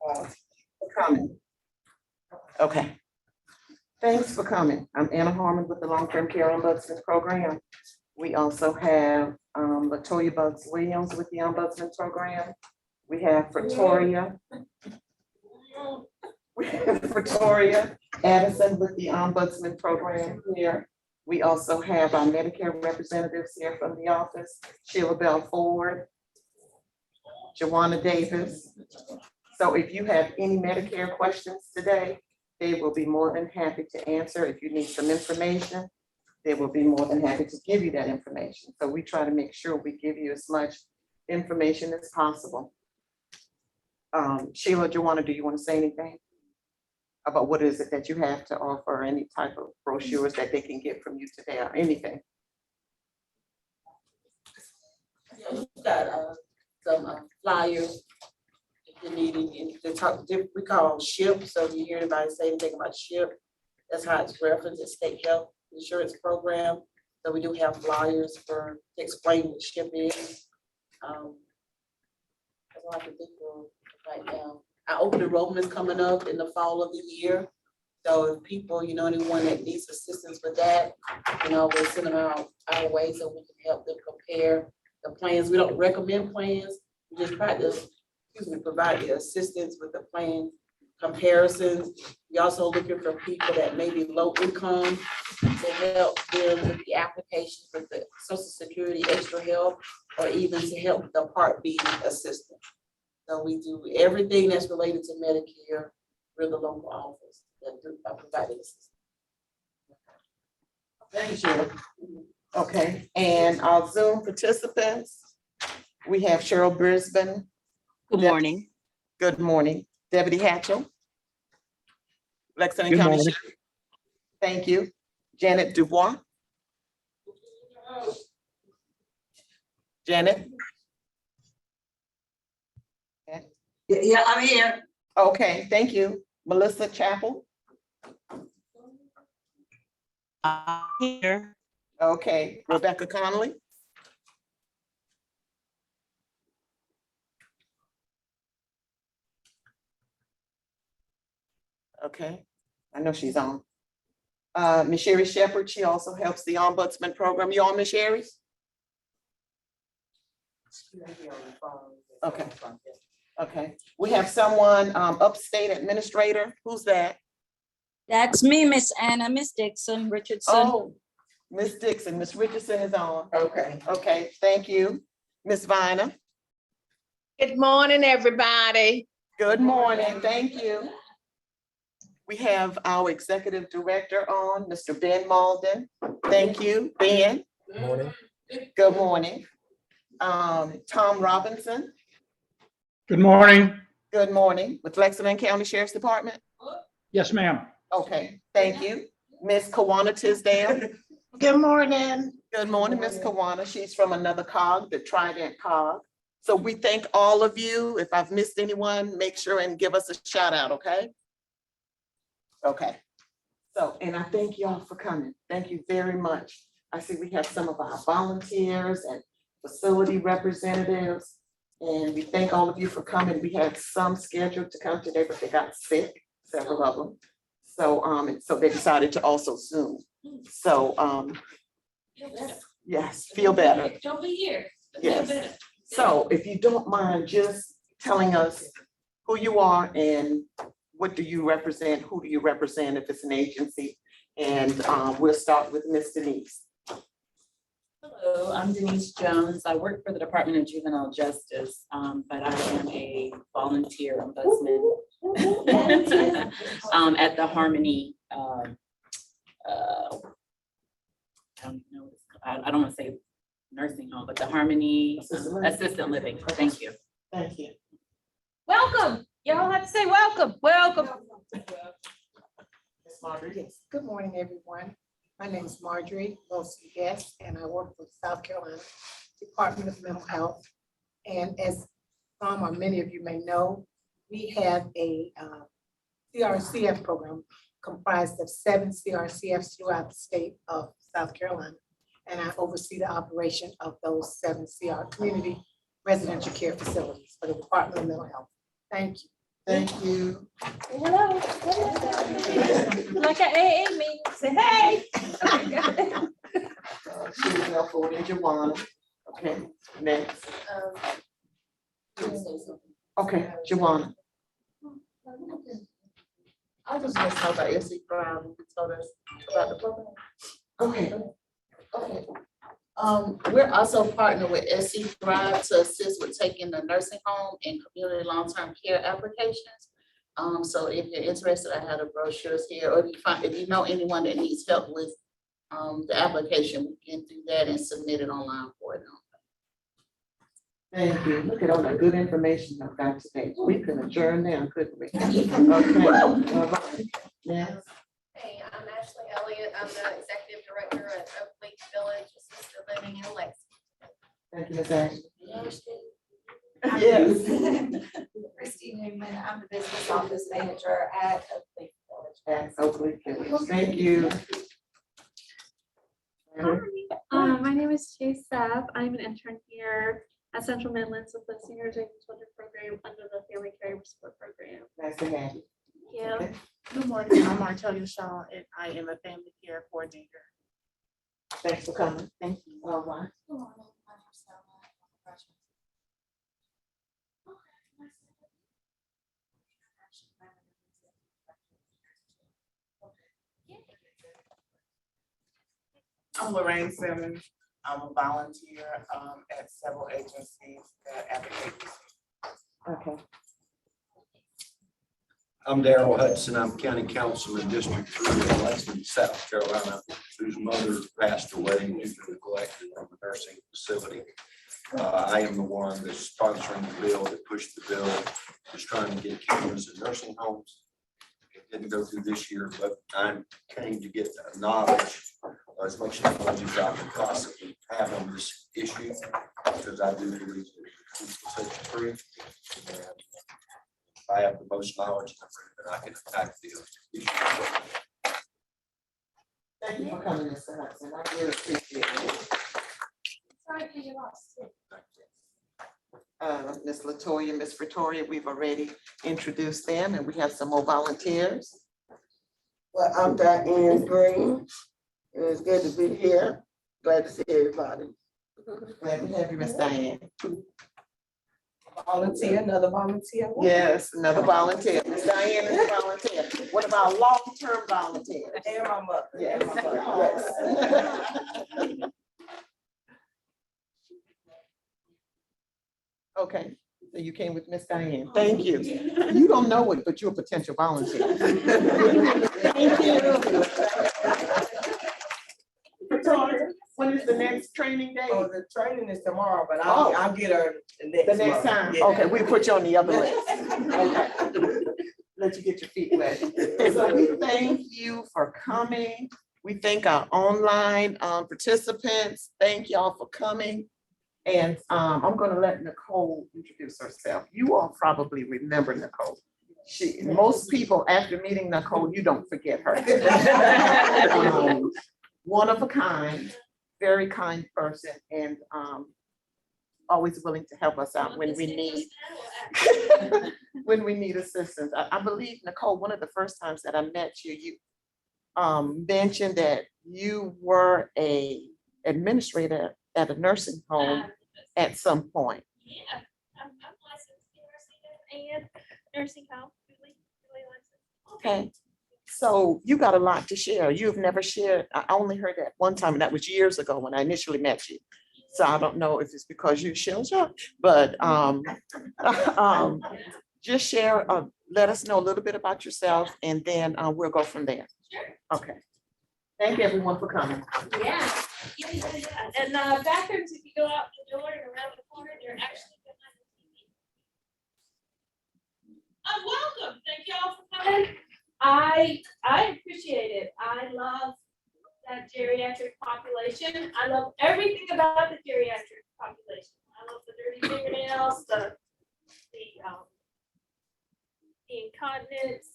for coming. Okay. Thanks for coming. I'm Anna Harmon with the Long-Term Care Ombudsman Program. We also have Latoya Bugs Williams with the Ombudsman Program. We have Pretoria. We have Pretoria Addison with the Ombudsman Program here. We also have our Medicare representatives here from the office, Sheila Bell Ford, Joanna Davis. So if you have any Medicare questions today, they will be more than happy to answer. If you need some information, they will be more than happy to give you that information. So we try to make sure we give you as much information as possible. Sheila, Joanna, do you want to say anything about what is it that you have to offer, or any type of brochures that they can get from you today, or anything? We've got some flyers if you're needing to talk. We call SHIP. So if you hear anybody say anything about SHIP, that's how it's referenced at State Health Insurance Program. So we do have flyers to explain what SHIP is. That's all I can think of right now. Our open enrollment is coming up in the fall of the year. So if people, anyone that needs assistance with that, we'll send them our way so we can help them compare the plans. We don't recommend plans. We just try to, provide the assistance with the plan comparisons. We also looking for people that may be low income to help them with the application for the Social Security extra help, or even to help the Part B assistance. So we do everything that's related to Medicare. We're the local office that providing assistance. Thank you, Sheila. Okay, and our Zoom participants, we have Cheryl Brisbane. Good morning. Good morning. Deputy Hatchell. Lexington Good County morning. Sheriff. Thank you. Janet Dubois. Janet. Yeah, I'm here. Okay, thank you. Melissa Chappell. Here. Okay, Rebecca Connolly. Okay, I know she's on. Ms. Sherry Shepherd, she also helps the Ombudsman Program. You on, Ms. Sherry? Okay. Okay, we have someone, upstate administrator. Who's that? That's me, Miss Anna, Miss Dixon Richardson. Oh, Miss Dixon, Miss Richardson is on. Okay. Okay, thank you. Miss Viner. Good morning, everybody. Good morning, thank you. We have our executive director on, Mr. Ben Malden. Thank you, Ben. Good morning. Good morning. Tom Robinson. Good morning. Good morning, with Lexington County Sheriff's Department. Yes, ma'am. Okay, thank you. Miss Kawana Tisdale. Good morning. Good morning, Miss Kawana. She's from another COG, the Trident COG. So we thank all of you. If I've missed anyone, make sure and give us a shout out, okay? Okay. So, and I thank y'all for coming. Thank you very much. I see we have some of our volunteers and facility representatives, and we thank all of you for coming. We had some scheduled to come today, but they got sick, several of them. So, and so they decided to also Zoom. So, yes, feel better. Don't be here. Yes. So if you don't mind just telling us who you are and what do you represent, who do you represent if it's an agency? And we'll start with Ms. Denise. Hello, I'm Denise Jones. I work for the Department of Juvenile Justice, but I am a volunteer ombudsman at the Harmony. I don't want to say nursing home, but the Harmony Assistant Living. Thank you. Thank you. Welcome. Y'all have to say welcome, welcome. Ms. Margaret. Yes, good morning, everyone. My name is Marjorie Wilson Guest, and I work for the South Carolina Department of Mental Health. And as some or many of you may know, we have a CRCF program comprised of 7 CRCFs throughout the state of South Carolina. And I oversee the operation of those 7 community residential care facilities for the Department of Mental Health. Thank you. Thank you. Hello. Like an AA meeting, say, hey. She's now forwarding Jawana. Okay, next. Okay, Jawana. I just want to talk about SC Prime, you told us about the program. Okay, Okay. We're also partnered with SC Thrive to assist with taking the nursing home and community long-term care applications. So if you're interested, I have the brochures here, or if you know anyone that needs help with the application, we can do that and submit it online for them. thank you. Look at all that good information I've got today. We can adjourn now, couldn't we? Okay. All right. Next. Hey, I'm Ashley Elliott. I'm the executive director at Oak Leaf Village Assisted Living in Lexington. Thank you, Ms. Ashley. I'm Yes. Christy Newman. I'm the business office manager at Oak Leaf Village. That's hopefully, thank you. My name is Chase Sapp. I'm an intern here at Central Midlands with the Senior Education Children Program under the Family Caregiver Support Program. Nice to have you. Yeah. Okay. Good morning, I'm Martelia Shaw, and I am a family care coordinator. Thanks for coming. Thank you. All right. I'm Lorraine Simmons. I'm a volunteer at several agencies that advocate. Okay. I'm Darrell Hudson. I'm County Councilman District 3 in Lexington, South Carolina, whose mother passed away due to neglect from a nursing facility. I am the one that's sponsoring the bill, that pushed the bill, was trying to get cameras in nursing homes. It didn't go through this year, but I came to get knowledge, as much knowledge as I could possibly have on this issue, because I do believe it's such a free. And I have the most knowledge that I can attack the issue. Thank you for coming, Mr. Hudson. I really appreciate it. Sorry for your loss. Ms. Latoya, Ms. Pretoria, we've already introduced them, and we have some more volunteers. Well, I'm Diane Green. It's good to be here. Glad to see everybody. Glad to have you, Ms. Diane. Volunteer, another volunteer. Yes, another volunteer. Ms. Diane is a volunteer. What about long-term volunteers? And my mother. Yes. And my mother, yes. Okay, so you came with Miss Diane. Thank you. You don't know it, but you're a potential volunteer. Thank you. Pretoria, when is the next training day? Oh, the training is tomorrow, but Oh. I'll get her the next The next month. time? Yeah. Okay, we'll put you on the other list. Okay. Let you get your feet wet. So we thank you for coming. We thank our online participants. Thank y'all for coming. And I'm gonna let Nicole introduce herself. You all probably remember Nicole. Most people, after meeting Nicole, you don't forget her. One of a kind, very kind person, and always willing to help us out when we need when we need assistance. I believe, Nicole, one of the first times that I met you, you mentioned that you were a administrator at a nursing home at some point. Yeah, I'm licensed in nursing and nursing home, really licensed. Okay, so you got a lot to share. You've never shared. I only heard that one time, and that was years ago when I initially met you. So I don't know if it's because you shows up, but just share, let us know a little bit about yourself, and then we'll go from there. Sure. Okay. Thank you, everyone, for coming. Yeah. And bathrooms, if you go out the door and around the corner, they're actually behind the TV. Welcome. Thank you all for coming. I appreciate it. I love that geriatric population. I love everything about the geriatric population. I love the dirty fingernails, the incontinence.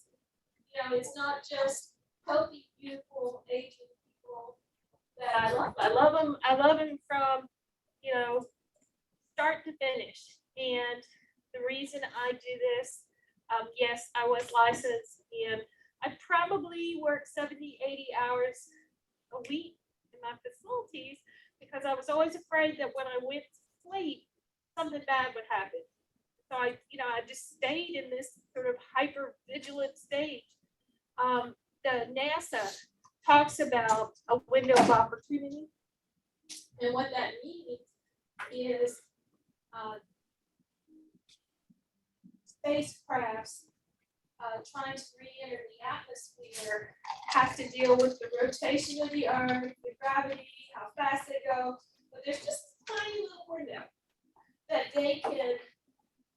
You know, it's not just healthy, beautiful, aging people that I love. I love them from, you know, start to finish. And the reason I do this, Yes, I was licensed and I probably worked 70, 80 hours a week in my facilities because I was always afraid that when I went to sleep, something bad would happen. So I just stayed in this sort of hyper vigilant stage. The NASA talks about a window of opportunity. And what that means is spacecrafts trying to re-enter the atmosphere have to deal with the rotation of the Earth, the gravity, how fast they go. But there's just a tiny little window that they can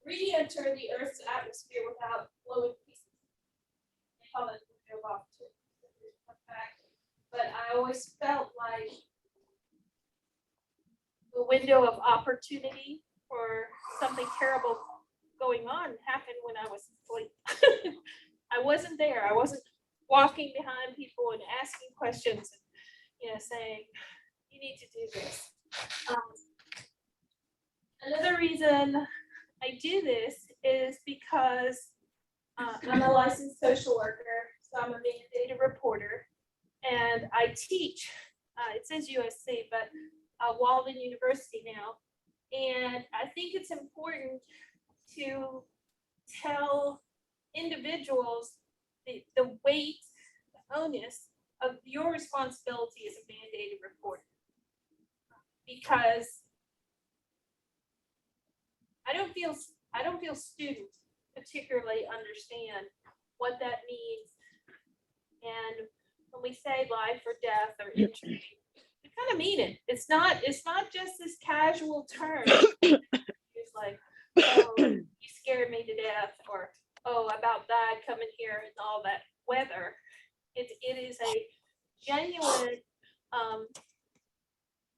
re-enter the Earth's atmosphere without blowing pieces. They call it window of opportunity. But I always felt like the window of opportunity for something terrible going on happened when I was asleep. I wasn't there. I wasn't walking behind people and asking questions and saying, you need to do this. Another reason I do this is because I'm a licensed social worker, so I'm a mandated reporter, and I teach, it says USC, but Walden University now. And I think it's important to tell individuals the weight, the onus of your responsibility as a mandated reporter. Because I don't feel students particularly understand what that means. And when we say life or death or injury, we kind of mean it. It's not just this casual term. It's like, oh, you scared me to death, or oh, I about died coming here and all that weather. It is a genuine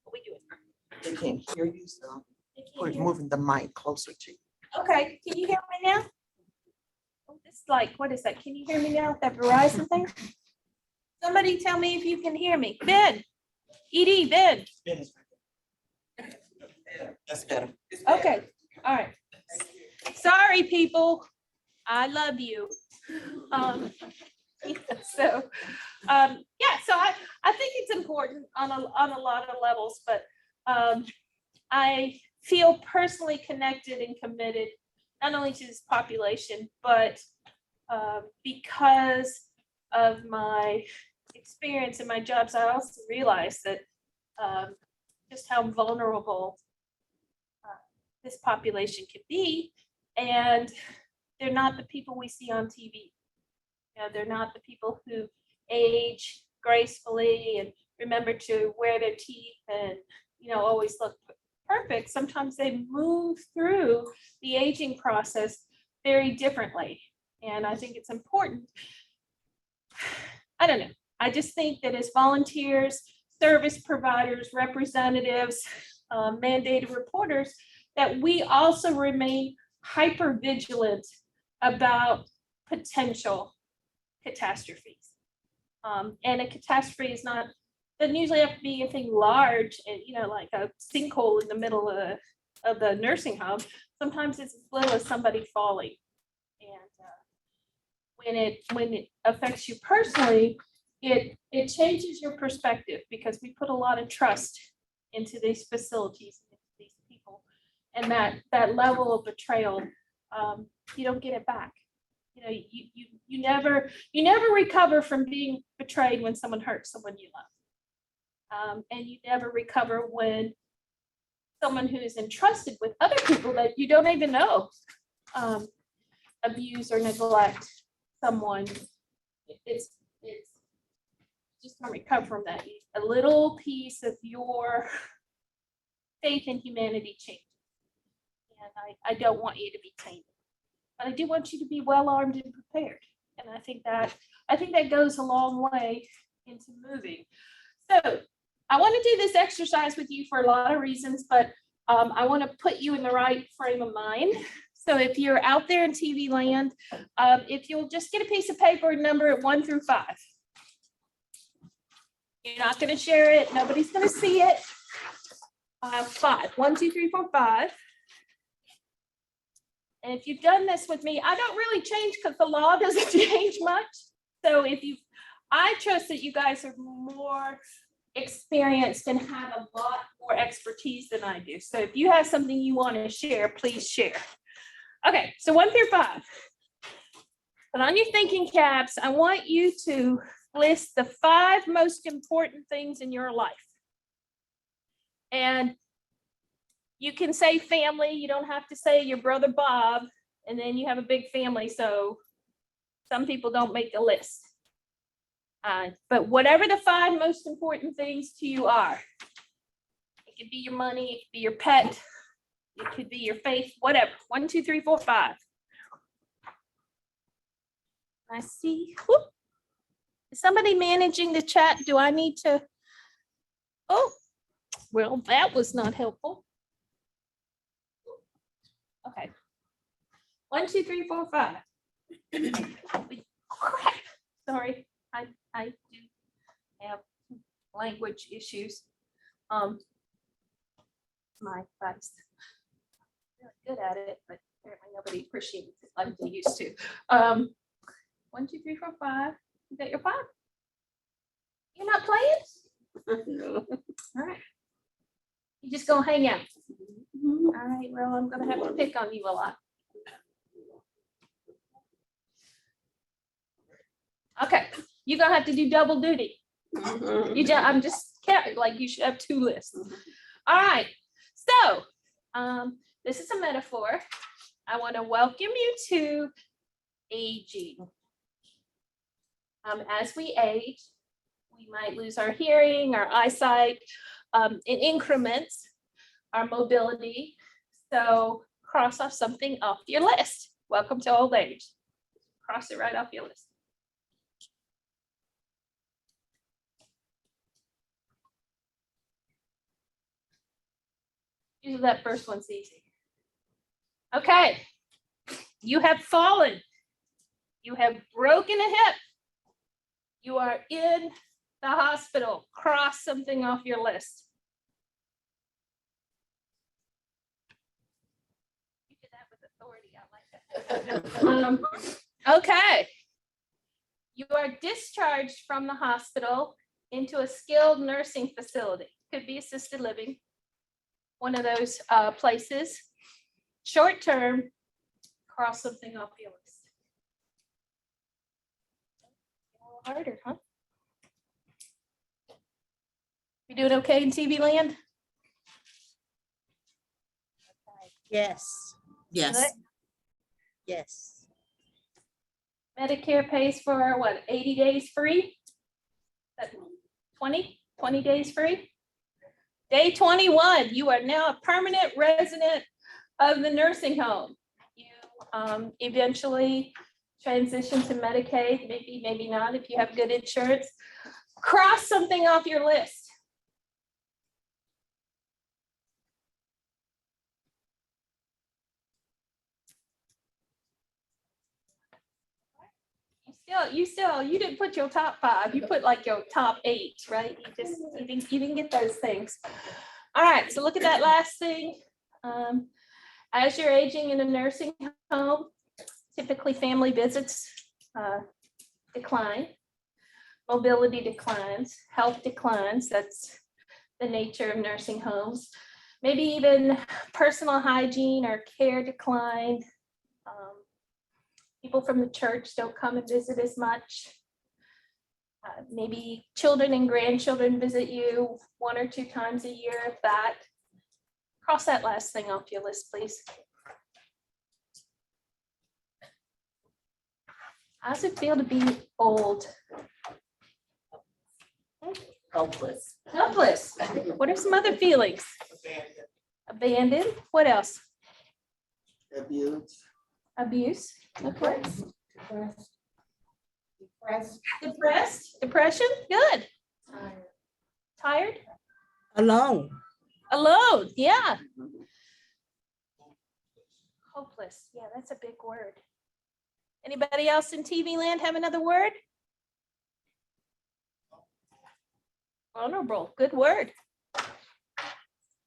what we do. They can't hear you, so They can't we're hear. moving the mic closer to you. Okay, can you hear me now? Oh, this is like, what is that? Can you hear me now? That Verizon thing? Somebody tell me if you can hear me. Ben, ED, Ben. That's better. Okay, all right. Sorry, people. I love you. So I think it's important on a lot of levels, but I feel personally connected and committed not only to this population, but because of my experience in my jobs, I also realized that just how vulnerable this population can be, and they're not the people we see on TV. They're not the people who age gracefully and remember to wear their teeth and always look perfect. Sometimes they move through the aging process very differently, and I think it's important. I don't know. I just think that as volunteers, service providers, representatives, mandated reporters, that we also remain hyper vigilant about potential catastrophes. And a catastrophe is doesn't usually have to be anything large and like a sinkhole in the middle of the nursing home. Sometimes it's as little as somebody falling. And when it affects you personally, it changes your perspective, because we put a lot of trust into these facilities, into these people, and that level of betrayal, you don't get it back. You never recover from being betrayed when someone hurts someone you love, and you never recover when someone who is entrusted with other people that you don't even know abuse or neglect someone. It's just not recover from that. A little piece of your faith in humanity changes, and I don't want you to be tainted. But I do want you to be well armed and prepared. And I think that goes a long way into moving. So I want to do this exercise with you for a lot of reasons, but I want to put you in the right frame of mind. So if you're out there in TV land, if you'll just get a piece of paper and number it 1 through 5. You're not going to share it. Nobody's going to see it. 5. 1, 2, 3, 4, 5. And if you've done this with me, I don't really change because the law doesn't change much. So I trust that you guys are more experienced and have a lot more expertise than I do. So if you have something you want to share, please share. Okay, so 1 through 5. But on your thinking caps, I want you to list the 5 most important things in your life. And you can say family, you don't have to say your brother Bob, and then you have a big family, so some people don't make the list. But whatever the 5 most important things to you are, it could be your money, it could be your pet, it could be your faith, whatever. 1, 2, 3, 4, 5. I see. Whoop. Is somebody managing the chat? Do I need to? Oh, well, that was not helpful. Okay. 1, 2, 3, 4, 5. Crap. Sorry, I do have language issues. My advice. Really good at it, but apparently nobody appreciates it like they used to. 1, 2, 3, 4, 5. You got your 5? You're not playing? No. All right. You just gonna hang out. All right, well, I'm gonna have to pick on you a lot. Okay, you're gonna have to do double duty. I'm just counting, like you should have 2 lists. All right, so this is a metaphor. I want to welcome you to aging. As we age, we might lose our hearing, our eyesight, in increments, our mobility. So cross off something off your list. Welcome to old age. Cross it right off your list. Usually that first one's easy. Okay, you have fallen. You have broken a hip. You are in the hospital. Cross something off your list. You did that with authority. I like that. Okay. You are discharged from the hospital into a skilled nursing facility. Could be assisted living. One of those places. Short term, cross something off your list. A little harder, huh? You doing okay in TV land? Yes. Good. Yes. Medicare pays for what, 80 days free? 20 days free? Day 21, you are now a permanent resident of the nursing home. You eventually transition to Medicaid, maybe not if you have good insurance. Cross something off your list. You didn't put your top 5, you put like your top 8, right? You didn't get those things. All right, so look at that last thing. As you're aging in a nursing home, typically family visits decline, mobility declines, health declines. That's the nature of nursing homes. Maybe even personal hygiene or care decline. People from the church don't come and visit as much. Maybe children and grandchildren visit you 1 or 2 times a year, if that. Cross that last thing off your list, please. How does it feel to be old? Hopeless. Helpless. What are some other feelings? Abandoned. What else? Abuse. Okay. Depressed. Depression. Good. Tired. Alone. Alone. Yeah. Hopeless. Yeah, that's a big word. Anybody else in TV land have another word? Vulnerable. Good word.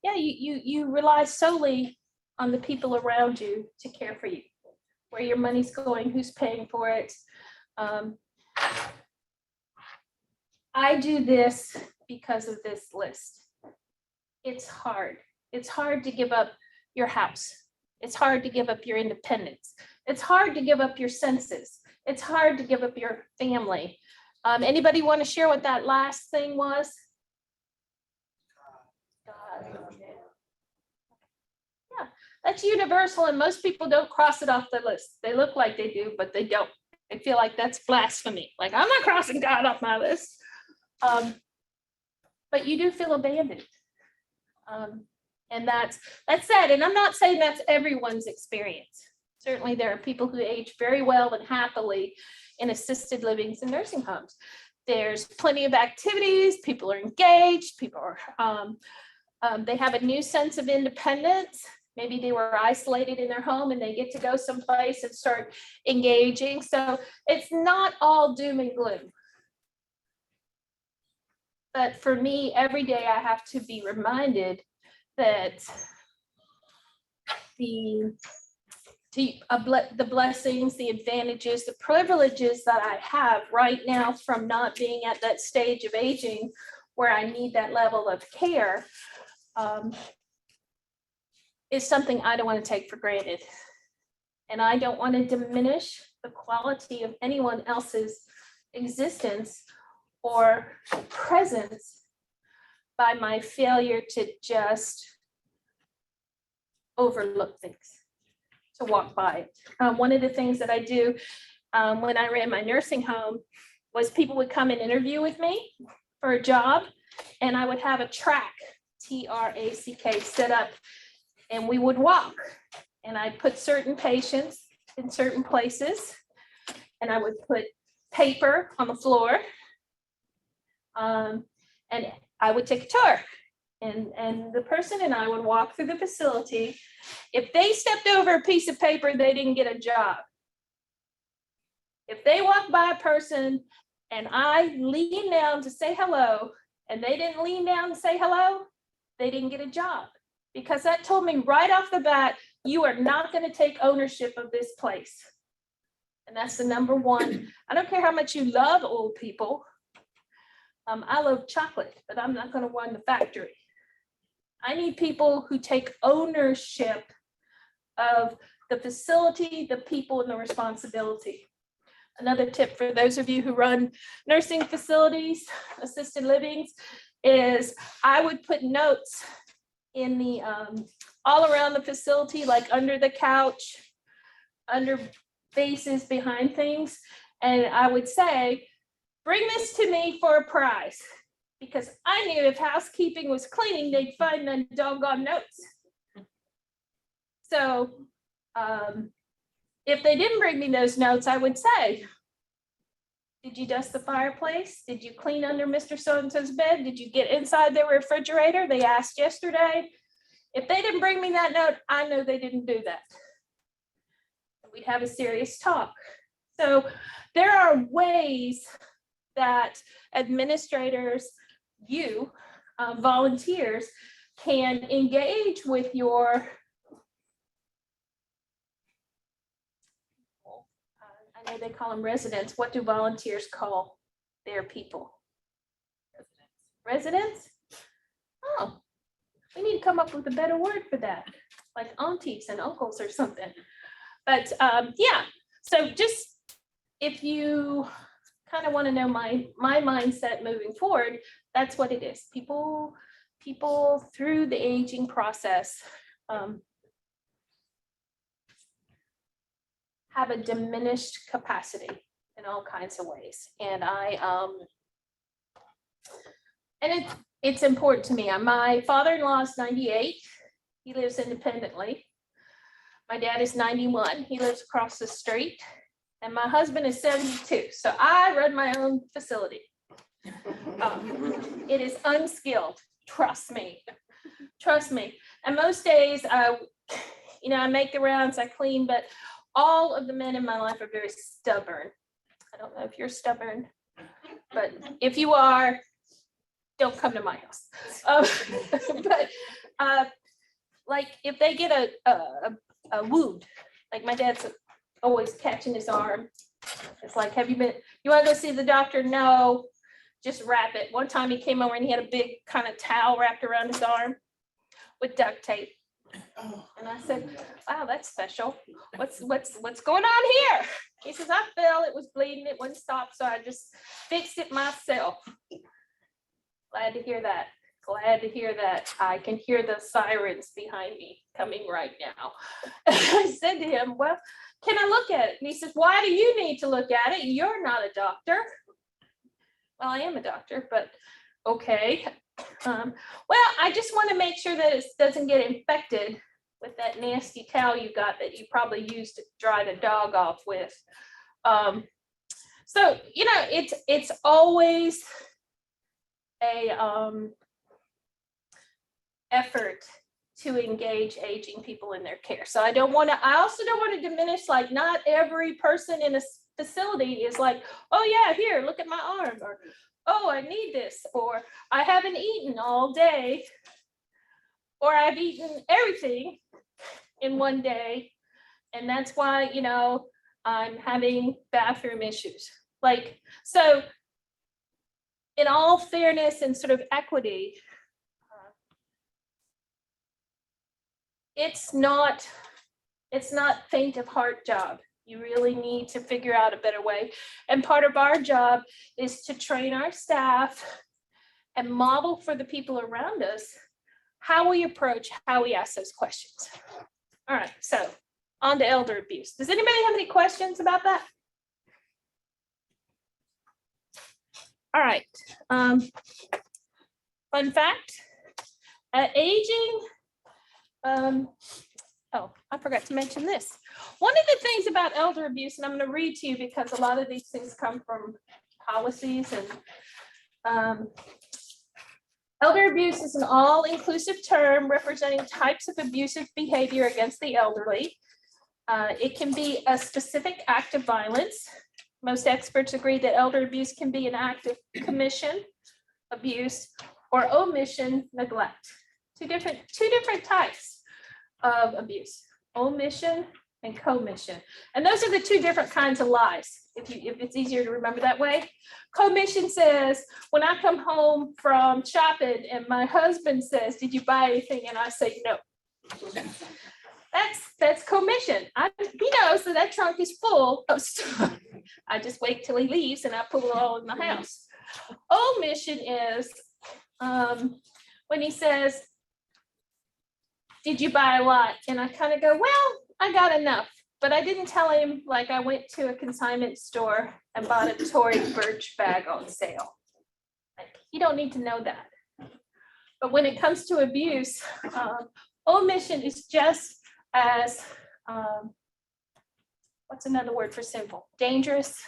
Yeah, you rely solely on the people around you to care for you. Where your money's going, who's paying for it. I do this because of this list. It's hard. It's hard to give up your house. It's hard to give up your independence. It's hard to give up your senses. It's hard to give up your family. Anybody want to share what that last thing was? God. Yeah, that's universal, and most people don't cross it off the list. They look like they do, but they don't. They feel like that's blasphemy. Like, I'm not crossing God off my list. But you do feel abandoned. And that's sad. And I'm not saying that's everyone's experience. Certainly there are people who age very well and happily in assisted livings and nursing homes. There's plenty of activities, people are engaged, people are, they have a new sense of independence. Maybe they were isolated in their home and they get to go someplace and start engaging. So it's not all doom and gloom. But for me, every day I have to be reminded that the blessings, the advantages, the privileges that I have right now from not being at that stage of aging where I need that level of care is something I don't want to take for granted. And I don't want to diminish the quality of anyone else's existence or presence by my failure to just overlook things, to walk by it. One of the things that I do when I ran my nursing home was people would come and interview with me for a job, and I would have a track, TRACK, set up, and we would walk. And I'd put certain patients in certain places, and I would put paper on the floor, and I would take a tour. And the person and I would walk through the facility. If they stepped over a piece of paper, they didn't get a job. If they walked by a person and I leaned down to say hello and they didn't lean down to say hello, they didn't get a job. Because that told me right off the bat, you are not going to take ownership of this place. And that's the number one. I don't care how much you love old people. I love chocolate, but I'm not going to run the factory. I need people who take ownership of the facility, the people, and the responsibility. Another tip for those of you who run nursing facilities, assisted livings, is I would put notes in the all around the facility, like under the couch, under bases, behind things, and I would say, bring this to me for a prize, because I knew if housekeeping was cleaning, they'd find the doggone notes. So if they didn't bring me those notes, I would say, did you dust the fireplace? Did you clean under Mr. So-and-so's bed? Did you get inside their refrigerator? They asked yesterday. If they didn't bring me that note, I know they didn't do that. We'd have a serious talk. So there are ways that administrators, you, volunteers, can engage with your, I know they call them residents. What do volunteers call their people? Residents? Oh, we need to come up with a better word for that, like aunties and uncles or something. But yeah, so just if you kind of want to know my mindset moving forward, that's what it is. People through the aging process have a diminished capacity in all kinds of ways. And it's important to me. My father-in-law is 98. He lives independently. My dad is 91. He lives across the street. And my husband is 72. So I run my own facility. It is unskilled. Trust me. Trust me. And most days, I make the rounds, I clean, but all of the men in my life are very stubborn. I don't know if you're stubborn, but if you are, don't come to my house. But like if they get a wound, like my dad's always catching his arm. It's like, you wanna go see the doctor? No, just wrap it. One time he came over and he had a big kind of towel wrapped around his arm with duct tape. And I said, wow, that's special. What's going on here? He says, I fell, it was bleeding, it wouldn't stop, so I just fixed it myself. Glad to hear that. Glad to hear that. I can hear the sirens behind me coming right now. I said to him, well, can I look at it? And he says, why do you need to look at it? You're not a doctor. Well, I am a doctor, but okay. Well, I just want to make sure that it doesn't get infected with that nasty towel you got that you probably used to dry the dog off with. So, you know, it's always a effort to engage aging people in their care. So I also don't want to diminish, like, not every person in a facility is like, oh yeah, here, look at my arm, or oh, I need this, or I haven't eaten all day, or I've eaten everything in one day, and that's why, you know, I'm having bathroom issues. Like, so in all fairness and sort of equity, it's not faint of heart job. You really need to figure out a better way. And part of our job is to train our staff and model for the people around us how we approach, how we ask those questions. All right, so on to elder abuse. Does anybody have any questions about that? All right. Fun fact, aging, oh, I forgot to mention this. One of the things about elder abuse, and I'm going to read to you because a lot of these things come from policies, and elder abuse is an all-inclusive term representing types of abusive behavior against the elderly. It can be a specific act of violence. Most experts agree that elder abuse can be an act of commission, abuse, or omission, neglect. Two different types of abuse: omission and commission. And those are the two different kinds of lies, if it's easier to remember that way. Commission says, when I come home from shopping and my husband says, did you buy anything? And I say, no. That's commission. He knows that trunk is full of stuff. I just wait till he leaves and I put it all in the house. Omission is when he says, did you buy a lot? And I kind of go, well, I got enough, but I didn't tell him, like, I went to a consignment store and bought a Tory Burch bag on sale. Like, you don't need to know that. But when it comes to abuse, omission is just as, what's another word for sinful? Dangerous,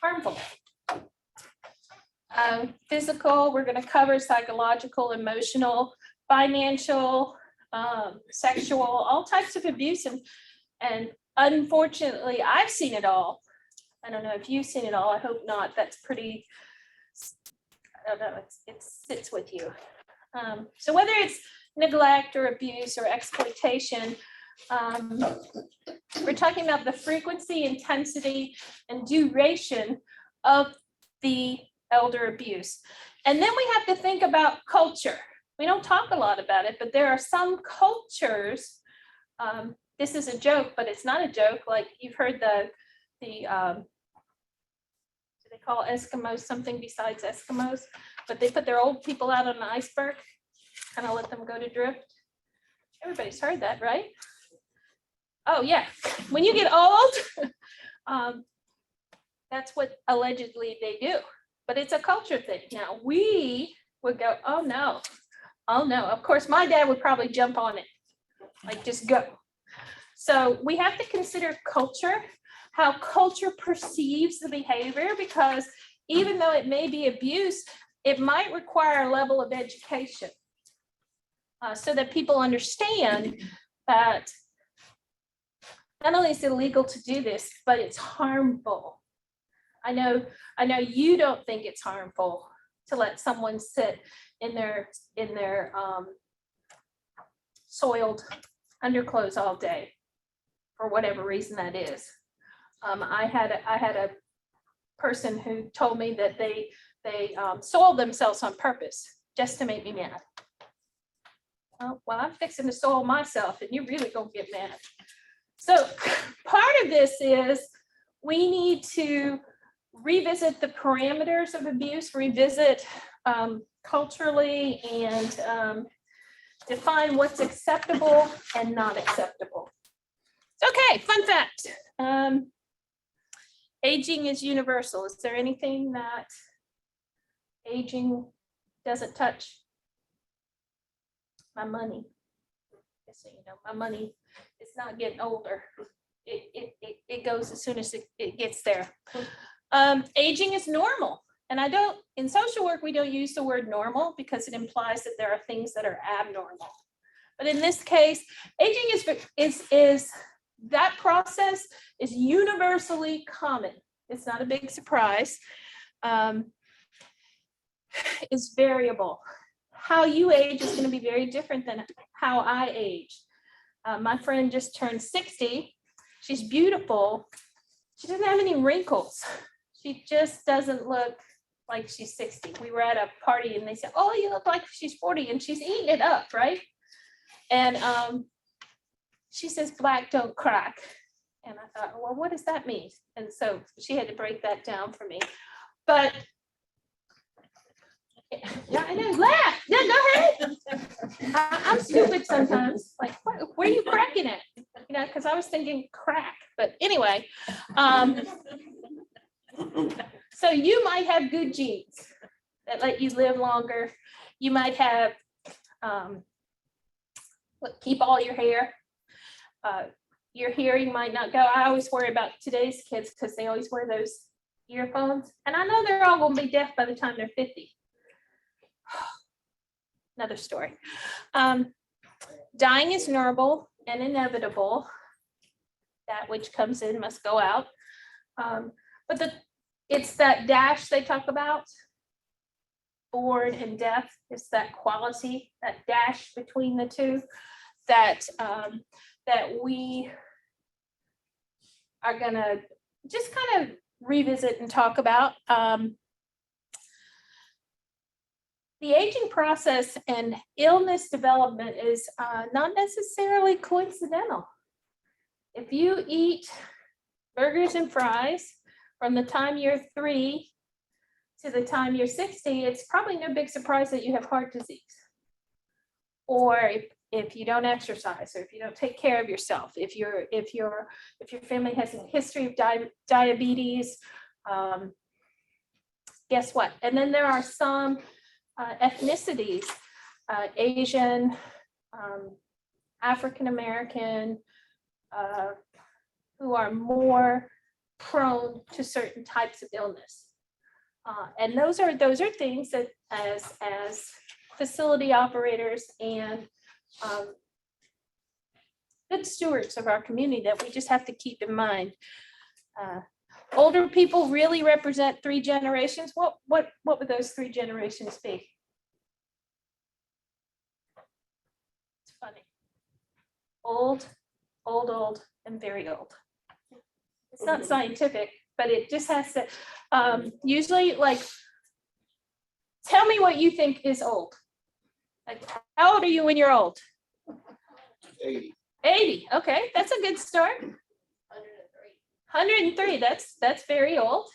harmful. Physical, we're going to cover psychological, emotional, financial, sexual, all types of abuse. And unfortunately, I've seen it all. I don't know if you've seen it all. I hope not. That's pretty, I don't know, it sits with you. So whether it's neglect or abuse or exploitation, we're talking about the frequency, intensity, and duration of the elder abuse. And then we have to think about culture. We don't talk a lot about it, but there are some cultures, this is a joke, but it's not a joke. Like, you've heard do they call Eskimos something besides Eskimos? But they put their old people out on an iceberg, kind of let them go to drift. Everybody's heard that, right? Oh yeah, when you get old, that's what allegedly they do. But it's a culture thing. Now we would go, oh no. Oh no, of course, my dad would probably jump on it, like, just go. So we have to consider culture, how culture perceives the behavior, because even though it may be abuse, it might require a level of education so that people understand that not only is it illegal to do this, but it's harmful. I know you don't think it's harmful to let someone sit in their soiled underclothes all day, for whatever reason that is. I had a person who told me that they soiled themselves on purpose just to make me mad. Well, I'm fixing to soil myself and you're really gonna get mad. So part of this is we need to revisit the parameters of abuse, revisit culturally and define what's acceptable and not acceptable. Okay, fun fact. Aging is universal. Is there anything that aging doesn't touch? My money. Just so you know, my money is not getting older. It goes as soon as it gets there. Aging is normal. And in social work, we don't use the word normal because it implies that there are things that are abnormal. But in this case, aging is that process is universally common. It's not a big surprise. It's variable. How you age is going to be very different than how I age. My friend just turned 60. She's beautiful. She doesn't have any wrinkles. She just doesn't look like she's 60. We were at a party and they said, oh, you look like she's 40, and she's eating it up, right? And she says, black don't crack. And I thought, well, what does that mean? And so she had to break that down for me. But yeah, I know, laugh. Yeah, go ahead. I'm stupid sometimes. Like, where are you cracking at? You know, because I was thinking crack. But anyway, so you might have good genes that let you live longer. You might have keep all your hair. Your hearing might not go. I always worry about today's kids because they always wear those earphones. And I know they're all going to be deaf by the time they're 50. Another story. Dying is normal and inevitable. That which comes in must go out. But it's that dash they talk about. Born and death. It's that quality, that dash between the two, that we are gonna just kind of revisit and talk about. The aging process and illness development is not necessarily coincidental. If you eat burgers and fries from the time you're 3 to the time you're 60, it's probably no big surprise that you have heart disease. Or if you don't exercise, or if you don't take care of yourself, if your family has a history of diabetes, guess what? And then there are some ethnicities, Asian, African American, who are more prone to certain types of illness. And those are things that as facility operators and good stewards of our community that we just have to keep in mind. Older people really represent 3 generations. What would those 3 generations be? It's funny. Old, and very old. It's not scientific, but it just has to, usually, like, tell me what you think is old. Like, how old are you when you're old? 80. 80, okay, that's a good start. 103, that's very old.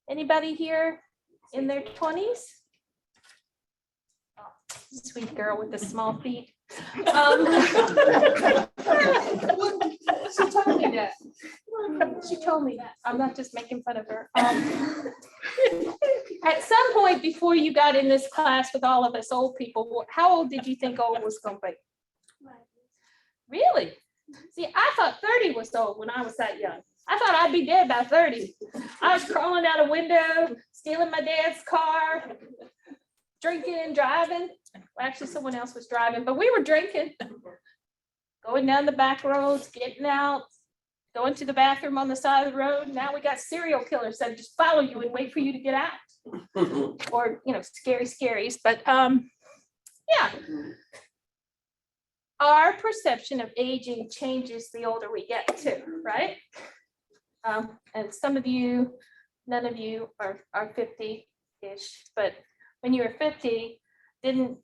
Anybody here in their 20s? Oh, sweet girl with the small feet. She told me that. She told me that. I'm not just making fun of her. At some point before you got in this class with all of us old people, how old did you think old was going to be? Really? See, I thought 30 was old when I was that young. I thought I'd be dead by 30. I was crawling out a window, stealing my dad's car, drinking and driving. Well, actually, someone else was driving, but we were drinking, going down the back roads, getting out, going to the bathroom on the side of the road. Now we got serial killers that just follow you and wait for you to get out. Or, scary scaries. But yeah. our perception of aging changes the older we get too, right? And some of you, none of you are 50-ish, but when you were 50, 50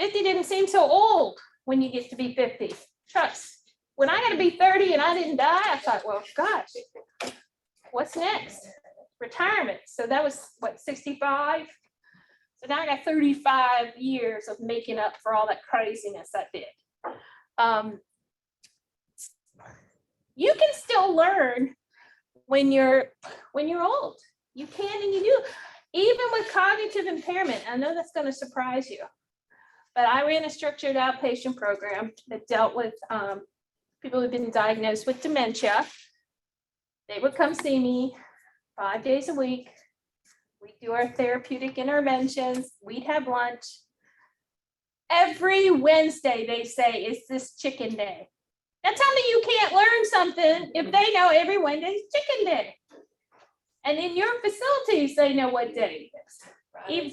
didn't seem so old when you get to be 50. Trust. When I got to be 30 and I didn't die, I thought, well, gosh, what's next? Retirement. So that was what, 65? So now I got 35 years of making up for all that craziness I did. You can still learn when you're old. You can and you do. Even with cognitive impairment, I know that's going to surprise you, but I ran a structured outpatient program that dealt with people who've been diagnosed with dementia. They would come see me 5 days a week. We'd do our therapeutic interventions. We'd have lunch. Every Wednesday, they say, is this chicken day. Now tell me you can't learn something if they know every Wednesday is chicken day. And in your facilities, they know what day it is. Even,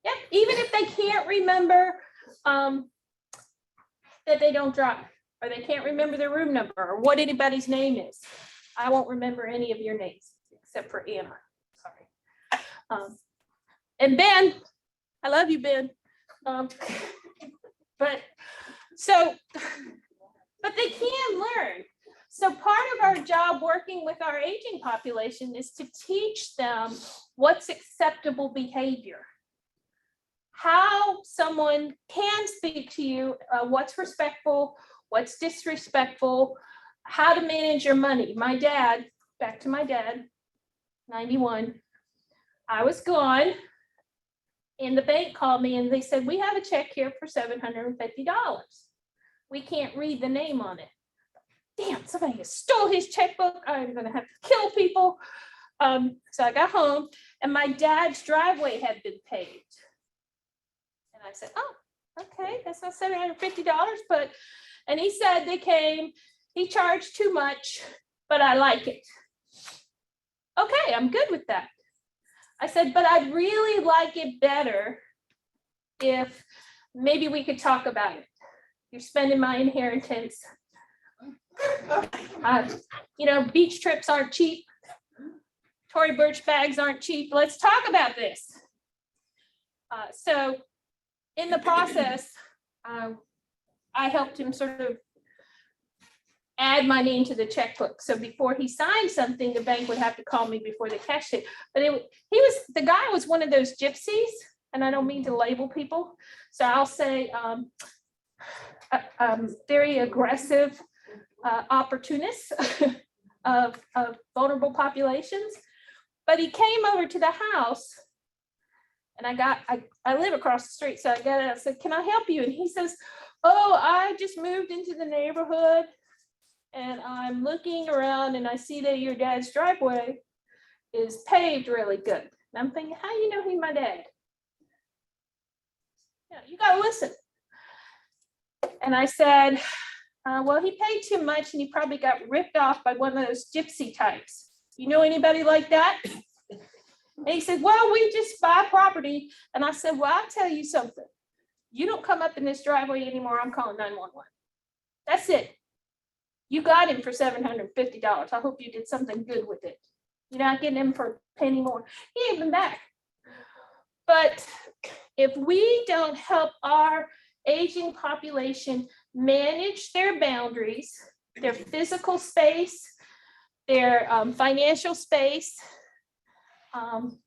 yep, even if they can't remember that they don't drive, or they can't remember their room number, or what anybody's name is. I won't remember any of your names except for Anna. Sorry. And Ben, I love you, Ben. But they can learn. So part of our job working with our aging population is to teach them what's acceptable behavior, how someone can speak to you, what's respectful, what's disrespectful, how to manage your money. My dad, back to my dad, 91, I was gone and the bank called me and they said, we have a check here for $750. We can't read the name on it. Damn, somebody has stole his checkbook. I'm gonna have to kill people. So I got home and my dad's driveway had been paved. And I said, oh, okay, that's not $750, but, and he said they came, he charged too much, but I like it. Okay, I'm good with that. I said, but I'd really like it better if maybe we could talk about it. You're spending my inheritance. You know, beach trips aren't cheap. Tory Burch bags aren't cheap. Let's talk about this. So in the process, I helped him sort of add my name to the checkbook. So before he signed something, the bank would have to call me before they cashed it. But the guy was one of those gypsies, and I don't mean to label people. So I'll say very aggressive opportunists of vulnerable populations. But he came over to the house and I live across the street. So I said, can I help you? And he says, oh, I just moved into the neighborhood and I'm looking around and I see that your dad's driveway is paved really good. And I'm thinking, how do you know he's my dad? Yeah, you gotta listen. And I said, well, he paid too much and he probably got ripped off by one of those gypsy types. You know anybody like that? And he said, well, we just buy property. And I said, well, I'll tell you something. You don't come up in this driveway anymore. I'm calling 911. That's it. You got him for $750. I hope you did something good with it. You're not getting him for a penny more. He gave him back. But if we don't help our aging population manage their boundaries, their physical space, their financial space, I'm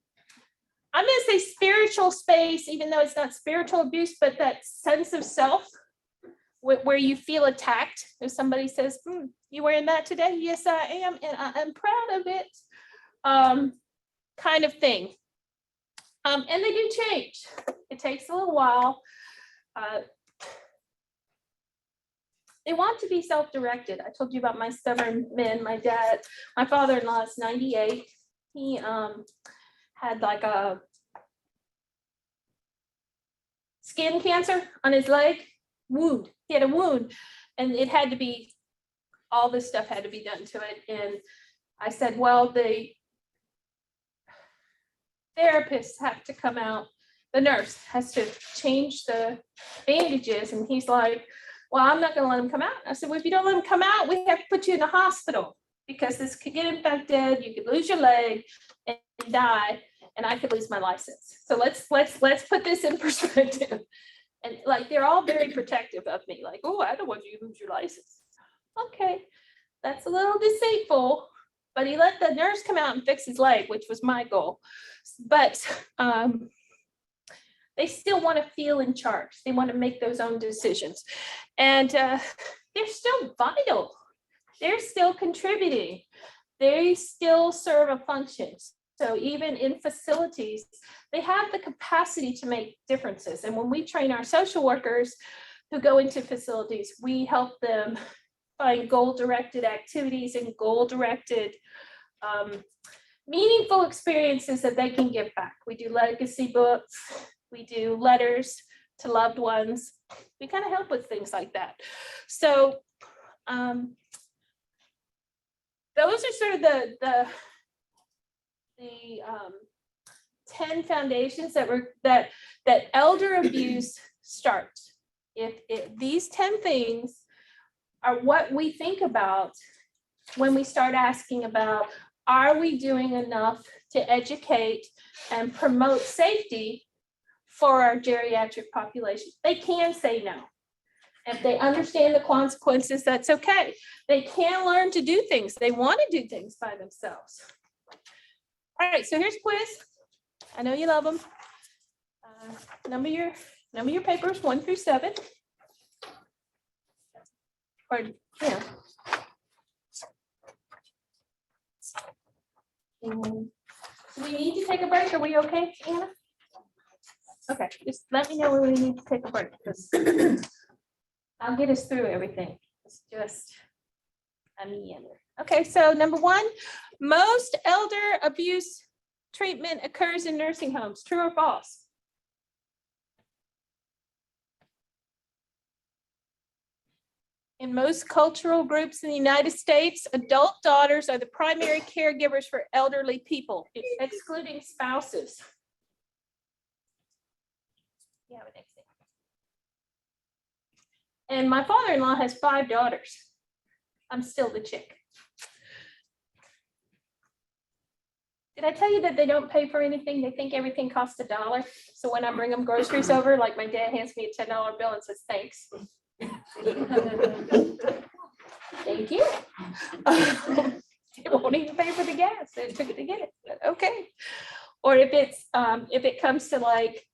going to say spiritual space, even though it's not spiritual abuse, but that sense of self where you feel attacked. If somebody says, you wearing that today? Yes, I am. And I'm proud of it, kind of thing. And they do change. It takes a little while. They want to be self-directed. I told you about my stubborn men. My father-in-law is 98. He had like a skin cancer on his leg, wound. He had a wound and it had to be, all this stuff had to be done to it. And I said, well, the therapists have to come out. The nurse has to change the bandages. And he's like, well, I'm not gonna let them come out. I said, well, if you don't let them come out, we have to put you in the hospital because this could get infected, you could lose your leg and die, and I could lose my license. So let's put this in perspective. And like, they're all very protective of me, like, oh, I don't want you to lose your license. Okay, that's a little deceitful, but he let the nurse come out and fix his leg, which was my goal. But they still want to feel in charge. They want to make those own decisions. And they're still vital. They're still contributing. They still serve a function. So even in facilities, they have the capacity to make differences. And when we train our social workers who go into facilities, we help them find goal-directed activities and goal-directed meaningful experiences that they can give back. We do legacy books. We do letters to loved ones. We kind of help with things like that. So those are sort of the 10 foundations that elder abuse starts. If these 10 things are what we think about when we start asking about, are we doing enough to educate and promote safety for our geriatric population? They can say no. If they understand the consequences, that's okay. They can learn to do things. They want to do things by themselves. All right, so here's a quiz. I know you love them. Number your papers 1 through 7. Or, yeah. Do we need to take a break? Are we okay, Anna? Okay, just let me know when we need to take a break, because I'll get us through everything. It's just a meander. Okay, so number 1, most elder abuse treatment occurs in nursing homes. True or false? In most cultural groups in the United States, adult daughters are the primary caregivers for elderly people, excluding spouses. Yeah, but next thing. And my father-in-law has 5 daughters. I'm still the chick. Did I tell you that they don't pay for anything? They think everything costs $1. So when I bring them groceries over, like my dad hands me a $10 bill and says, thanks. Thank you. They won't even pay for the gas. They took it to get it, but okay. Or if it comes to like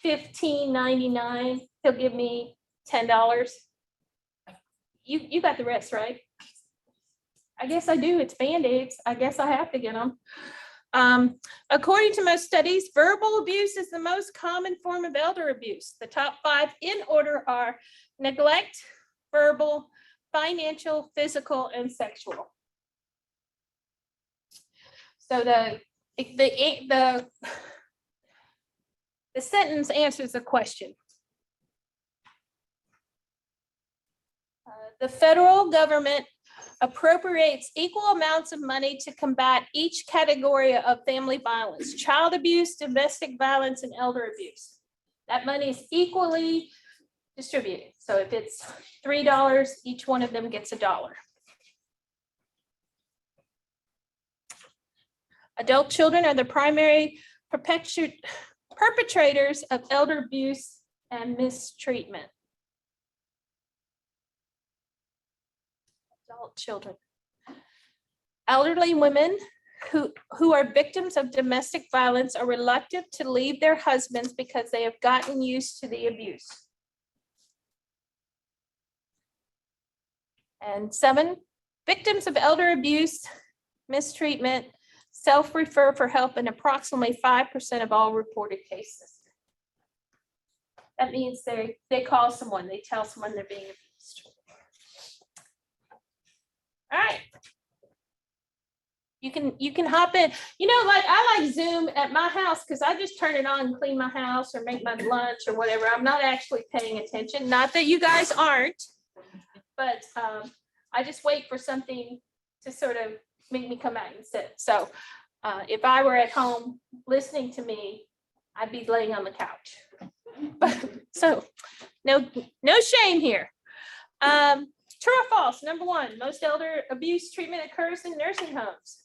$15.99, he'll give me $10. You got the rest, right? I guess I do. It's Band-Aids. I guess I have to get them. According to most studies, verbal abuse is the most common form of elder abuse. The top 5 in order are neglect, verbal, financial, physical, and sexual. So the sentence answers the question. The federal government appropriates equal amounts of money to combat each category of family violence: child abuse, domestic violence, and elder abuse. That money is equally distributed. So if it's $3, each one of them gets $1. Adult children are the primary perpetrators of elder abuse and mistreatment. Adult children. Elderly women who are victims of domestic violence are reluctant to leave their husbands because they have gotten used to the abuse. And 7, victims of elder abuse, mistreatment, self-refer for help in approximately 5% of all reported cases. That means they call someone, they tell someone they're being abused. All right. You can hop in. You know, like I like Zoom at my house because I just turn it on and clean my house or make my lunch or whatever. I'm not actually paying attention. Not that you guys aren't, but I just wait for something to sort of make me come out and sit. So if I were at home listening to me, I'd be laying on the couch. So no shame here. True or false? Number one, most elder abuse treatment occurs in nursing homes.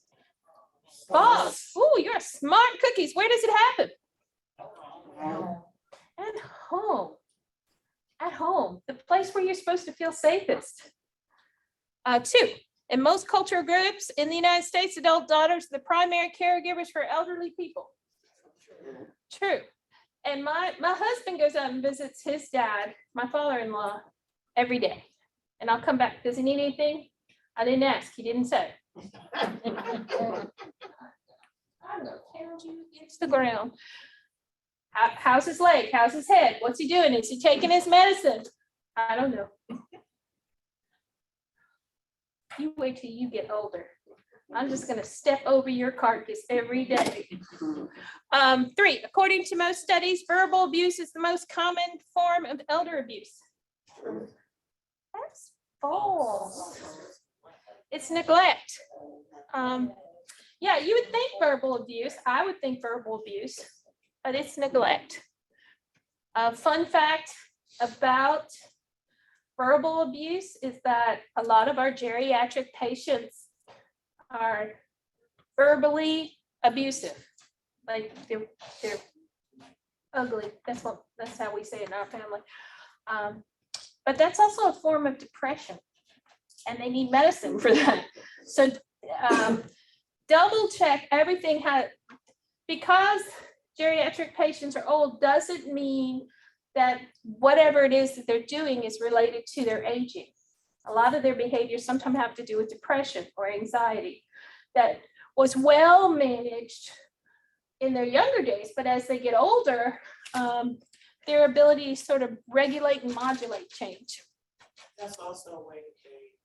False. Ooh, you're smart cookies. Where does it happen? At home. At home, the place where you're supposed to feel safest. Two, in most cultural groups in the United States, adult daughters are the primary caregivers for elderly people. True. And my husband goes out and visits his dad, my father-in-law, every day. And I'll come back. Does he need anything? I didn't ask. He didn't say. I don't know. It's the ground. How's his leg? How's his head? What's he doing? Is he taking his medicine? I don't know. You wait till you get older. I'm just gonna step over your carcass every day. Three, according to most studies, verbal abuse is the most common form of elder abuse. That's false. It's neglect. Yeah, you would think verbal abuse. I would think verbal abuse, but it's neglect. Fun fact about verbal abuse is that a lot of our geriatric patients are verbally abusive. Like they're ugly. That's how we say it in our family. But that's also a form of depression, and they need medicine for that. So double check everything. Because geriatric patients are old doesn't mean that whatever it is that they're doing is related to their aging. A lot of their behaviors sometimes have to do with depression or anxiety that was well managed in their younger days, but as they get older, their ability to sort of regulate and modulate change. That's also a way that they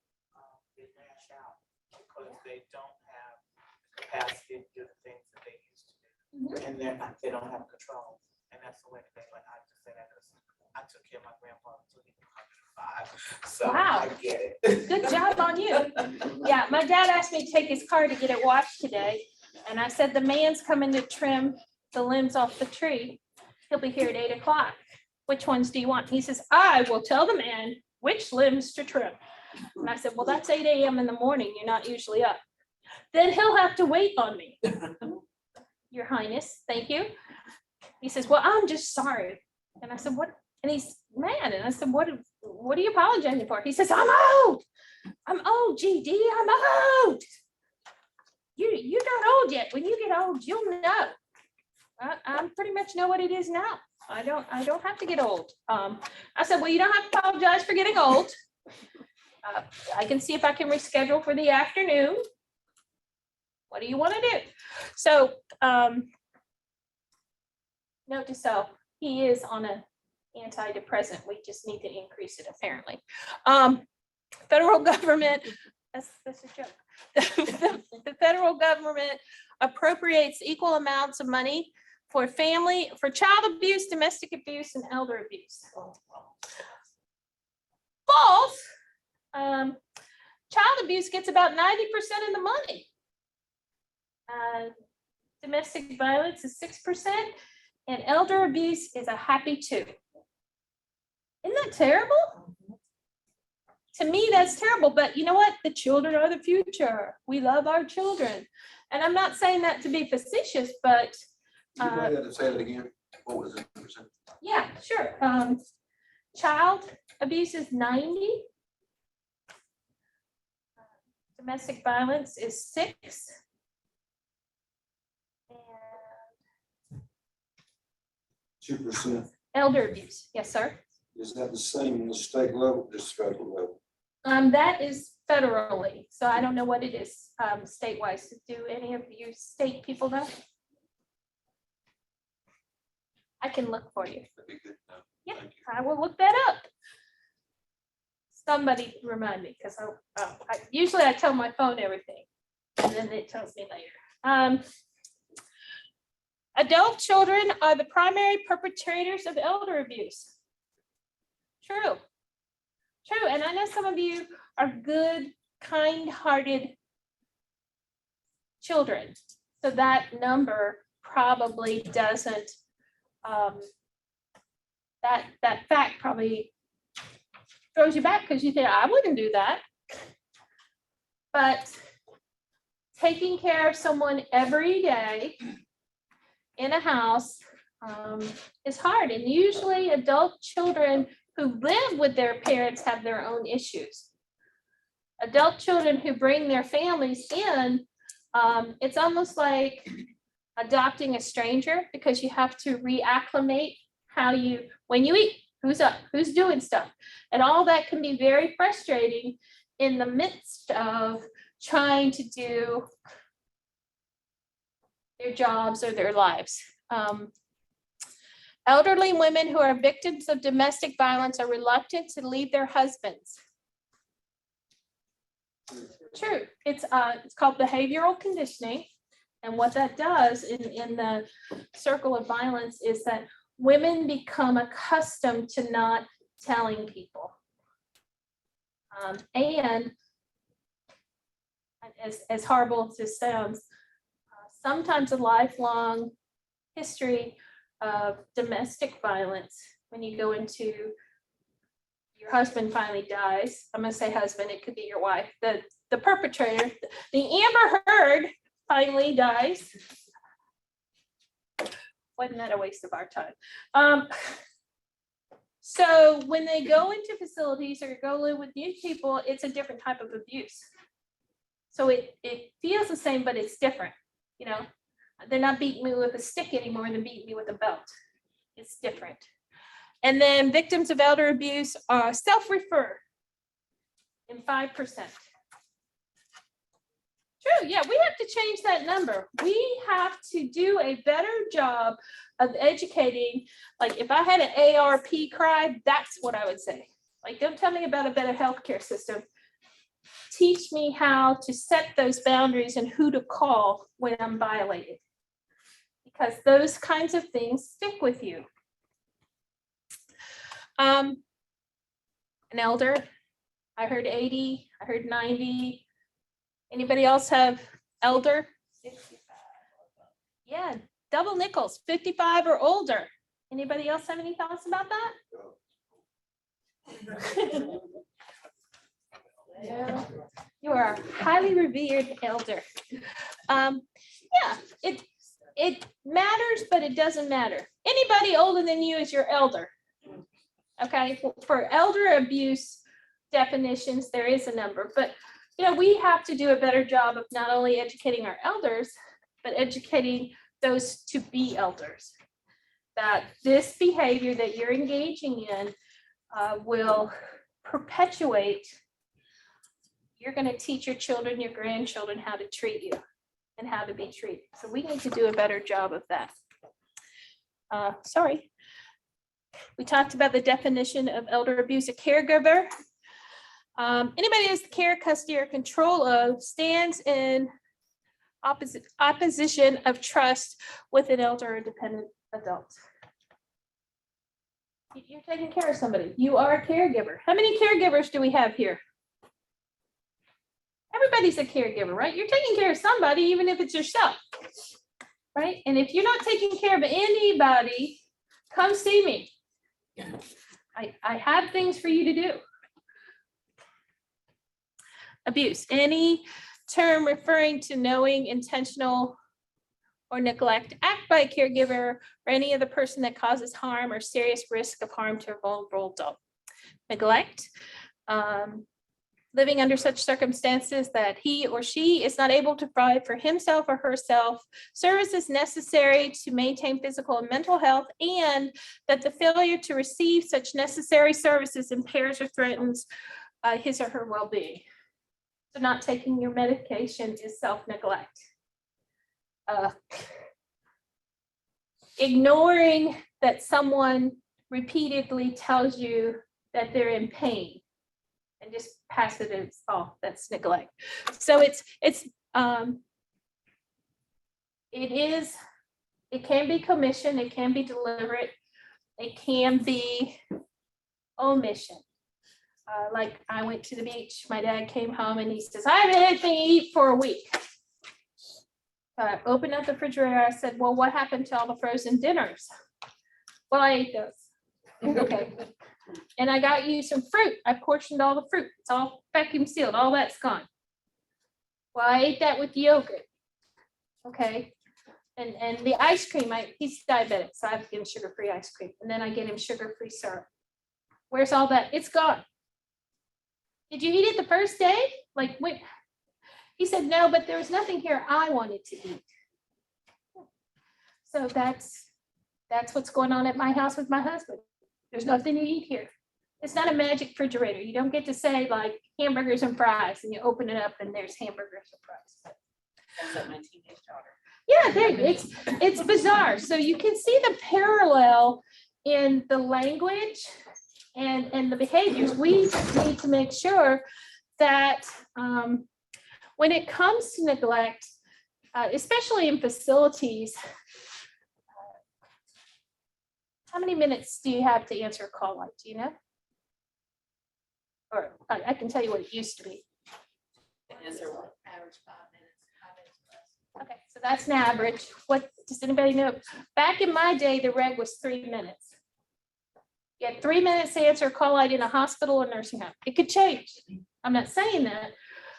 lash out because they don't have capacity to do the things that they used to do. And they don't have control. And that's the way that they, like I just said, I took care of my grandfather until he was 105. So Wow. I get it. Good job on you. Yeah, my dad asked me to take his car to get it washed today. And I said, the man's coming to trim the limbs off the tree. He'll be here at 8 o'clock. Which ones do you want? He says, I will tell the man which limbs to trim. And I said, well, that's 8 a.m. in the morning. You're not usually up. Then he'll have to wait on me. Your Highness, thank you. He says, well, I'm just sorry. And I said, what? And he's mad. And I said, what are you apologizing for? He says, I'm old. I'm old, GD. I'm old. You're not old yet. When you get old, you'll know. I pretty much know what it is now. I don't have to get old. I said, well, you don't have to apologize for getting old. I can see if I can reschedule for the afternoon. What do you want to do? So note to self, he is on an antidepressant. We just need to increase it apparently. Federal government, that's a joke. The federal government appropriates equal amounts of money for child abuse, domestic abuse, and elder abuse. False. Child abuse gets about 90% of the money. Domestic violence is 6%, and elder abuse is a happy 2%. Isn't that terrible? To me, that's terrible, but you know what? The children are the future. We love our children. And I'm not saying that to be facetious, but You go ahead and say that again. What was it? yeah, sure. Child abuse is 90. Domestic violence is 6. And 2%. elder abuse, yes, sir. Is that the same on the state level, just federal level? That is federally, so I don't know what it is statewide. So do any of you state people know? I can look for you. That'd be good. Yeah, I will look that up. Somebody remind me, because usually I tell my phone everything, and then it tells me later. Adult children are the primary perpetrators of elder abuse. True. True, and I know some of you are good, kind-hearted children, so that number probably doesn't, that fact probably throws you back because you think, I wouldn't do that. But taking care of someone every day in a house is hard. And usually adult children who live with their parents have their own issues. Adult children who bring their families in, it's almost like adopting a stranger because you have to reacclimate when you eat, who's up, who's doing stuff. And all that can be very frustrating in the midst of trying to do their jobs or their lives. Elderly women who are victims of domestic violence are reluctant to leave their husbands. True, it's called behavioral conditioning. And what that does in the circle of violence is that women become accustomed to not telling people. And as horrible as this sounds, sometimes a lifelong history of domestic violence, when you go into your husband finally dies, I'm gonna say husband, it could be your wife, the perpetrator, the Amber Heard finally dies. Wasn't that a waste of our time? So when they go into facilities or go live with new people, it's a different type of abuse. So it feels the same, but it's different. You know, they're not beating me with a stick anymore, they're beating me with a belt. It's different. And then victims of elder abuse self-refer in 5%. True, yeah, we have to change that number. We have to do a better job of educating. Like if I had an ARP cry, that's what I would say. Like, don't tell me about a better healthcare system. Teach me how to set those boundaries and who to call when I'm violated. Because those kinds of things stick with you. An elder, I heard 80, I heard 90. Anybody else have elder? 65. Yeah, double nickels, 55 or older. Anybody else have any thoughts about that? Yeah, you are a highly revered elder. Yeah, it matters, but it doesn't matter. Anybody older than you is your elder. Okay, for elder abuse definitions, there is a number, but you know, we have to do a better job of not only educating our elders, but educating those to be elders. That this behavior that you're engaging in will perpetuate. You're going to teach your children, your grandchildren how to treat you and how to be treated. So we need to do a better job of that. Sorry. We talked about the definition of elder abuse, a caregiver. Anybody who has the care, custody, or control of stands in opposition of trust with an elder or dependent adult. You're taking care of somebody. You are a caregiver. How many caregivers do we have here? Everybody's a caregiver, right? You're taking care of somebody, even if it's yourself, right? And if you're not taking care of anybody, come see me. I have things for you to do. Abuse, any term referring to knowing, intentional, or neglect act by a caregiver or any other person that causes harm or serious risk of harm to a vulnerable adult. Neglect, living under such circumstances that he or she is not able to provide for himself or herself services necessary to maintain physical and mental health, and that the failure to receive such necessary services impairs or threatens his or her well-being. So not taking your medication is self-neglect. Ignoring that someone repeatedly tells you that they're in pain and just pass it off, that's neglect. So it can be commission, it can be deliberate, it can be omission. Like I went to the beach, my dad came home and he says, I haven't had anything to eat for a week. I opened up the refrigerator, I said, well, what happened to all the frozen dinners? Well, I ate those. Okay. and I got you some fruit. I portioned all the fruit. It's all vacuum sealed. All that's gone. Well, I ate that with yogurt. Okay. And the ice cream, he's diabetic, so I have to give him sugar-free ice cream. And then I get him sugar-free syrup. Where's all that? It's gone. Did you eat it the first day? Like, wait. He said, no, but there was nothing here I wanted to eat. So that's what's going on at my house with my husband. There's nothing to eat here. It's not a magic refrigerator. You don't get to say like hamburgers and fries and you open it up and there's hamburgers and fries. That's like my teenage daughter. Yeah, it's bizarre. So you can see the parallel in the language and the behaviors. We just need to make sure that when it comes to neglect, especially in facilities, how many minutes do you have to answer a call like, do you know? Or I can tell you what it used to be. Answer what? Average 5 minutes, 5 minutes less. Okay, so that's an average. What, does anybody know? Back in my day, the reg was 3 minutes. You had 3 minutes to answer a call out in a hospital or nursing home. It could change. I'm not saying that.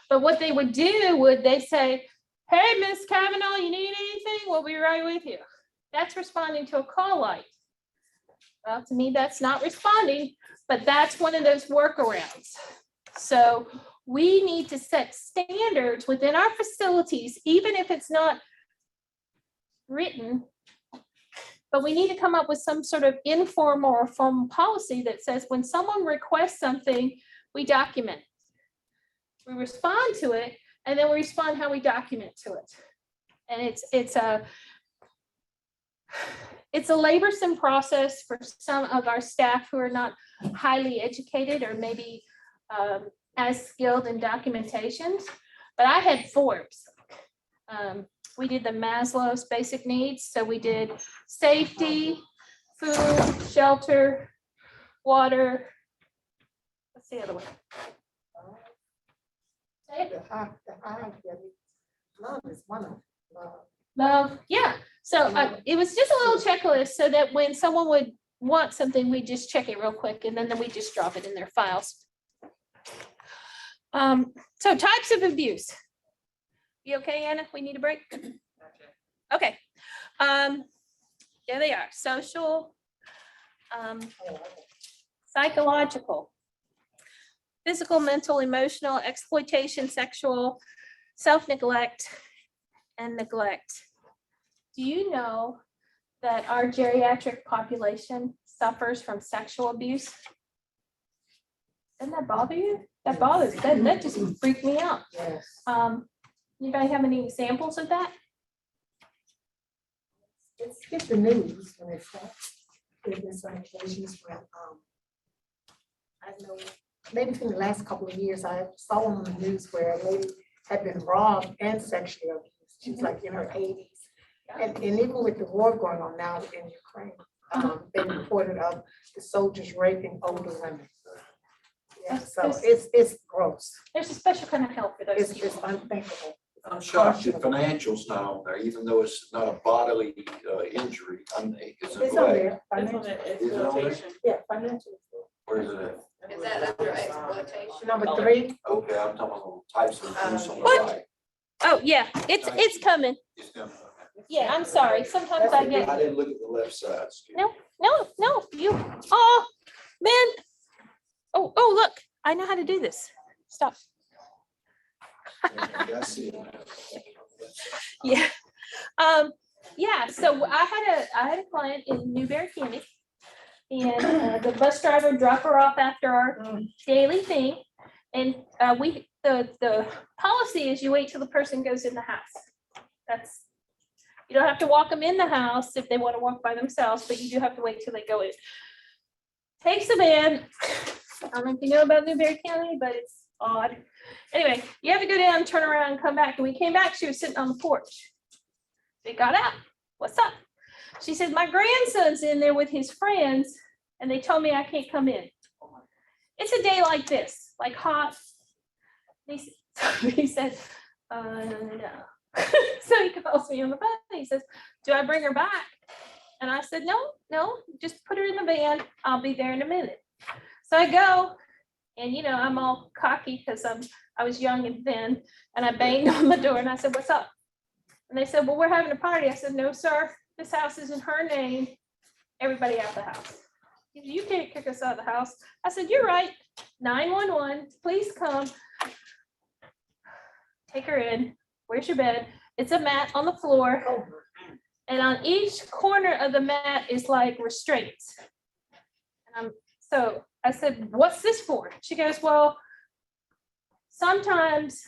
But what they would do they say, hey, Miss Kavanaugh, you need anything? We'll be right with you. That's responding to a call light. Well, to me, that's not responding, but that's one of those workarounds. So we need to set standards within our facilities, even if it's not written, but we need to come up with some sort of informal or formal policy that says when someone requests something, we document it. We respond to it, and then we respond how we document to it. And it's a laborsome process for some of our staff who are not highly educated or maybe as skilled in documentations, but I had forms. We did the Maslow's basic needs. So we did safety, food, shelter, water. What's the other one? Love is one of them. Love, yeah. So it was just a little checklist so that when someone would want something, we just check it real quick and then we just drop it in their files. So types of abuse. You okay, Anna? We need a break? Okay. There they are. Social, psychological, physical, mental, emotional, exploitation, sexual, self-neglect, and neglect. Do you know that our geriatric population suffers from sexual abuse? Doesn't that bother you? That bothers, that just freaked me out. Yes. Anybody have any examples of that? It's the news when it's that. There's been some occasions when, I know, maybe in the last couple of years, I saw on the news where a lady had been robbed and sexually abused. She's like in her 80s. And even with the war going on now in Ukraine, they reported of the soldiers raping older women. Yeah, so it's gross. There's a special kind of help for those It's people. unthinkable. I'm shocked that financial's not on there, even though it's not a bodily injury. It's It's on neglect. there. It's on Financial. the Is it on there? exploitation. Yeah, financial. Where is it at? Is that under exploitation? Number 3. Okay, I'm talking about types of abuse on the What? right. Oh, yeah, it's coming. It's coming. Yeah, I'm sorry. Sometimes I I get, didn't look at the left side. excuse me. no, you, oh, man. Oh, look, I know how to do this. Stop. Okay, I see it now. Yeah. Yeah, so I had a client in Newberry County. And the bus driver dropped her off after our daily thing. And the policy is you wait till the person goes in the house. You don't have to walk them in the house if they want to walk by themselves, but you do have to wait till they go in. Takes them in. I don't know if you know about Newberry County, but it's odd. Anyway, you have to go down, turn around, and come back. And we came back, she was sitting on the porch. They got out. What's up? She said, my grandson's in there with his friends, and they told me I can't come in. It's a day like this, like hot. He said, no. So he calls me on the phone. He says, do I bring her back? And I said, no, just put her in the van. I'll be there in a minute. So I go, and you know, I'm all cocky because I was young and thin, and I banged on the door and I said, "What's up?" And they said, "Well, we're having a party." I said, "No, sir, this house is in her name. Everybody out of the house. You can't kick us out of the house." I said, "You're right. 911, please come." Take her in. Where's your bed? It's a mat on the floor. And on each corner of the mat is like restraints. And so I said, "What's this for?" She goes, "Well, sometimes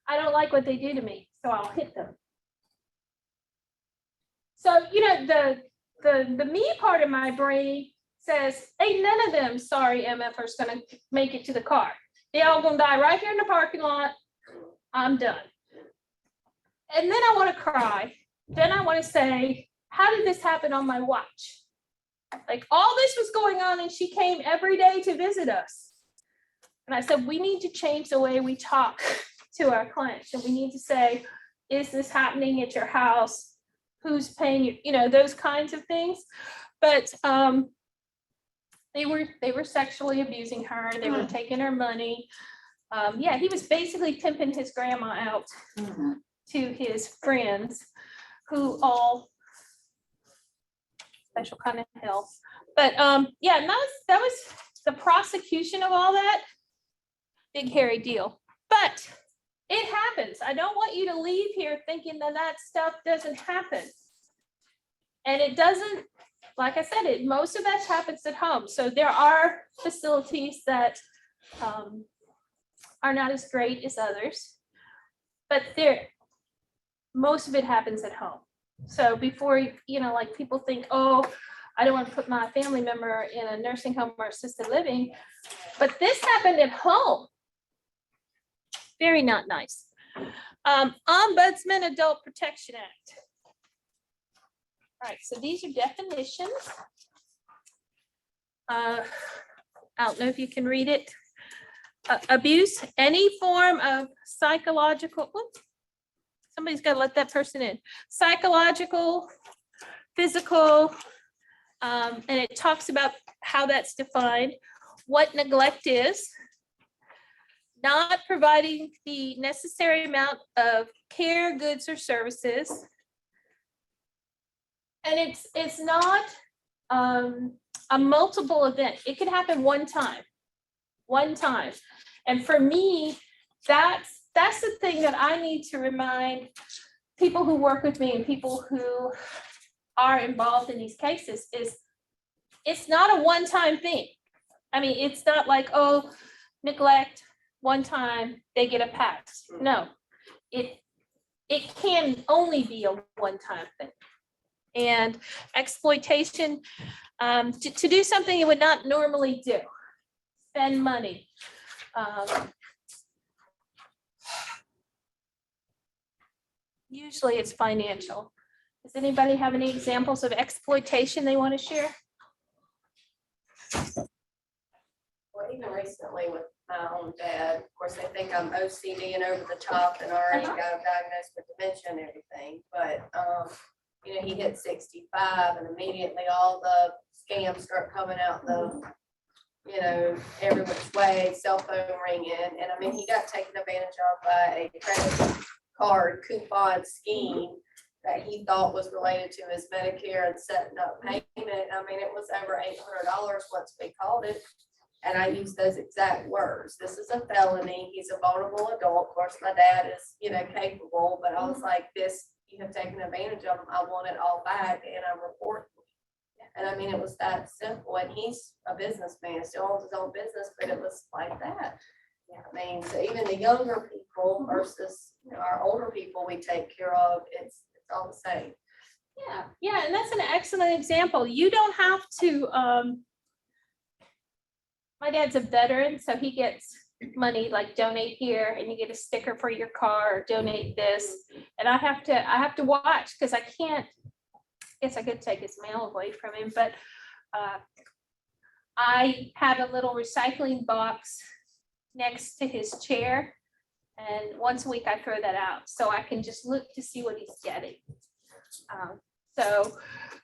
I don't like what they do to me, so I'll hit them." So, you know, the me part of my brain says, "Ain't none of them sorry MFers gonna make it to the car. They all gonna die right here in the parking lot. I'm done." And then I want to cry. Then I want to say, how did this happen on my watch? Like, all this was going on and she came every day to visit us. And I said, we need to change the way we talk to our clients. And we need to say, is this happening at your house? Who's paying you? You know, those kinds of things. But they were sexually abusing her. They were taking her money. Yeah, he was basically pimping his grandma out to his friends, who all special kind of hell. But yeah, and that was the prosecution of all that. Big hairy deal. But it happens. I don't want you to leave here thinking that that stuff doesn't happen. And it doesn't, like I said, most of that happens at home. So there are facilities that are not as great as others, but most of it happens at home. So before, you know, like people think, oh, I don't want to put my family member in a nursing home or assisted living, but this happened at home. Very not nice. Ombudsman Adult Protection Act. All right, so these are definitions. I don't know if you can read it. Abuse, any form of psychological, whoops, somebody's got to let that person in. Psychological, physical, and it talks about how that's defined, what neglect is, not providing the necessary amount of care, goods, or services. And it's not a multiple event. It could happen one time. And for me, that's the thing that I need to remind people who work with me and people who are involved in these cases is it's not a one-time thing. I mean, it's not like, oh, neglect one time, they get a pass. No, it can only be a one-time thing. And exploitation, to do something you would not normally do, spend money. Usually it's financial. Does anybody have any examples of exploitation they want to share? Well, even recently with my own dad, of course, they think I'm OCD and over the top and already got him diagnosed with dementia and everything, but, you know, he hit 65 and immediately all the scams start coming out the, you know, every which way, cell phone ringing. And I mean, he got taken advantage of by a credit card coupon scheme that he thought was related to his Medicare and setting up payment. I mean, it was over $800 once we called it. And I used those exact words. This is a felony. He's a vulnerable adult. Of course, my dad is, you know, capable, but I was like, this, you have taken advantage of him. I want it all back and I'm reporting. And I mean, it was that simple. And he's a businessman, still owns his own business, but it was like that. Yeah, I mean, so even the younger people versus, you know, our older people we take care of, it's all the same. Yeah, and that's an excellent example. You don't have to, my dad's a veteran, so he gets money like donate here and you get a sticker for your car or donate this. And I have to watch because I can't, I guess I could take his mail away from him, but I have a little recycling box next to his chair. And once a week I throw that out so I can just look to see what he's getting. So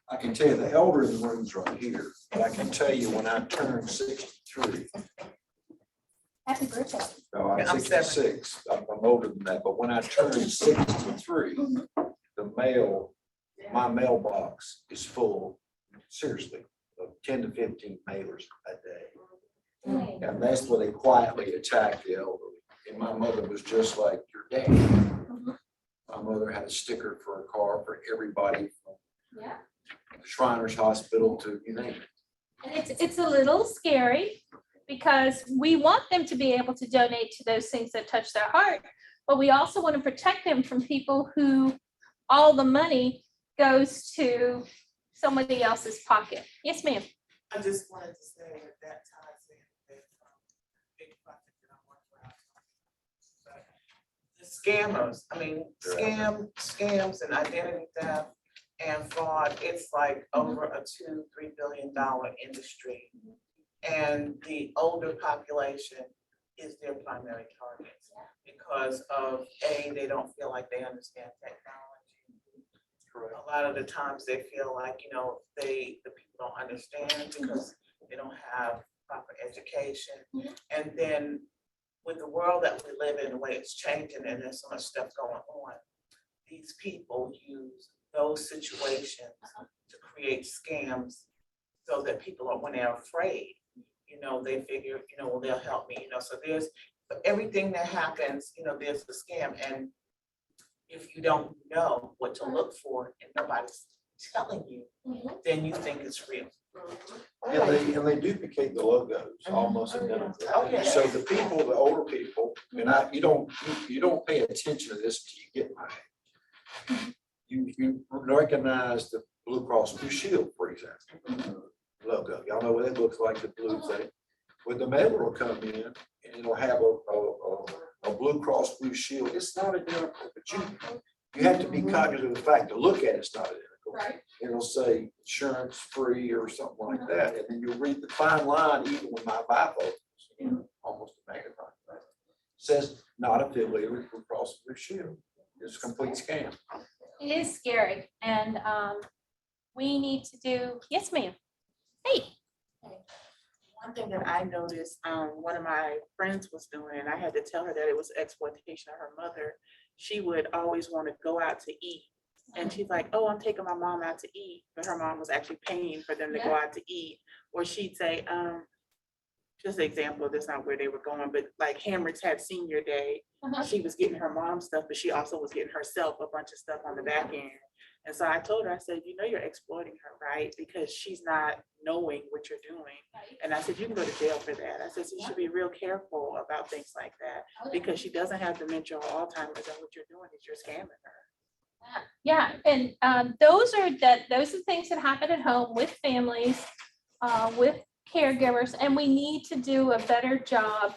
I can tell you the elder in the room's right here, but I can tell you when I turned 62, 63. Happy birthday. No, Yeah, I'm I'm 66. I'm older than that, but when I turned 63, my mailbox is full, seriously, of 10 to 15 mailers a day. And that's where they quietly attack the elderly. And my mother was just like your dad. My mother had a sticker for a car for everybody from Yeah. Shriners Hospital to you name it. And it's a little scary because we want them to be able to donate to those things that touch their heart. But we also want to protect them from people who all the money goes to somebody else's pocket. Yes, ma'am. I just wanted to say that ties in with big project that I'm working on. The scammers, I mean, scams and identity theft and fraud, it's like over a $2-3 billion industry. And the older population is their primary targets because of they don't feel like they understand technology. Correct. A lot of the times they feel like, the people don't understand because they don't have proper education. And then with the world that we live in, the way it's changing and there's so much stuff going on, these people use those situations to create scams so that people are, when they're afraid, they figure, well, they'll help me, so there's everything that happens, there's a scam. And if you don't know what to look for and nobody's telling you, then you think it's real. And they duplicate the logos almost identically. So the people, the older people, and you don't pay attention to this until you get my age. You recognize the Blue Cross Blue Shield, for example, logo. Y'all know what it looks like, the blue thing. When the mailer will come in and it'll have a Blue Cross Blue Shield, it's not identical, but you have to be cognizant of the fact to look at it's not identical. Right. It'll say insurance free or something like that, and then you'll read the fine line even with my bifocals, almost a magnifying glass. Says not affiliated with Blue Cross Blue Shield. It's a complete scam. It is scary and we need to do, yes, ma'am. Hey. One thing that I noticed, one of my friends was doing, and I had to tell her that it was exploitation of her mother. She would always want to go out to eat. And she's like, oh, I'm taking my mom out to eat. But her mom was actually paying for them to go out to eat. Or she'd say, just an example, that's not where they were going, but like Hamrick's had senior day. She was getting her mom stuff, but she also was getting herself a bunch of stuff on the back end. And so I told her, I said, you're exploiting her, right? Because she's not knowing what you're doing. And I said, you can go to jail for that. I said, so you should be real careful about things like that because she doesn't have dementia or Alzheimer's, and what you're doing is you're scamming her. Yeah, and those are things that happen at home with families, with caregivers, and we need to do a better job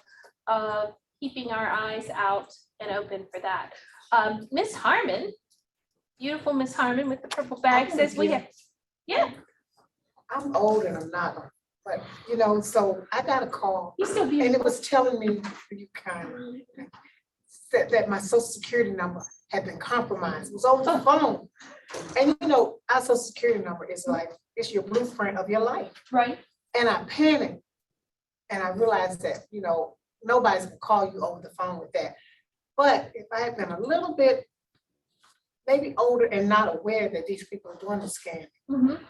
of keeping our eyes out and open for that. Miss Harmon, beautiful Miss Harmon with the purple bag says we have, I'm old and I'm not, but so I got a call you're still and beautiful. it was telling me, you kind of said that my social security number had been compromised. It was over the phone. And our social security number is like, it's your blueprint of your life. Right. And I panicked and I realized that, nobody's gonna call you over the phone with that. But if I had been a little bit maybe older and not aware that these people are doing the scam,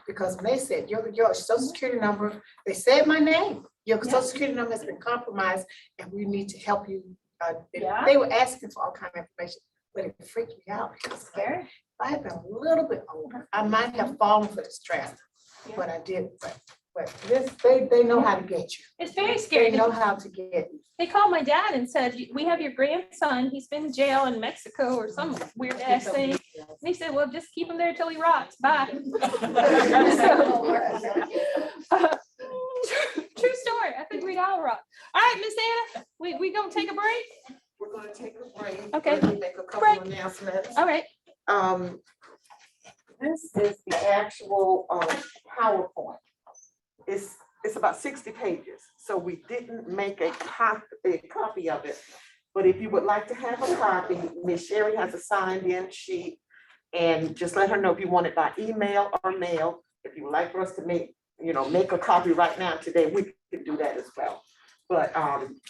because when they said your social security number, they said my name, your social security number has been compromised and we need to help you. They were asking for all kinds of information, but it freaked me out because if I had been a little bit older, I might have fallen for this trap, but I didn't. But this, they know how to get you. It's very scary. They know how to get you. They called my dad and said, we have your grandson, he's been in jail in Mexico or some weird ass thing. And he said, well, just keep him there till he rots, bye. True story, I think we'd all rot. All right, Miss Anna, we gonna take a break? We're gonna take a break. Okay. Let me make a couple of announcements. All right. This is the actual PowerPoint. It's about 60 pages, so we didn't make a copy of it. But if you would like to have a copy, Ms. Sherry has a signed-in sheet, and just let her know if you want it by email or mail. If you would like for us to make a copy right now today, we can do that as well. But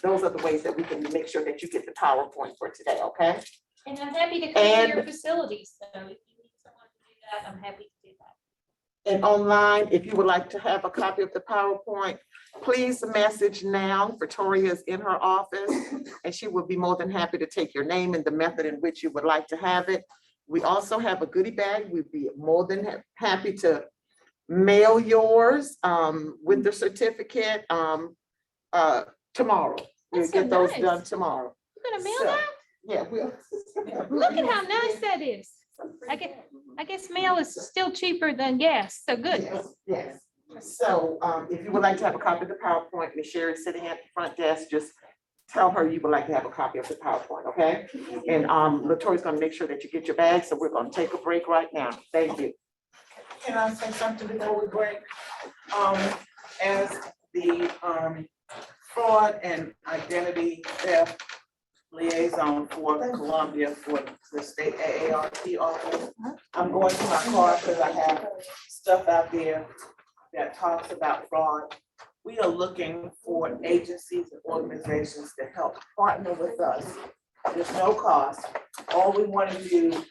those are the ways that we can make sure that you get the PowerPoint for today, okay? And I'm happy to come to your facilities, so if you need someone to do that, I'm happy to do that. And online, if you would like to have a copy of the PowerPoint, please message now. Victoria is in her office and she will be more than happy to take your name and the method in which you would like to have it. We also have a goodie bag. We'd be more than happy to mail yours with the certificate tomorrow. We'll That's so get those nice. done tomorrow. You're gonna mail So, that? Yeah, we'll. Look at how nice that is. I guess mail is still cheaper than gas, so good. Yes, yes. So if you would like to have a copy of the PowerPoint, Ms. Sherry is sitting at the front desk, just tell her you would like to have a copy of the PowerPoint, okay? And Latoya's gonna make sure that you get your bag, so we're gonna take a break right now. Thank you. Can I say something before we break? As the fraud and identity theft liaison for Columbia for the state AARP office, I'm going to my car because I have stuff out there that talks about fraud. We are looking for agencies and organizations to help partner with us. There's no cost. All we want to do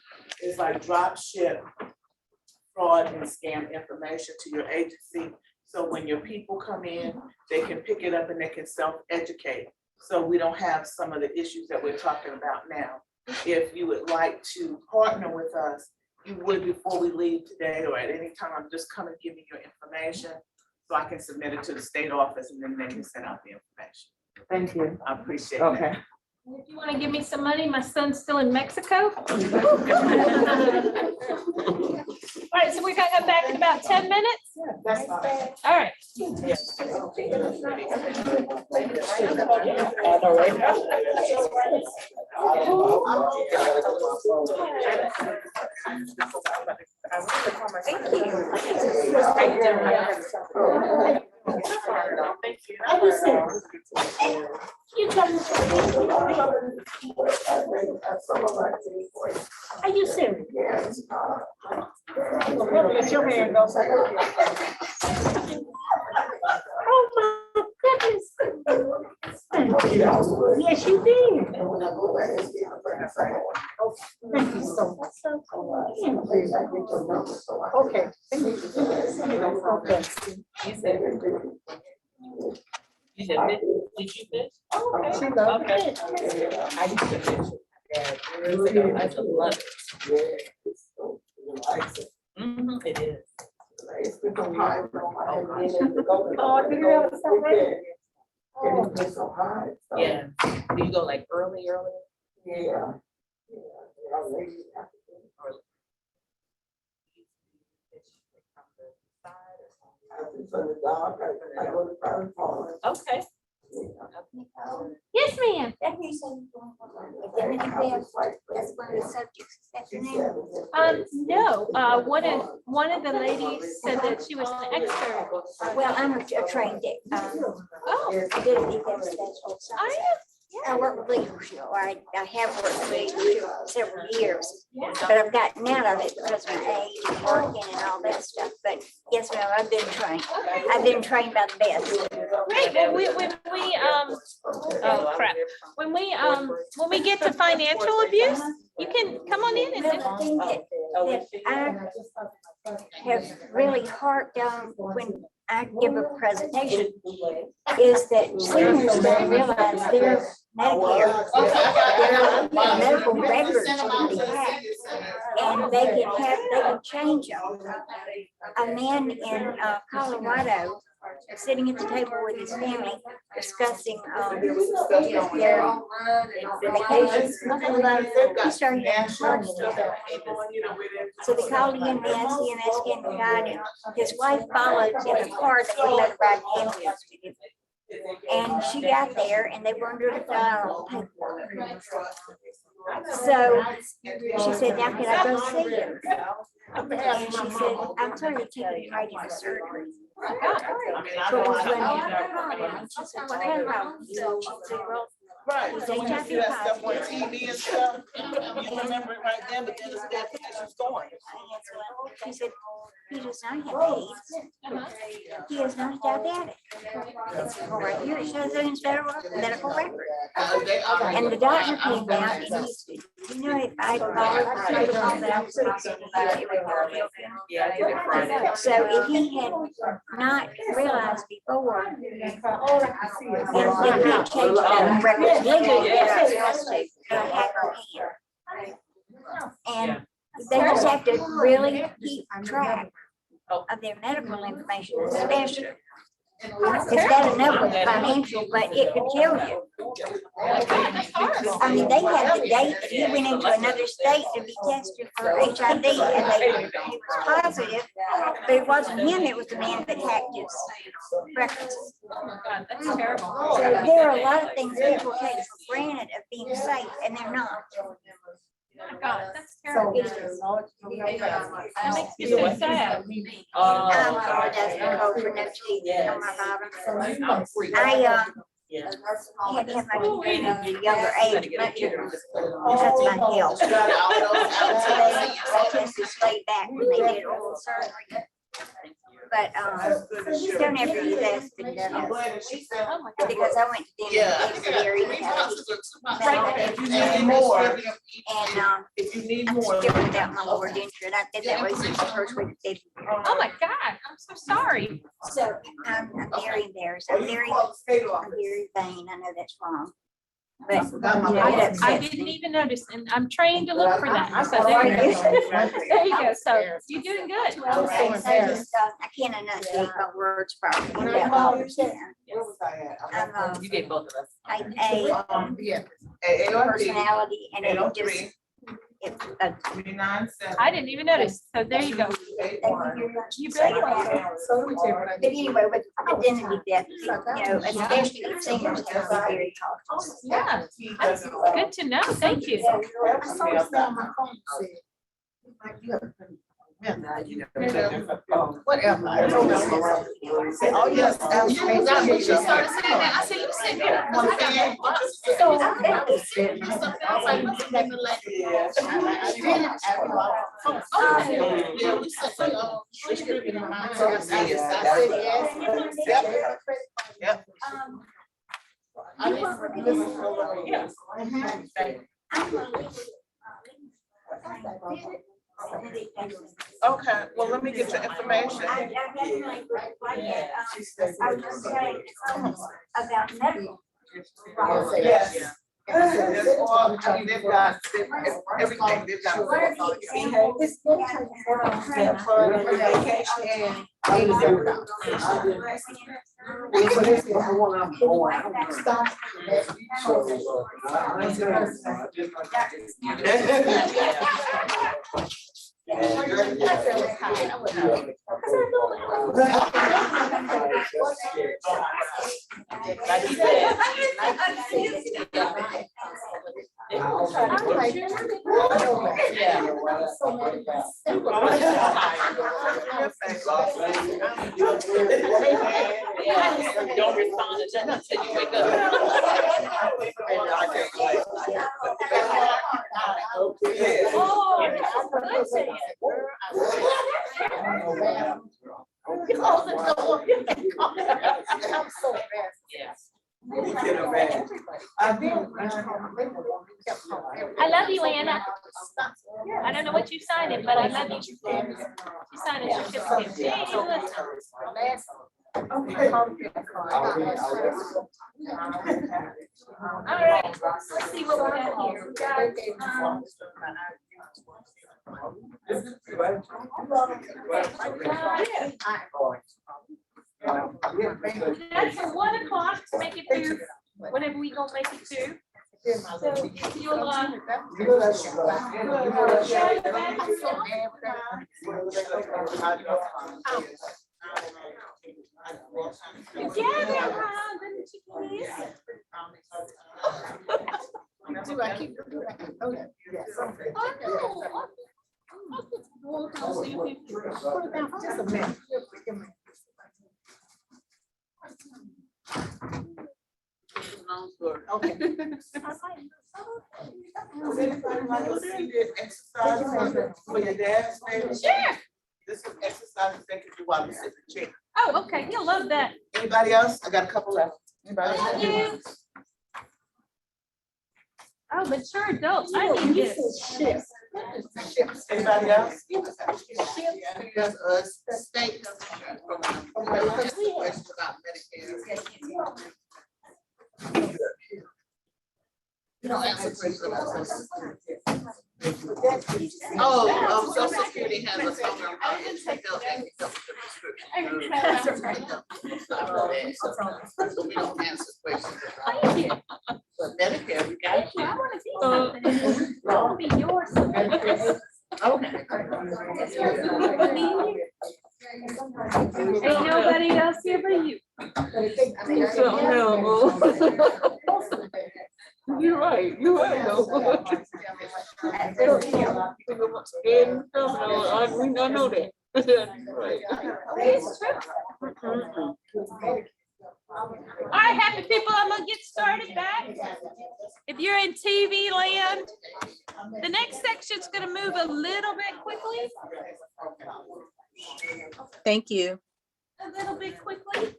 is like drop ship fraud and scam information to your agency. So when your people come in, they can pick it up and they can self-educate. So we don't have some of the issues that we're talking about now. If you would like to partner with us, you would before we leave today or at any time, just come and give me your information so I can submit it to the state office and then they can send out the information. Thank you. I appreciate it. Okay. If you want to give me some money, my son's still in Mexico. All right, so we're gonna come back in about 10 minutes? That's fine. All right. You tell me. Are you serious? It's your hand, no second. Oh my goodness. Yes, you did. Thank you so much. Okay. You said, did you miss? She loved Okay. it. I used to miss that years ago. I just love it. It is. Oh, did you have something? Yeah. Do you go like early? Yeah. Okay. Yes, ma'am. No, one of the ladies said that she was an expert. Well, I'm a trained, Oh, I did a defense specialist. I work with leadership, or I have worked with leadership for several years, but I've gotten out of it because of my age and working and all that stuff. But yes, ma'am, I've been trained. I've been trained by the best. great. Well, oh crap. When we get to financial abuse, you can come on in and Another thing that I have really harped on when I give a presentation is that seniors don't realize their Medicare, their medical records can be hacked, and they can change them. A man in Colorado, sitting at the table with his family, discussing their vacations. He started having heart attack. So they called in the ICMS came and got him. His wife followed in a car that would let her ride the ambulance with him. And she got there and they wanted her to fill out all the paperwork. So she said, now can I go see him? And she said, I'm sorry to take you right into surgery. But it was when he had a problem. And she said, what kind of problem? She said, well, Right, He's so when you HIV see that stuff on positive. TV and stuff, you remember it right then, but then it's dead because she's going. She said, he does not have AIDS. He is not diabetic. Well, right here it shows it in federal medical record. And the doctor came out and he said, you know, if I followed the protocol that I was talking about, it would all help him. Yeah, I did it Friday. So if he had not realized before, and not changed the records legally, they're supposed to have her hand. And they just have to really keep track of their medical information, especially. It's bad enough with financial, but it could kill you. I mean, they had the date, that he went into another state to be tested for HIV, and he was positive, but it wasn't him, it was the man that hacked his records. God, that's terrible. So there are a lot of things people take for granted of being safe, and they're not. Oh my God, that's terrible. That makes me You know so what? sad. Apologize for cold for no teeth on my bottom. I had to have my teeth at a younger age, much of that's my health. So they tested laid back when they did oral surgery. But don't ever do that. Because I went to them in February. And If you need I'm more. still without my lower denture, and I did that way since the first week of February. Oh my God, I'm so sorry. So I'm very embarrassed. I'm very vain. I know that's wrong. But you know, it I upsets didn't me. even notice, and I'm trained to look for that. So there you go. There you go. So you're doing good. Well, I can't enunciate my words properly. I'm You gave both of us. type A personality, and it just. I I didn't even notice. So there you go. You really are. But anyway, with identity theft, you know, especially if seniors have to be very cautious. Yeah, that's good to know. Thank you. Whatever. Oh, yes. She started saying that. I said, you sit here. Yeah, we said, restricted amount of time. Yep. Okay, well, let me get your information. About medical. Yes. It's all, I mean, they've got everything, they've got. Don't respond to that until you wake I love you, Anna. I don't know what you signed it, but I love you. You signed a certificate. Hey, listen. All right, let's see what we got here. We got, that's at 1 o'clock to make it through, whatever we gonna make it to. So if you'll, together, huh? Didn't you please? Do I keep? Oh, yeah. Just a minute. Okay. Does anybody like to see the exercise for your dad's name? Sure. This is exercise they can do while they sit in the chair. Oh, okay, he'll love that. Anybody else? I got a couple left. Anybody? Thank you. Oh, mature adults, I need this. Anybody else? There's a state question about Medicare. You don't answer questions about Social Security. Oh, Social Security has a program. So we don't answer questions. Thank you. But Medicare, we got I wanna see something. I wanna be yours. Okay. Ain't nobody else here but you. You're right, you're right. I know that. It's true. All right, happy people, I'm gonna get started back. If you're in TV land, the next section's gonna move a little bit quickly. Thank you. A little bit quickly.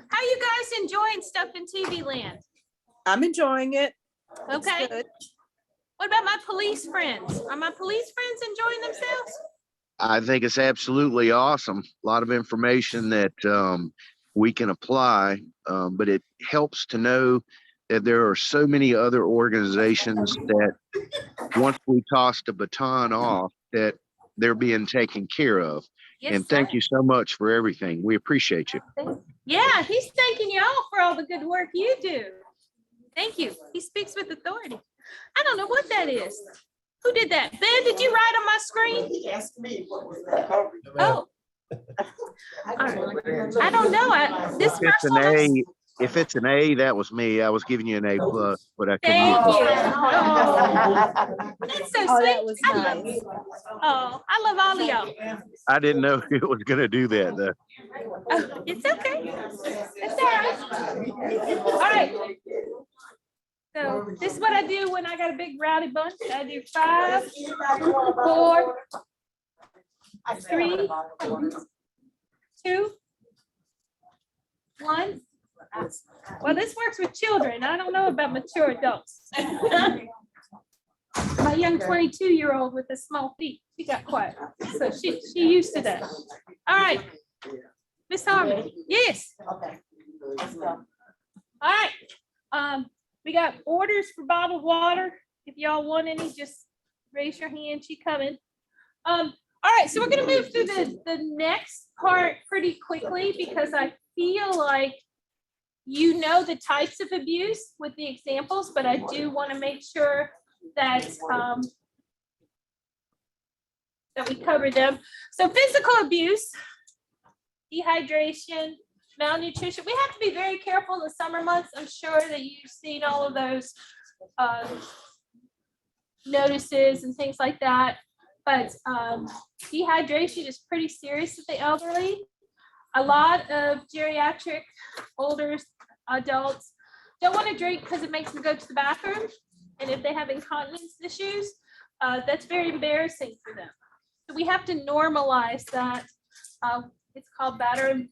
How you guys enjoying stuff in TV land? I'm enjoying it. It's Okay. good. What about my police friends? Are my police friends enjoying themselves? I think it's absolutely awesome. A lot of information that we can apply, but it helps to know that there are so many other organizations that once we toss the baton off, that they're being taken care of. Yes, And thank sir. you so much for everything. We appreciate you. Yeah, he's thanking y'all for all the good work you do. Thank you. He speaks with authority. I don't know what that is. Who did that? Ben, did you write on my screen? He asked me what was that. Oh. All right. I don't know. This If it's first an one is. A, if it's an A, that was me. I was giving you an A plus, but I couldn't. Thank use you. it. Oh, that's so sweet. I love you. Oh, I love all of y'all. I didn't know it was gonna do that though. Oh, it's okay. It's all right. All right. So this is what I do when I got a big rowdy bunch. I do 5, 4, 3, 2, 1. Well, this works with children. I don't know about mature adults. My young 22-year-old with the small feet, she got quiet. So she used to that. All right. Miss Harmony, yes. All right. We got orders for bottled water. If y'all want any, just raise your hand. She coming. All right, so we're gonna move through the next part pretty quickly because I feel like you know the types of abuse with the examples, but I do want to make sure that that we cover them. So physical abuse, dehydration, malnutrition. We have to be very careful in the summer months. I'm sure that you've seen all of those notices and things like that. But dehydration is pretty serious with the elderly. A lot of geriatric older adults don't want to drink because it makes them go to the bathroom. And if they have incontinence issues, that's very embarrassing for them. So we have to normalize that. It's called bladder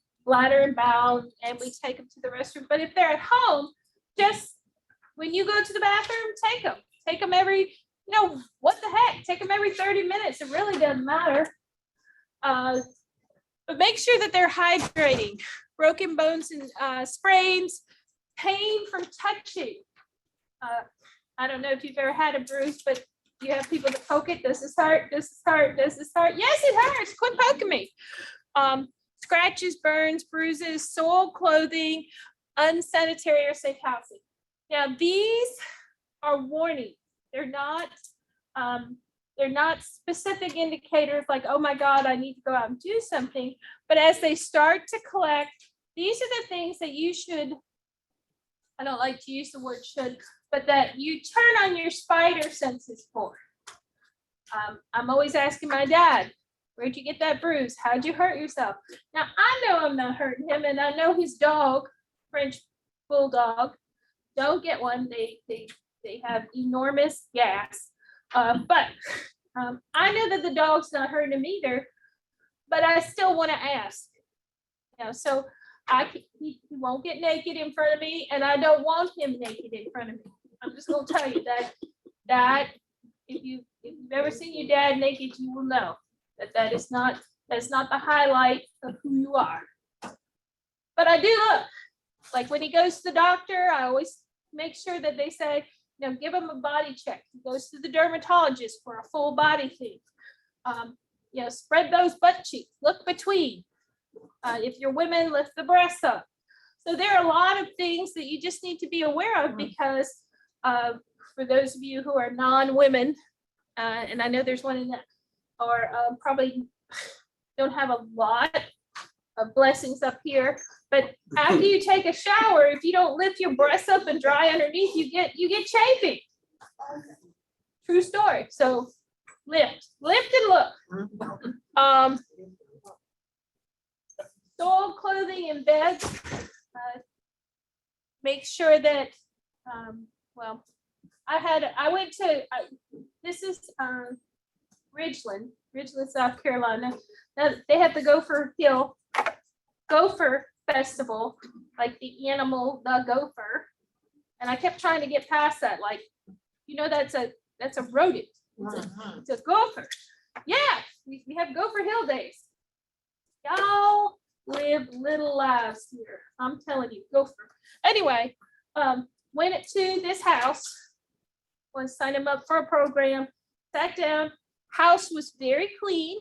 and bowel, and we take them to the restroom. But if they're at home, just when you go to the bathroom, take them. Take them every, what the heck? Take them every 30 minutes. It really doesn't matter. But make sure that they're hydrating. Broken bones and sprains, pain from touching. I don't know if you've ever had a bruise, but you have people that poke it. Does this hurt? Does this hurt? Does this hurt? Yes, it hurts. Quit poking me. Scratches, burns, bruises, soiled clothing, unsanitary or safe housing. Now, these are warnings. They're not specific indicators like, oh my God, I need to go out and do something. But as they start to collect, these are the things that you should, I don't like to use the word should, but that you turn on your spider senses for. I'm always asking my dad, where'd you get that bruise? How'd you hurt yourself? Now, I know I'm not hurting him, and I know his dog, French bulldog, don't get one. They have enormous gas. But I know that the dog's not hurting him either, but I still want to ask. You know, so he won't get naked in front of me, and I don't want him naked in front of me. I'm just gonna tell you that if you've ever seen your dad naked, you will know that's not the highlight of who you are. But I do look, like when he goes to the doctor, I always make sure that they say, you know, give him a body check. He goes to the dermatologist for a full body thing. You know, spread those butt cheeks, look between. If you're women, lift the breasts up. So there are a lot of things that you just need to be aware of because for those of you who are non-women, and I know there's one in that, or probably don't have a lot of blessings up here, but after you take a shower, if you don't lift your breasts up and dry underneath, you get chafing. True story. So lift and look. Soiled clothing in bed. Make sure that, well, I went to, this is Ridgeland, South Carolina. Now, they have the Gopher Festival, like the animal, the gopher. And I kept trying to get past that, like, you know, that's a rodent. It's a gopher. Yeah, we have Gopher Hill days. Y'all live little lives here. I'm telling you, gopher. Anyway, went to this house, was signed him up for a program, sat down. House was very clean.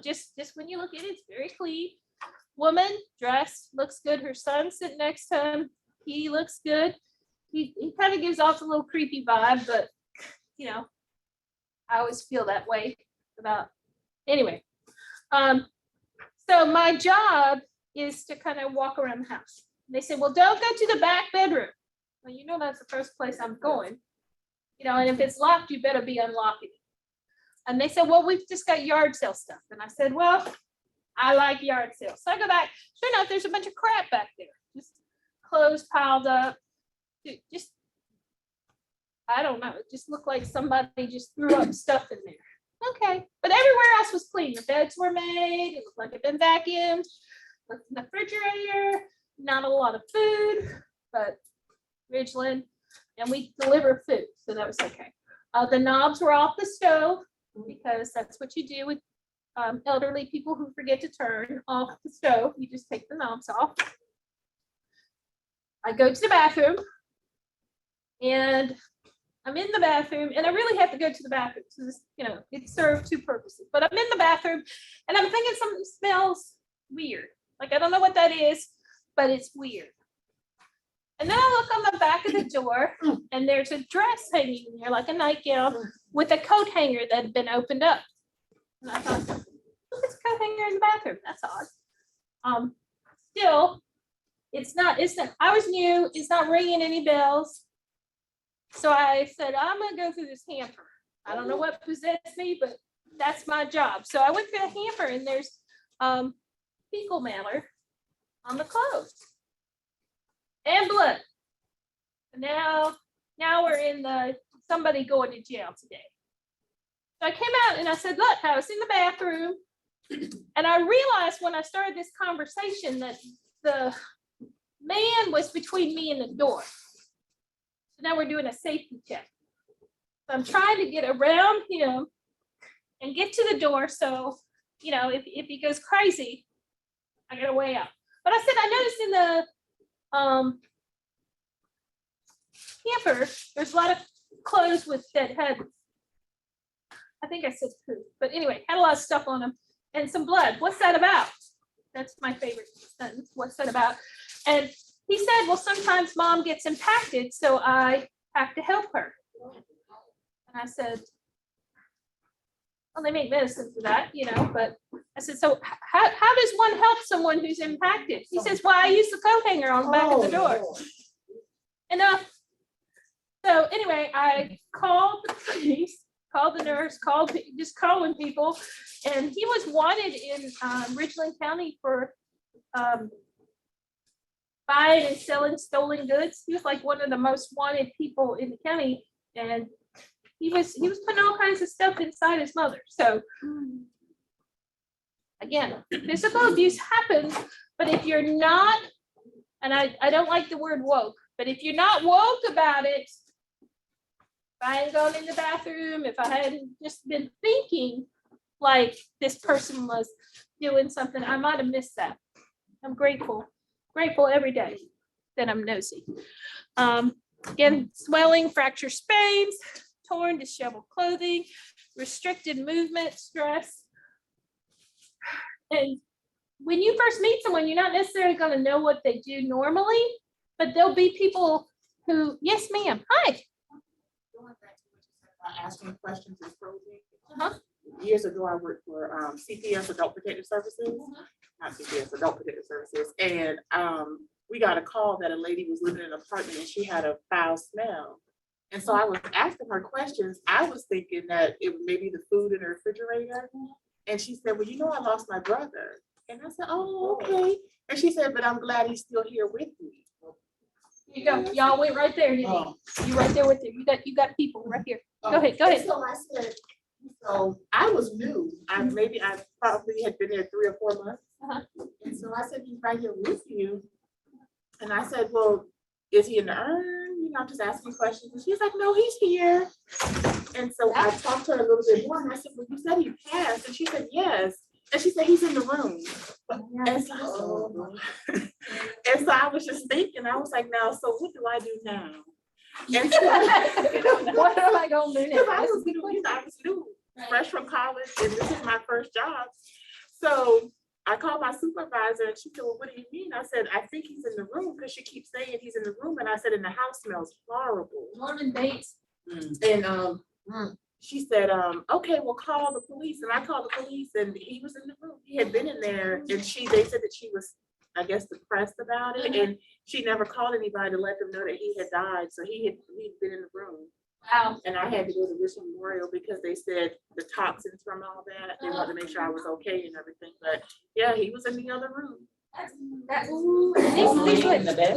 Just when you look at it, it's very clean. Woman dressed, looks good. Her son's sitting next to him. He looks good. He kind of gives off a little creepy vibe, but you know, I always feel that way about. Anyway, so my job is to kind of walk around the house. And they say, well, don't go to the back bedroom. Well, you know that's the first place I'm going. You know, and if it's locked, you better be unlocking it. And they said, well, we've just got yard sale stuff. And I said, well, I like yard sales. So I go back. Sure enough, there's a bunch of crap back there. Just clothes piled up. Just, I don't know. It just looked like somebody just threw up stuff in there. Okay. But everywhere else was clean. The beds were made. It looked like it'd been vacuumed. The refrigerator, not a lot of food, but Ridgeland. And we deliver food. So that was okay. The knobs were off the stove because that's what you do with elderly people who forget to turn off the stove. You just take the knobs off. I go to the bathroom and I'm in the bathroom and I really have to go to the bathroom. So this, you know, it served two purposes, but I'm in the bathroom and I'm thinking something smells weird. Like, I don't know what that is, but it's weird. And then I look on the back of the door and there's a dress hanging there, like a nightgown with a coat hanger that had been opened up. And I thought, look, it's a coat hanger in the bathroom. That's odd. Still, it's not, I was new, it's not ringing any bells. So I said, I'm gonna go through this hamper. I don't know what possessed me, but that's my job. So I went through the hamper and there's fecal matter on the clothes. And blood. Now we're in the somebody going to jail today. So I came out and I said, look, I was in the bathroom. And I realized when I started this conversation that the man was between me and the door. So now we're doing a safety check. So I'm trying to get around him and get to the door. So, you know, if he goes crazy, I get a way out. But I said, I noticed in the hamper, there's a lot of clothes with that had, I think I said poop, but anyway, had a lot of stuff on them and some blood. What's that about? That's my favorite sentence. What's that about? And he said, well, sometimes mom gets impacted, so I have to help her. And I said, well, they make medicine for that, you know, but I said, so how does one help someone who's impacted? He says, well, I use the coat hanger on the back of the door. And so anyway, I called the police, called the nurse, just calling people. And he was wanted in Ridgeland County for buying and selling stolen goods. He was like one of the most wanted people in the county, and he was putting all kinds of stuff inside his mother. So again, physical abuse happens, but if you're not, and I don't like the word woke, but if you're not woke about it, if I hadn't gone in the bathroom, if I hadn't just been thinking like this person was doing something, I might have missed that. I'm grateful every day that I'm nosy. Again, swelling, fractured spines, torn, disheveled clothing, restricted movement, stress. And when you first meet someone, you're not necessarily going to know what they do normally, but there'll be people who, yes, ma'am, hi. Going back to what you said about asking questions and probing. Uh-huh. Years ago, I worked for CPS, Adult Protective Services, not CPS, Adult Protective Services, and we got a call that a lady was living in an apartment and she had a foul smell. And so I was asking her questions. I was thinking that it may be the food in the refrigerator. And she said, well, you know, I lost my brother. And I said, oh, okay. And she said, but I'm glad he's still here with me. You go, y'all went right there, didn't you? You right there with you. You got people right here. Go ahead, go ahead. So I said, so I was new. I probably had been there 3 or 4 months. And so I said, he's right here with you. And I said, well, is he in the urn? You know, I'm just asking questions. And she's like, no, he's here. And so I talked to her a little bit more and I said, well, you said he passed. And she said, yes. And she said, he's in the room. And so, and so I was just thinking, I was like, now, so what do I do now? And so, what am I going to do now? I was new, fresh from college, and this is my first job. So I called my supervisor and she said, well, what do you mean? I said, I think he's in the room because she keeps saying he's in the room. And I said, and the house smells horrible. Norman Bates. And she said, okay, well, call the police. And I called the police and he was in the room. He had been in there and they said that she was, I guess, depressed about it. And she never called anybody to let them know that he had died. So he'd been in the room. Wow. And I had to go to Richmond Memorial because they said the toxins from all that. They wanted to make sure I was okay and everything. But yeah, he was in the other room. In the bed?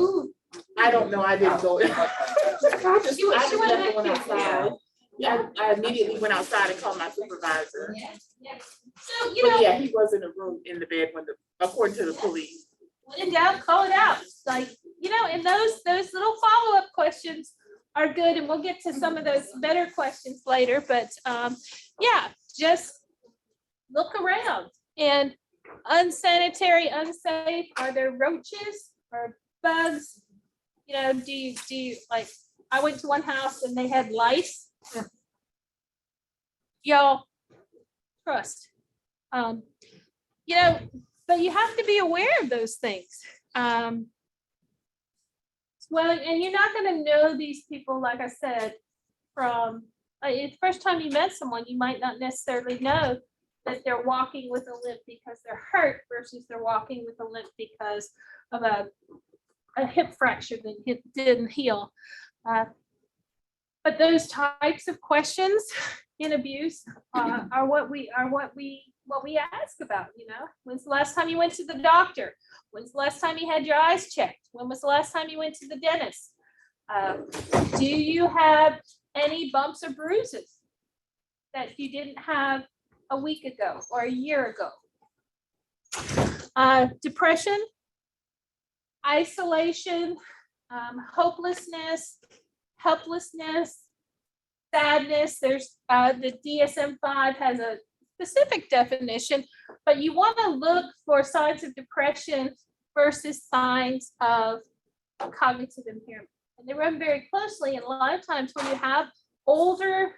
I don't know. I didn't go. I just went outside. Yeah, I immediately went outside and called my supervisor. So, But yeah, he was in the room in the bed according to the police. when in doubt, call it out. Like, and those little follow-up questions are good, and we'll get to some of those better questions later, but yeah, just look around. And unsanitary, unsafe, are there roaches or bugs? Do you like, I went to one house and they had lice. Y'all trust. But you have to be aware of those things. Well, and you're not going to know these people, like I said, from the first time you met someone, you might not necessarily know that they're walking with a limp because they're hurt versus they're walking with a limp because of a hip fracture that didn't heal. But those types of questions in abuse are what we ask about. When's the last time you went to the doctor? When's the last time you had your eyes checked? When was the last time you went to the dentist? Do you have any bumps or bruises that you didn't have a week ago or a year ago? Depression, isolation, hopelessness, helplessness, sadness. There's the DSM-5 has a specific definition, but you want to look for signs of depression versus signs of cognitive impairment. And they run very closely. And a lot of times when you have older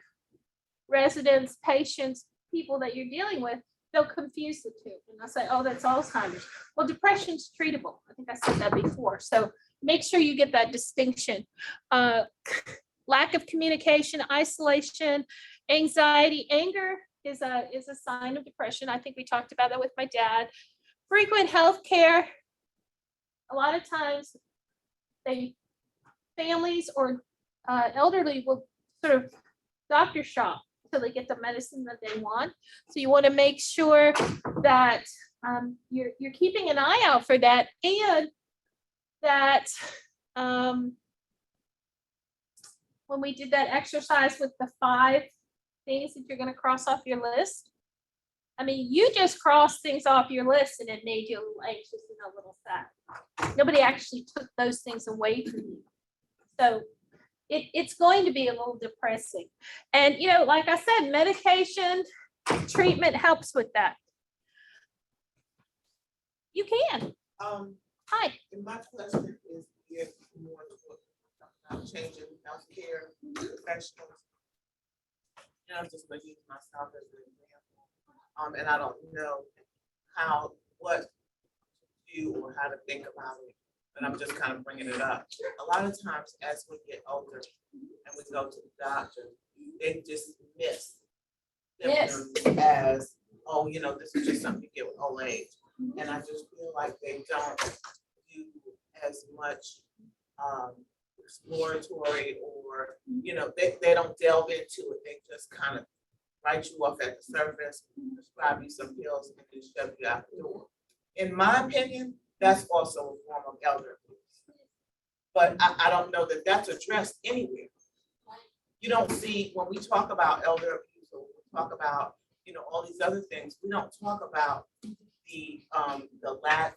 residents, patients, people that you're dealing with, they'll confuse the two. And they'll say, oh, that's Alzheimer's. Well, depression's treatable. I think I said that before. So make sure you get that distinction. Lack of communication, isolation, anxiety, anger is a sign of depression. I think we talked about that with my dad. Frequent health care. A lot of times families or elderly will sort of doctor shop until they get the medicine that they want. So you want to make sure that you're keeping an eye out for that. And that when we did that exercise with the 5 things that you're gonna cross off your list, I mean, you just crossed things off your list and it made you a little anxious and a little sad. Nobody actually took those things away from you. So it's going to be a little depressing. And, you know, like I said, medication treatment helps with that. You can. Hi. And my question is if more about changing healthcare professionals. And I'm just gonna use myself as an example. And I don't know what to do or how to think about it, but I'm just kind of bringing it up. A lot of times as we get older and we go to the doctor, they dismiss symptoms as, oh, you know, this is just something you get with old age. And I just feel like they don't do as much exploratory or, you know, they don't delve into it. They just kind of write you off at the surface, prescribe you some pills, and then shove you out the door. In my opinion, that's also a form of elder abuse. But I don't know that that's addressed anywhere. You don't see, when we talk about elder abuse, or we talk about, you know, all these other things, we don't talk about the lack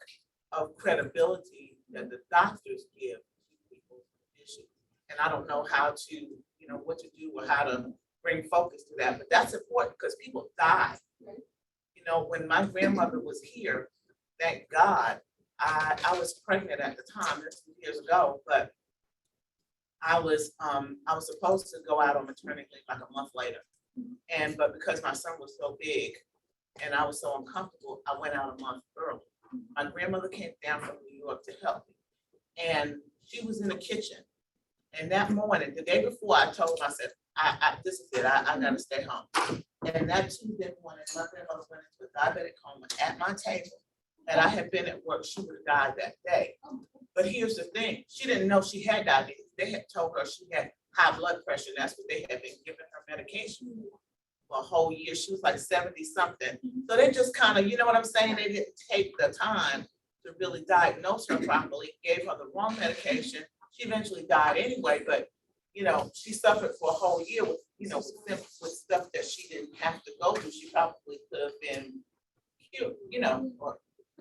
of credibility that the doctors give to people's conditions. And I don't know how to, you know, what to do or how to bring focus to that, but that's important because people die. You know, when my grandmother was here, thank God, I was pregnant at the time, that's years ago, but I was supposed to go out on maternity leave like a month later. But because my son was so big and I was so uncomfortable, I went out a month early. My grandmother came down from New York to help me. And she was in the kitchen. And that morning, the day before, I told her, I said, this is it, I gotta stay home. And that Tuesday morning, my grandmother went into a diabetic coma at my table. And I had been at work, she would have died that day. But here's the thing, she didn't know she had diabetes. They had told her she had high blood pressure. That's what they had been giving her medication for a whole year. She was like 70 something. So they just kind of, you know what I'm saying? They didn't take the time to really diagnose her properly, gave her the wrong medication. She eventually died anyway, but you know, she suffered for a whole year with, you know, with stuff that she didn't have to go through. She probably could have been cured, you know, or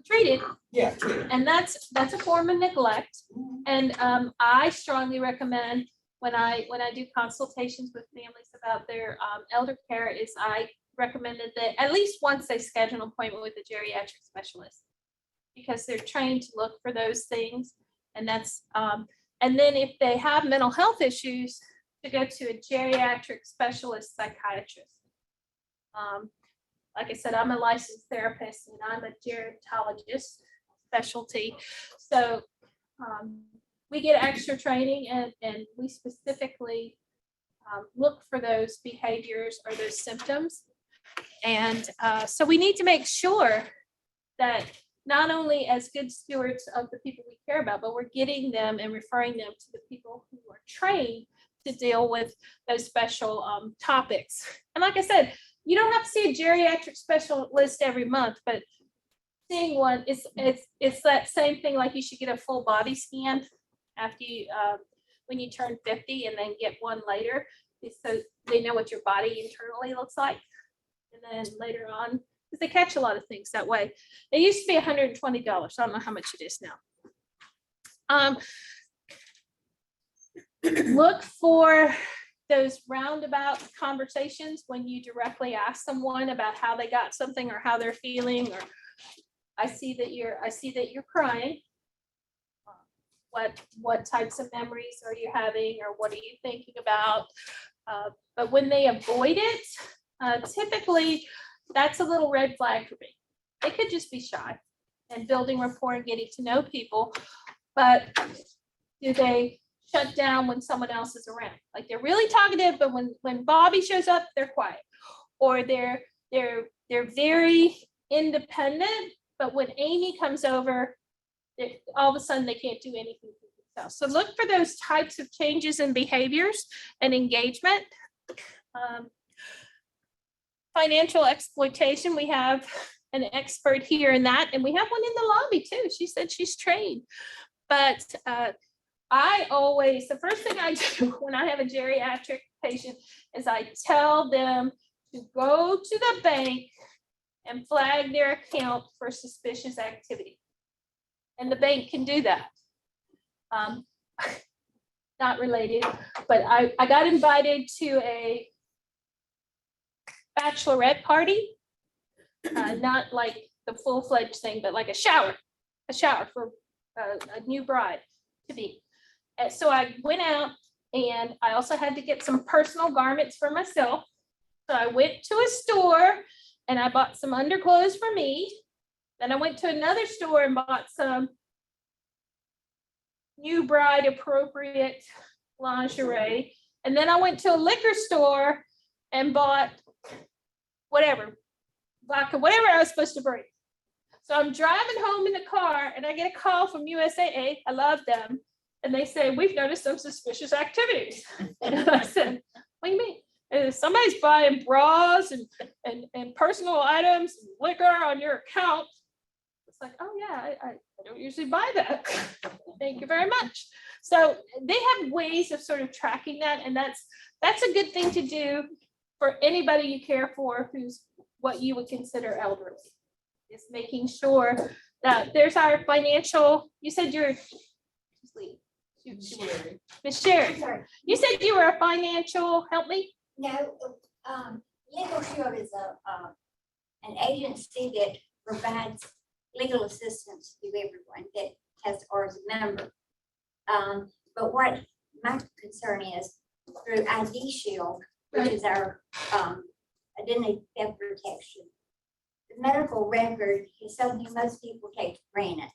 treated. Yeah, treated. And that's a form of neglect. And I strongly recommend when I do consultations with families about their elder care is I recommended that at least once they schedule an appointment with a geriatric specialist because they're trained to look for those things. And that's and then if they have mental health issues, to go to a geriatric specialist psychiatrist. Like I said, I'm a licensed therapist and I'm a gerontologist specialty. So we get extra training and we specifically look for those behaviors or those symptoms. And so we need to make sure that not only as good stewards of the people we care about, but we're getting them and referring them to the people who are trained to deal with those special topics. And like I said, you don't have to see a geriatric specialist every month, but seeing one, it's that same thing, like you should get a full body scan after you, when you turn 50 and then get one later, so they know what your body internally looks like. And then later on, because they catch a lot of things that way. It used to be $120. I don't know how much it is now. Look for those roundabout conversations when you directly ask someone about how they got something or how they're feeling, or I see that you're crying. What types of memories are you having, or what are you thinking about? But when they avoid it, typically that's a little red flag for me. They could just be shy and building rapport and getting to know people, but do they shut down when someone else is around? Like they're really talkative, but when Bobby shows up, they're quiet, or they're very independent, but when Amy comes over, all of a sudden they can't do anything for themselves. So look for those types of changes in behaviors and engagement. Financial exploitation, we have an expert here in that, and we have one in the lobby too. She said she's trained. But I always, the first thing I do when I have a geriatric patient is I tell them to go to the bank and flag their account for suspicious activity. And the bank can do that. Not related, but I got invited to a bachelorette party. Not like the full-fledged thing, but like a shower for a new bride to be. And so I went out and I also had to get some personal garments for myself. So I went to a store and I bought some underclothes for me. Then I went to another store and bought some new bride appropriate lingerie. And then I went to a liquor store and bought whatever, vodka, whatever I was supposed to bring. So I'm driving home in the car and I get a call from USAA. I love them. And they say, we've noticed some suspicious activities. And I said, what do you mean? And somebody's buying bras and personal items, liquor on your account. It's like, oh yeah, I don't usually buy that. Thank you very much. So they have ways of sort of tracking that. And that's a good thing to do for anybody you care for who's what you would consider elderly. Is making sure that there's our financial, you said you're, Ms. Sherry, you said you were a financial, help me? No, Legal Shield is an agency that provides legal assistance to everyone that has or is a member. But what my concern is through ID Shield, which is our identity theft protection. The medical record is something most people take for granted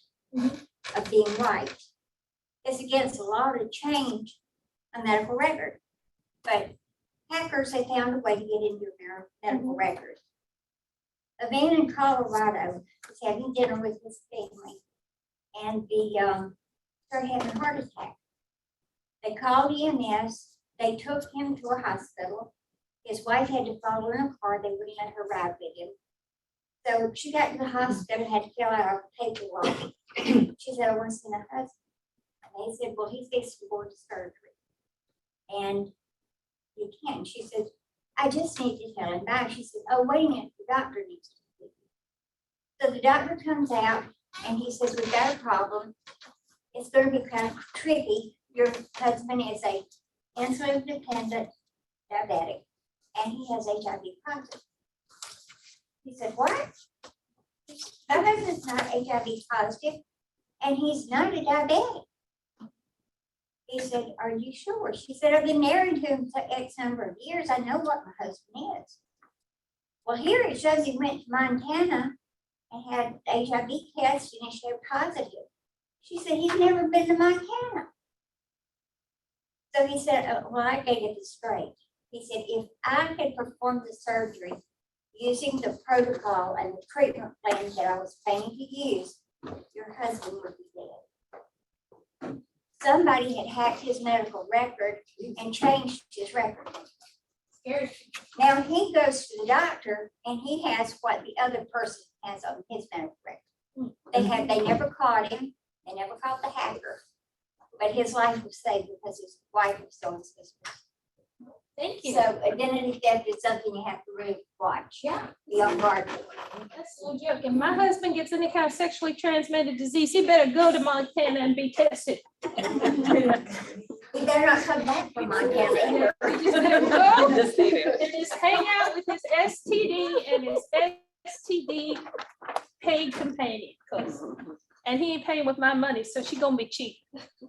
of being right. It's against the law to change a medical record, but hackers have found a way to get into your medical record. A man in Colorado was having dinner with his family, and started having a heart attack. They called EMS. They took him to a hospital. His wife had to follow in a car. They wouldn't let her ride with him. So she got to the hospital, had to fill out all the paperwork. She said, I want to see my husband. And they said, well, he's fixing to go to surgery. And he can't. She said, I just need to tell him bye. She said, oh, wait a minute, the doctor needs to see you. So the doctor comes out and he says, we've got a problem. It's going to be kind of tricky. Your husband is a insulin dependent diabetic and he has HIV positive. He said, what? My husband's not HIV positive and he's not a diabetic. He said, are you sure? She said, I've been married to him for X number of years. I know what my husband is. Well, here it shows he went to Montana and had HIV test and he showed positive. She said, he's never been to Montana. So he said, well, I gave it straight. He said, if I had performed the surgery using the protocol and the treatment plan that I was planning to use, your husband would be dead. Somebody had hacked his medical record and changed his record. Now he goes to the doctor and he has what the other person has on his medical record. They never caught him. They never caught the hacker. But his life was saved because his wife was so suspicious. Thank you. So identity theft is something you have to really watch. Yeah. Be on guard for. That's no joke. If my husband gets any kind of sexually transmitted disease, he better go to Montana and be tested. He better not come back from Montana. He just better go and just hang out with his STD and his STD paid companion. And he ain't paying with my money, so she gonna be cheap.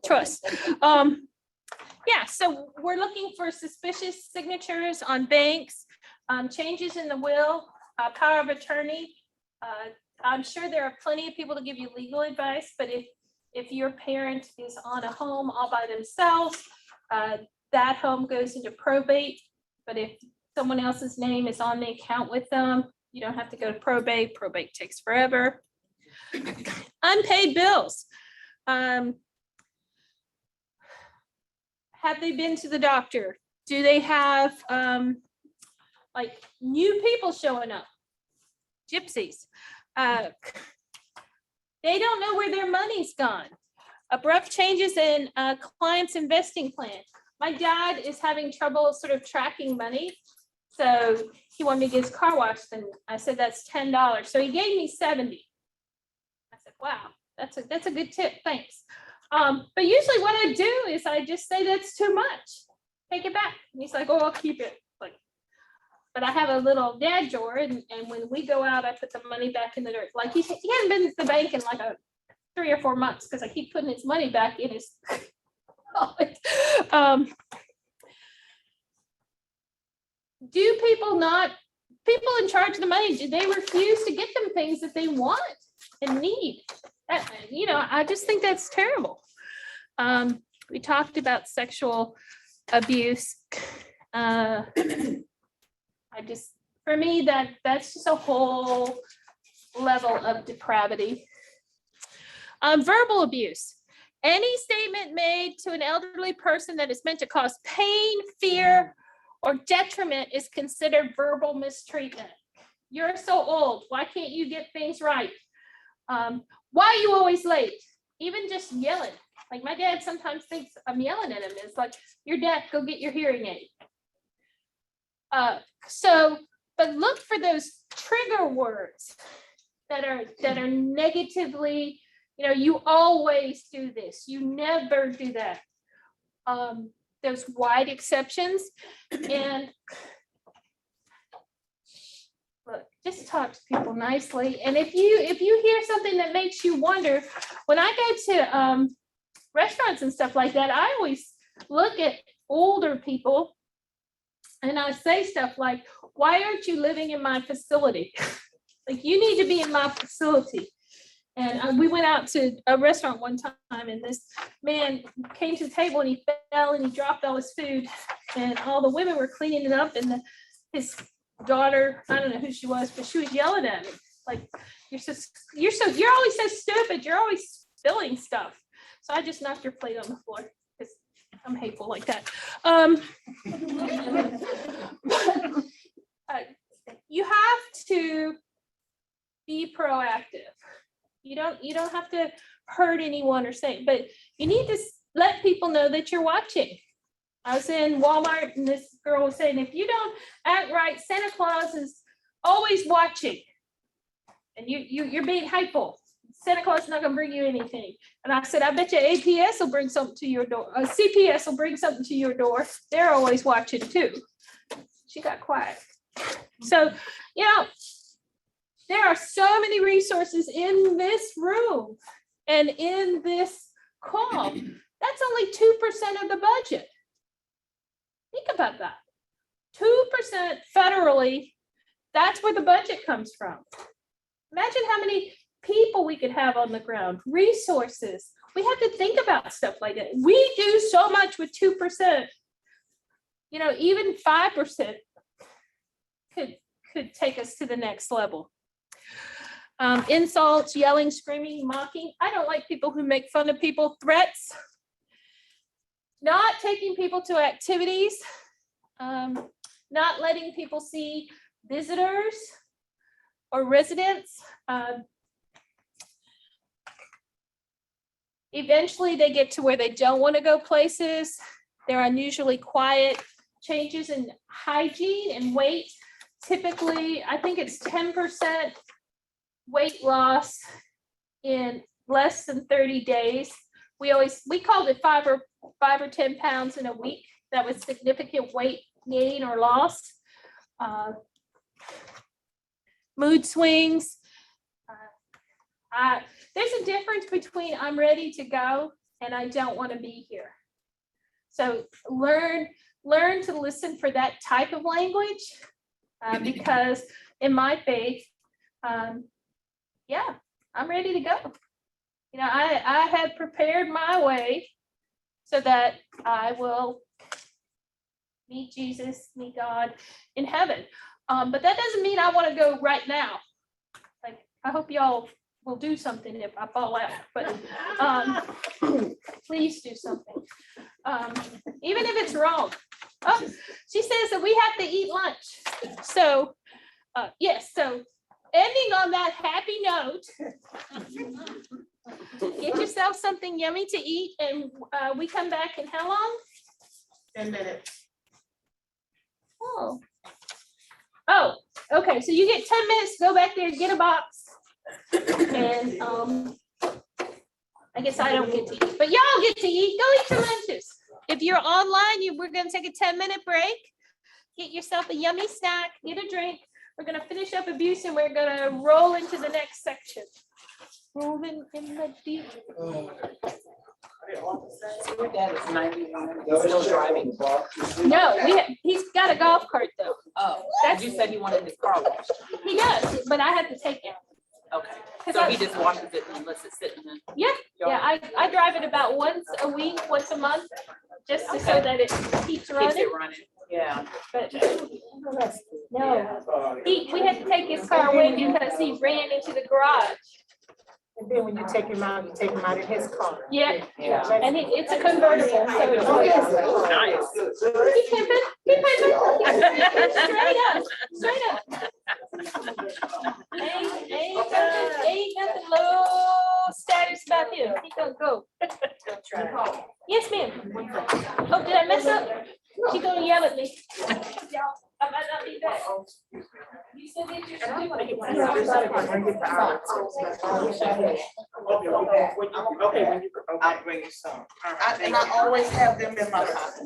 Trust. Yeah, so we're looking for suspicious signatures on banks, changes in the will, power of attorney. I'm sure there are plenty of people to give you legal advice, but if your parent is on a home all by themselves, that home goes into probate. But if someone else's name is on the account with them, you don't have to go to probate. Probate takes forever. Unpaid bills. Have they been to the doctor? Do they have like new people showing up? Gypsies. They don't know where their money's gone. Abrupt changes in client's investing plan. My dad is having trouble sort of tracking money. So he wanted me to get his car washed, and I said, that's $10. So he gave me 70. I said, wow, that's a good tip, thanks. But usually what I do is I just say that's too much. Take it back. And he's like, oh, I'll keep it. Like, but I have a little dad drawer, and when we go out, I put the money back in the dirt. Like he hadn't been to the bank in like 3 or 4 months because I keep putting his money back in his. Do people in charge of the money, do they refuse to get them things that they want and need? I just think that's terrible. We talked about sexual abuse. For me, that's just a whole level of depravity. Verbal abuse. Any statement made to an elderly person that is meant to cause pain, fear, or detriment is considered verbal mistreatment. You're so old. Why can't you get things right? Why are you always late? Even just yelling. Like my dad sometimes thinks I'm yelling at him. It's like, you're deaf, go get your hearing aid. But look for those trigger words that are negatively, you always do this. You never do that. Those wide exceptions, and look, just talk to people nicely. And if you hear something that makes you wonder, when I go to restaurants and stuff like that, I always look at older people and I say stuff like, why aren't you living in my facility? Like, you need to be in my facility. And we went out to a restaurant one time, and this man came to the table and he fell and he dropped all his food, and all the women were cleaning it up, and his daughter, I don't know who she was, but she was yelling at me like, you're always so stupid. You're always spilling stuff. So I just knocked her plate on the floor because I'm hateful like that. You have to be proactive. You don't have to hurt anyone or say, but you need to let people know that you're watching. I was in Walmart and this girl was saying, if you don't act right, Santa Claus is always watching, and you're being hateful. Santa Claus is not gonna bring you anything. And I said, I bet you APS will bring something to your door. CPS will bring something to your door. They're always watching too. She got quiet. So, there are so many resources in this room and in this call. That's only 2% of the budget. Think about that. 2% federally, that's where the budget comes from. Imagine how many people we could have on the ground, resources. We have to think about stuff like that. We do so much with 2%. Even 5% could take us to the next level. Insults, yelling, screaming, mocking. I don't like people who make fun of people. Threats. Not taking people to activities. Not letting people see visitors or residents. Eventually they get to where they don't want to go places. They're unusually quiet. Changes in hygiene and weight. Typically, I think it's 10% weight loss in less than 30 days. We called it 5 or 10 pounds in a week. That was significant weight gain or loss. Mood swings. There's a difference between I'm ready to go and I don't want to be here. So learn to listen for that type of language, because in my faith, I'm ready to go. I had prepared my way so that I will meet Jesus, meet God in heaven. But that doesn't mean I want to go right now. Like, I hope y'all will do something if I fall out, but please do something. Even if it's wrong. Oh, she says that we have to eat lunch. So, yes, so ending on that happy note, Get yourself something yummy to eat and we come back in how long? 10 minutes. Oh. Oh, okay, so you get 10 minutes to go back there, get a box. And I guess I don't get to eat, but y'all get to eat. Go eat your lunches. If you're online, we're gonna take a 10-minute break. Get yourself a yummy snack, get a drink. We're gonna finish up abuse and we're gonna roll into the next section. Rolling in the deep. Your dad is 91, he's still driving. No, he's got a golf cart though. Oh, That's- you said he wanted his car washed. He does, but I have to take it. Okay, so he just washes it and lets it sit in the. Yeah, I drive it about once a week, once a month, just so that it keeps Keeps running. it running, yeah. But no, we had to take his car away because he ran into the garage. And then when you take him out in his car. Yeah, Yeah. and it's a convertible, so it's like. Nice. He pimping, straight up. Ain't nothing low status about him. He gonna go. Yes, ma'am. Oh, did I mess up? She gonna yell at me. I might not be back. You said that you should do it. I'll bring you some. And I always have them in my pocket.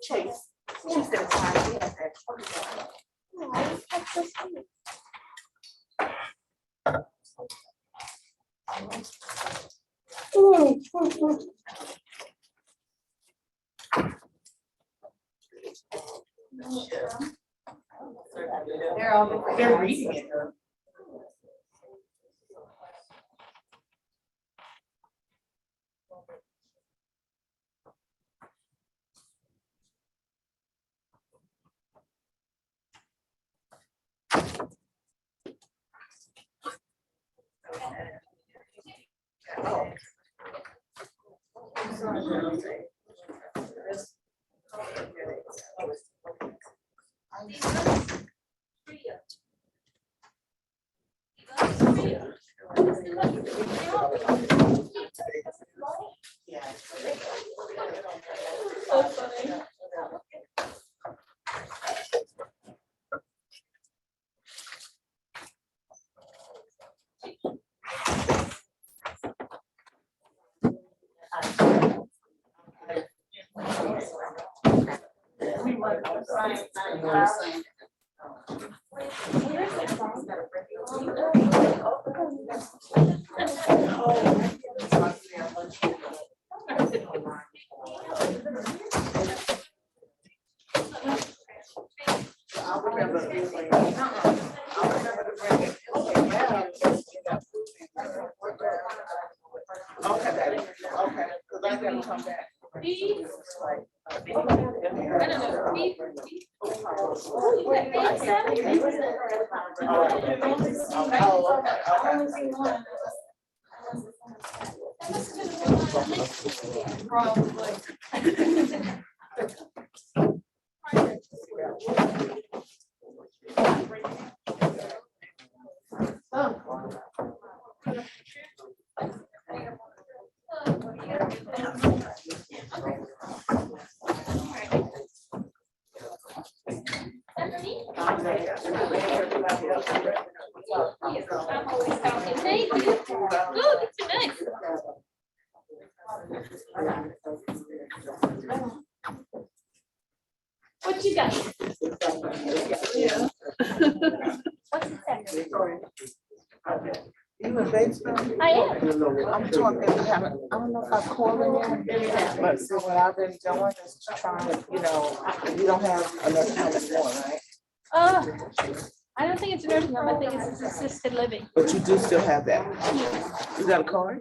Chase. She said, "Hi." They're reading it. What you got? Yeah. What's the second? You in Batesville? I am. I'm talking, I don't know if I called in yet, but so what I've been doing is trying to, you don't have enough hours for, right? I don't think it's a nursing home. I think it's assisted living. But you do still have that. You got a card?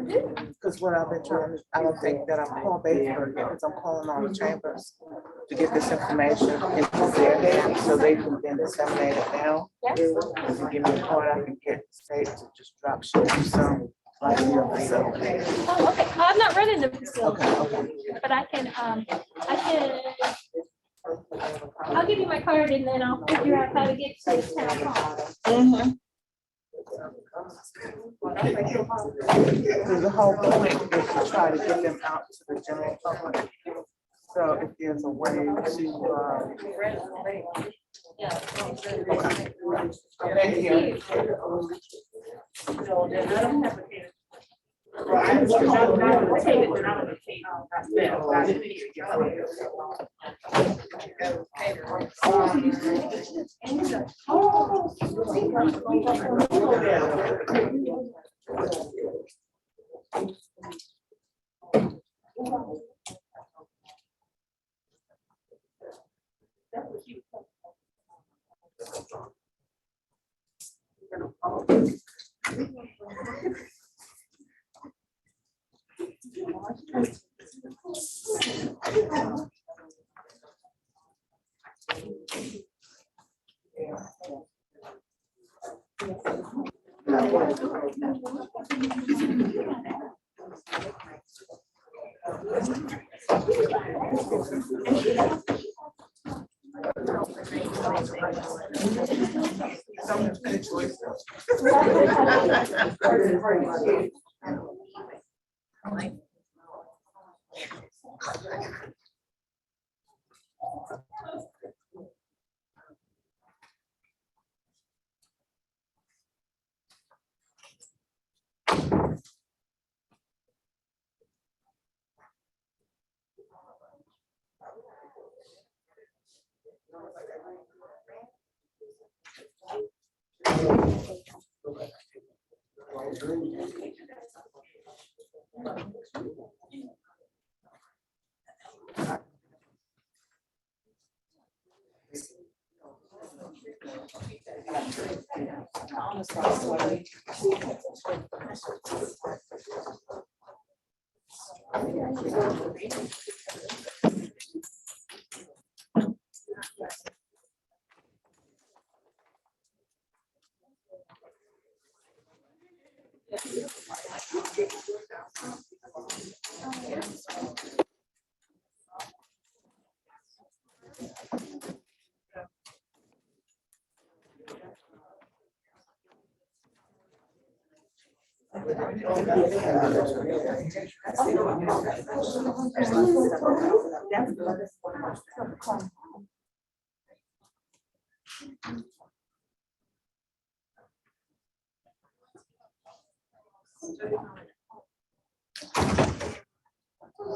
Do. Because what I've been trying to, I don't think that I'm calling Batesville yet, because I'm calling all the chambers to get this information into their head so they can then disseminate it down. Yes. If you give me a card, I can get the state to just drop ship some like your facility. Oh, okay. I'm not running the facility, Okay. but I can, I'll give you my card and then I'll figure out how to get to the town hall. The whole point is to try to get them out to the general public. So if there's a way to, thank you.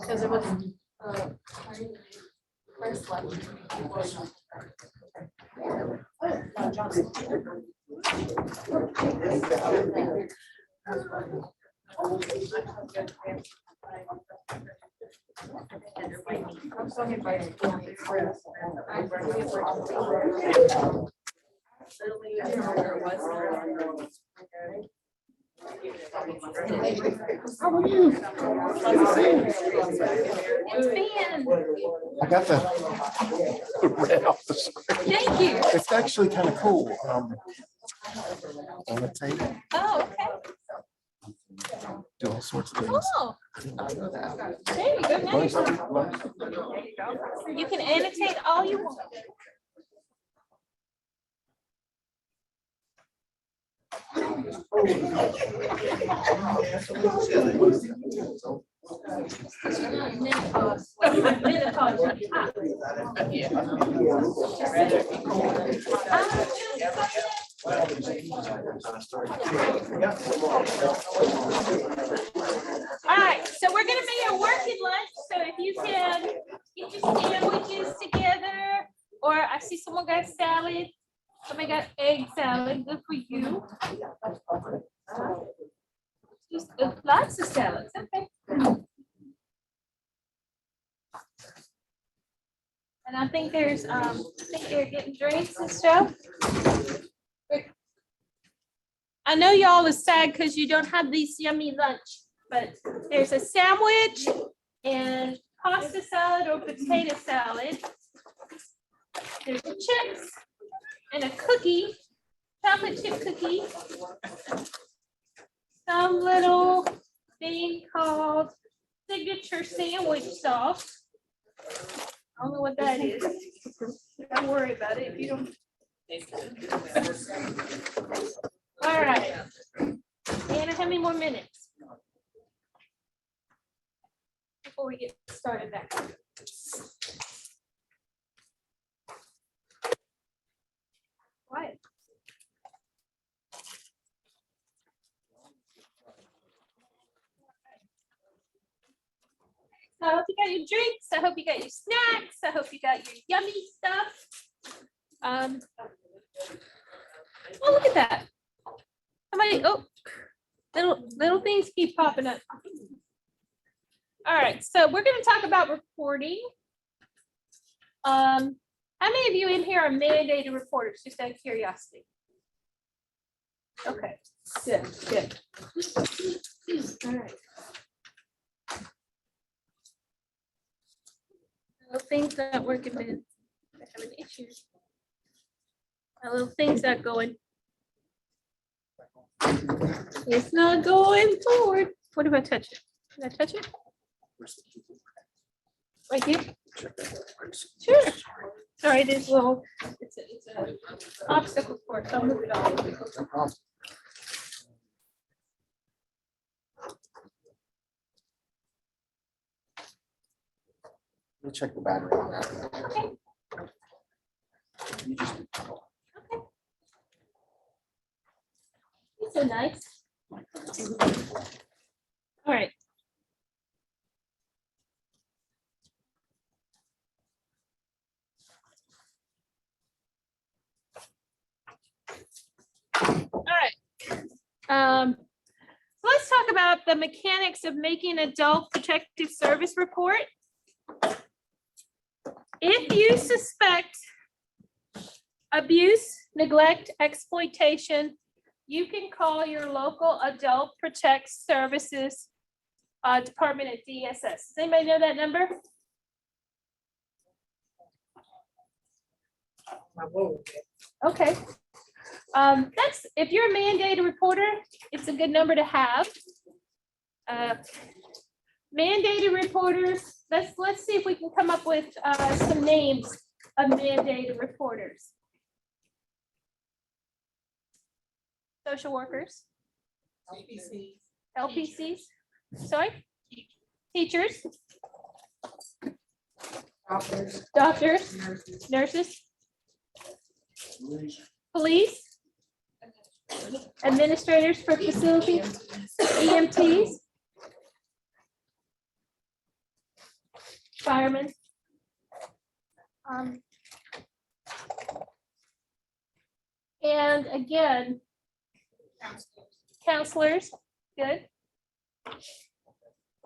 Because it was, first one. How are you? I got the red off the screen. Thank you. It's actually kind of cool. On the table, Oh, okay. do all sorts of things. Oh, I did not know that. there you go. Now Learn you something, can- learn something. You can annotate all you want. All right, so we're gonna make a working lunch, so if you can get your sandwiches together, or I see someone got salad, somebody got egg salad, good for you. Just lots of salads, okay. And I think there's, I think they're getting drinks and stuff. I know y'all is sad because you don't have these yummy lunch, but there's a sandwich and pasta salad or potato salad. There's chips and a cookie, chocolate chip cookie. Some little thing called signature sandwich sauce. I don't know what that is. Don't worry about it if you don't. All right. Anna, how many more minutes? Before we get started back. Quiet. So I hope you got your drinks. I hope you got your snacks. I hope you got your yummy stuff. Oh, look at that. Somebody, oh, little things keep popping up. All right, so we're going to talk about reporting. How many of you in here are mandated reporters, just out of curiosity? Okay, good. All right. Little things not working, man. I'm having issues. My little thing's not going. It's not going forward. What if I touch it? Can I touch it? Right here? Sure. Sorry, this little, it's a obstacle course. I'll move it on. Let me check the battery on that. Okay. You just- Okay. You're so nice. All right. All right. So let's talk about the mechanics of making an adult protective service report. If you suspect abuse, neglect, exploitation, you can call your local adult protect services department at DSS. Does anybody know that number? Okay. That's, if you're a mandated reporter, it's a good number to have. Mandated reporters, let's see if we can come up with some names of mandated reporters. Social workers. LPCs. Sorry? Teachers. Doctors. Nurses. Police. Administrators for facilities. EMTs. Firemen. And again, counselors, good.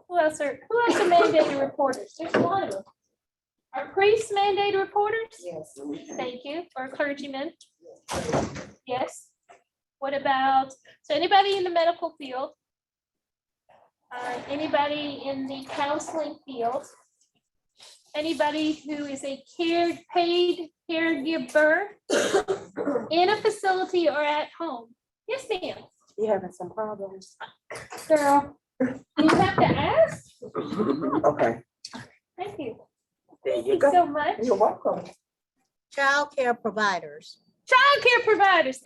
Who else are mandated reporters? There's a lot of them. Are priests mandated reporters? Yes. Thank you. Or clergymen? Yes. What about, so anybody in the medical field? Anybody in the counseling field? Anybody who is a paid caregiver in a facility or at home? Yes, ma'am. You having some problems? Girl, you have to ask. Okay. Thank you. There Thank you you go. so much. You're welcome. Child care providers. Child care providers.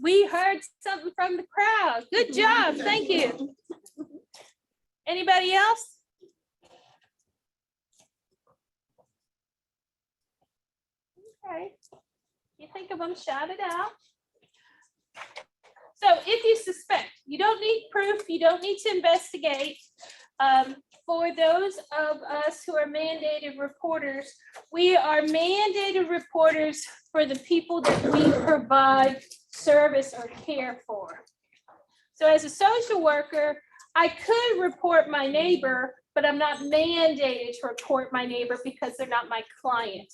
We heard something from the crowd. Good job. Thank you. Anybody else? Okay. You think of them, shout it out. So if you suspect, you don't need proof, you don't need to investigate. For those of us who are mandated reporters, we are mandated reporters for the people that we provide service or care for. So as a social worker, I could report my neighbor, but I'm not mandated to report my neighbor because they're not my client.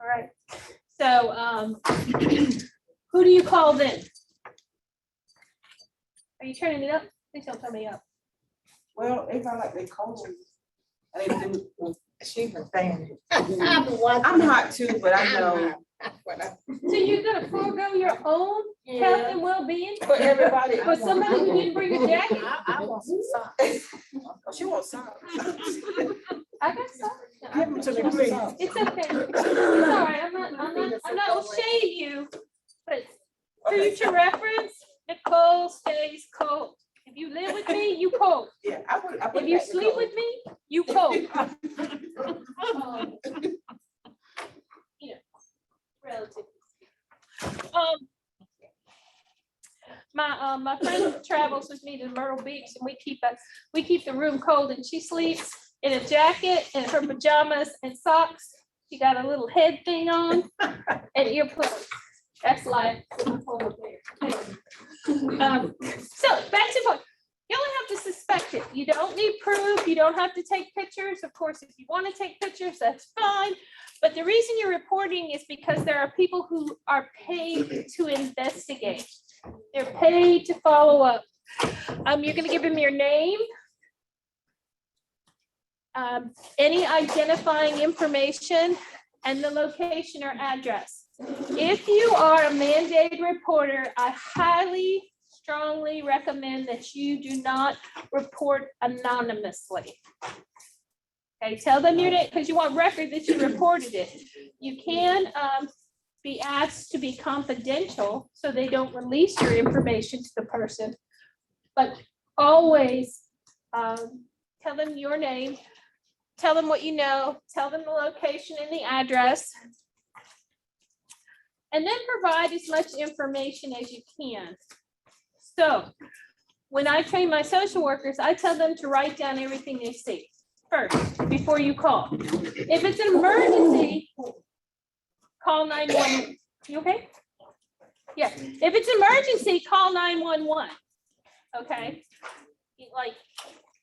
All right, so who do you call then? Are you turning it up? Please don't turn me up. Well, if I like they cold. She's a fan. I'm hot too, but I know. So you're gonna forego your own health and well-being For everybody. for somebody who didn't bring a jacket? I want some socks. She wants socks. I got some. No. Give them to me, please. It's okay. It's all right. I'm not gonna shame you, but for future reference, Nicole stays cold. If you live with me, you cold. Yeah, I put If you that in sleep code. with me, you cold. You know, relatively. My friend travels with me to Myrtle Beach, and we keep the room cold, and she sleeps in a jacket and her pajamas and socks. She got a little head thing on and earplugs. That's life. So back to point. You only have to suspect it. You don't need proof. You don't have to take pictures. Of course, if you want to take pictures, that's fine. But the reason you're reporting is because there are people who are paid to investigate. They're paid to follow up. You're going to give them your name, any identifying information, and the location or address. If you are a mandated reporter, I highly, strongly recommend that you do not report anonymously. Okay, tell them your name because you want record that you reported it. You can be asked to be confidential so they don't release your information to the person, but always tell them your name, tell them what you know, tell them the location and the address, and then provide as much information as you can. So when I train my social workers, I tell them to write down everything they see first before you call. If it's an emergency, call 911. You okay? Yeah. If it's an emergency, call 911. Okay. Like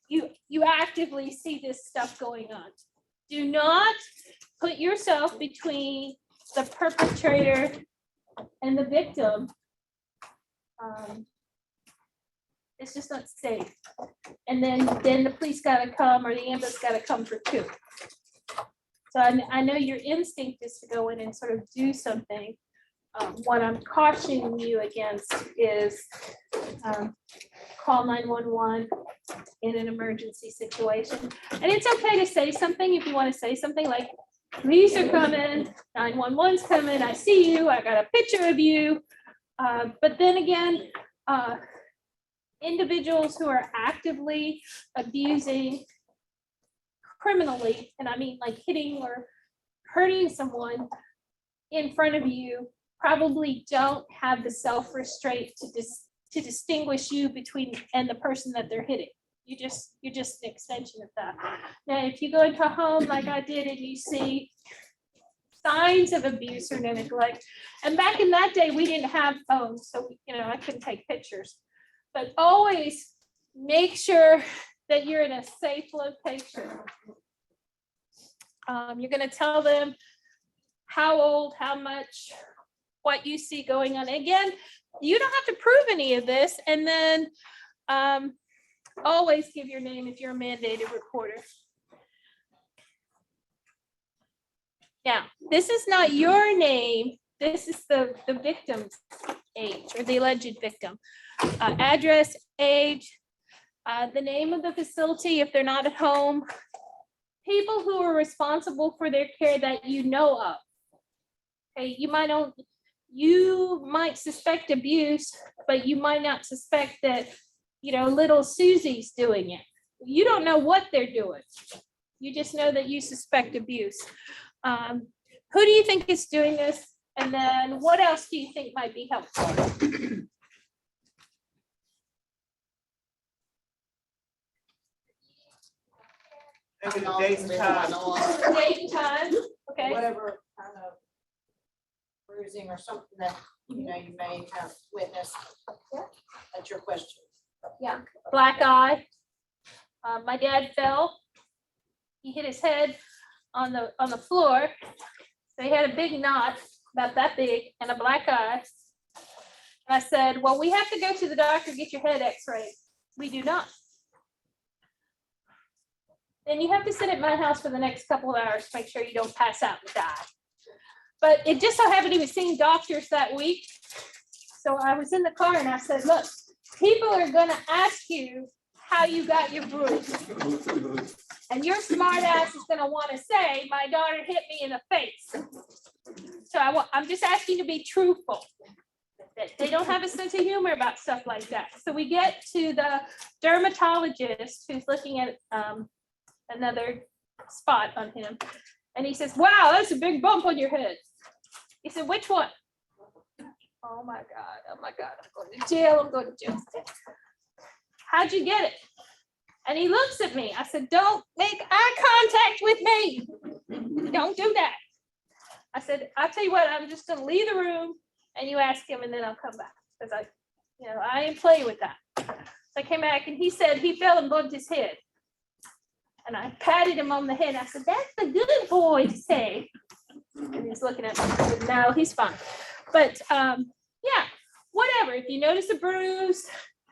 you actively see this stuff going on. Do not put yourself between the perpetrator and the victim. It's just not safe. And then the police gotta come or the ambulance gotta come for two. So I know your instinct is to go in and sort of do something. What I'm cautioning you against is call 911 in an emergency situation. And it's okay to say something if you want to say something like, police are coming, 911's coming, I see you, I got a picture of you. But then again, individuals who are actively abusing criminally, and I mean like hitting or hurting someone in front of you, probably don't have the self-restraint to distinguish you between and the person that they're hitting. You're just an extension of that. Now, if you go into a home like I did and you see signs of abuse or neglect, and back in that day, we didn't have phones, so I couldn't take pictures. But always make sure that you're in a safe location. You're going to tell them how old, how much, what you see going on. Again, you don't have to prove any of this. And then always give your name if you're a mandated reporter. Now, this is not your name. This is the victim's age or the alleged victim. Address, age, the name of the facility if they're not at home, people who are responsible for their care that you know of. Okay, you might suspect abuse, but you might not suspect that, little Susie's doing it. You don't know what they're doing. You just know that you suspect abuse. Who do you think is doing this? And then what else do you think might be helpful? Maybe the days and time. Date and time, okay. Whatever kind of bruising or something that, you may have witnessed. That's your question. Yeah, black eye. My dad fell. He hit his head on the floor. So he had a big knot, about that big, and a black eye. And I said, well, we have to go to the doctor, get your head x-rayed. We do not. Then you have to sit at my house for the next couple of hours to make sure you don't pass out and die. But it just so happened he was seeing doctors that week. So I was in the car and I said, look, people are gonna ask you how you got your bruise. And your smart ass is gonna wanna say, my daughter hit me in the face. So I'm just asking to be truthful. That they don't have a sense of humor about stuff like that. So we get to the dermatologist who's looking at another spot on him. And he says, wow, that's a big bump on your head. He said, which one? Oh my God, I'm going to jail, I'm going to jail. How'd you get it? And he looks at me. I said, don't make eye contact with me. Don't do that. I said, I'll tell you what, I'm just gonna leave the room and you ask him and then I'll come back. Because I ain't playing with that. So I came back and he said he fell and bumped his head. And I patted him on the head. I said, that's the good boy to say. And he's looking at me. I said, no, he's fine. But yeah, whatever. If you notice a bruise,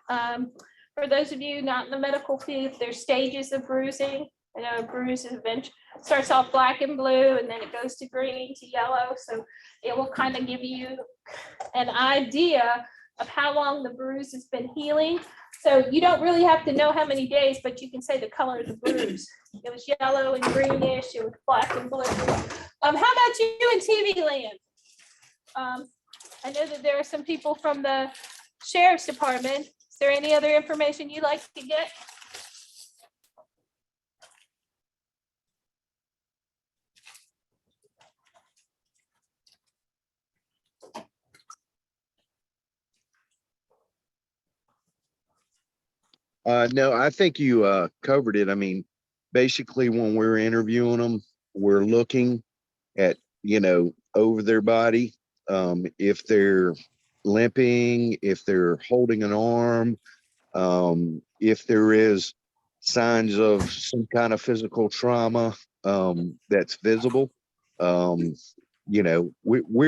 for those of you not in the medical field, there's stages of bruising. I know a bruise eventually starts off black and blue and then it goes to green to yellow. So it will kind of give you an idea of how long the bruise has been healing. So you don't really have to know how many days, but you can say the color of the bruise. It was yellow and greenish, it was black and blue. How about you in TV land? I know that there are some people from the Sheriff's Department. Is there any other information you'd like to get? No, I think you covered it. I mean, basically when we're interviewing them, we're looking at, over their body. If they're limping, if they're holding an arm, if there is signs of some kind of physical trauma that's visible. We're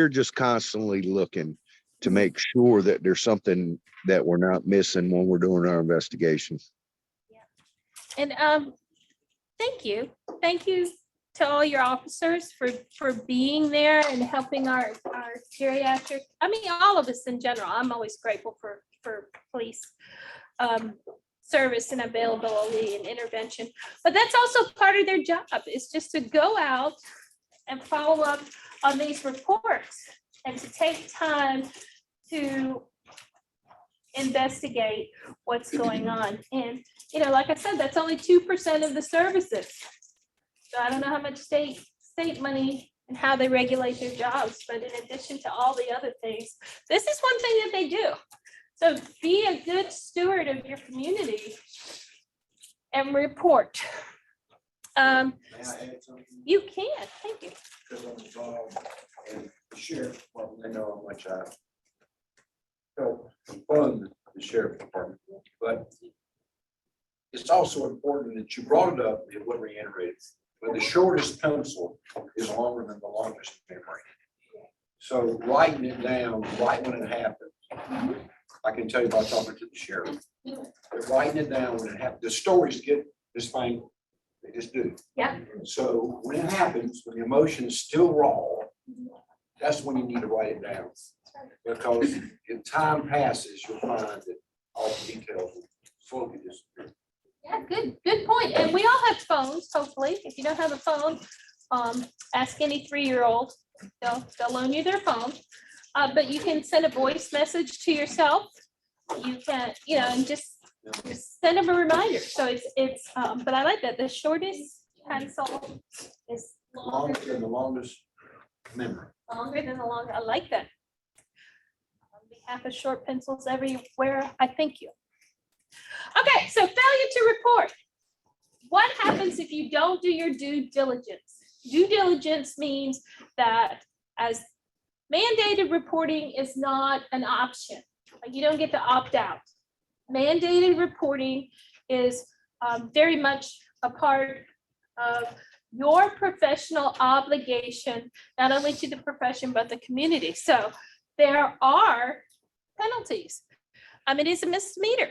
just constantly looking to make sure that there's something that we're not missing when we're doing our investigation. And thank you to all your officers for being there and helping our geriatric, all of us in general. I'm always grateful for police service and availability and intervention, but that's also part of their job, is just to go out and follow up on these reports and to take time to investigate what's going on. And, like I said, that's only 2% of the services. So I don't know how much state money and how they regulate their jobs, but in addition to all the other things, this is one thing that they do. So be a good steward of your community and report. May I add something? You can, thank you. Because I'm involved in the sheriff's department, they know how much I help fund the sheriff's department. But it's also important that you brought it up, it would reiterate it. But the shortest pencil is longer than the longest memory. So writing it down right when it happens, I can tell you by talking to the sheriff. But writing it down when it happens, the stories get this thing, they just do. Yeah. So when it happens, when the emotion is still raw, that's when you need to write it down. Because if time passes, you'll find that all the details will slowly disappear. Yeah, good point. And we all have phones, hopefully. If you don't have a phone, ask any 3-year-old. They'll loan you their phone. But you can send a voice message to yourself. You can, and just send them a reminder. So it's but I like that. The shortest pencil is Longer than the longest memory. longer than the long. I like that. On behalf of short pencils everywhere, I thank you. Okay, so failure to report. What happens if you don't do your due diligence? Due diligence means that as mandated reporting is not an option. Like you don't get to opt out. Mandated reporting is very much a part of your professional obligation, not only to the profession, but the community. So there are penalties. It is a misdemeanor.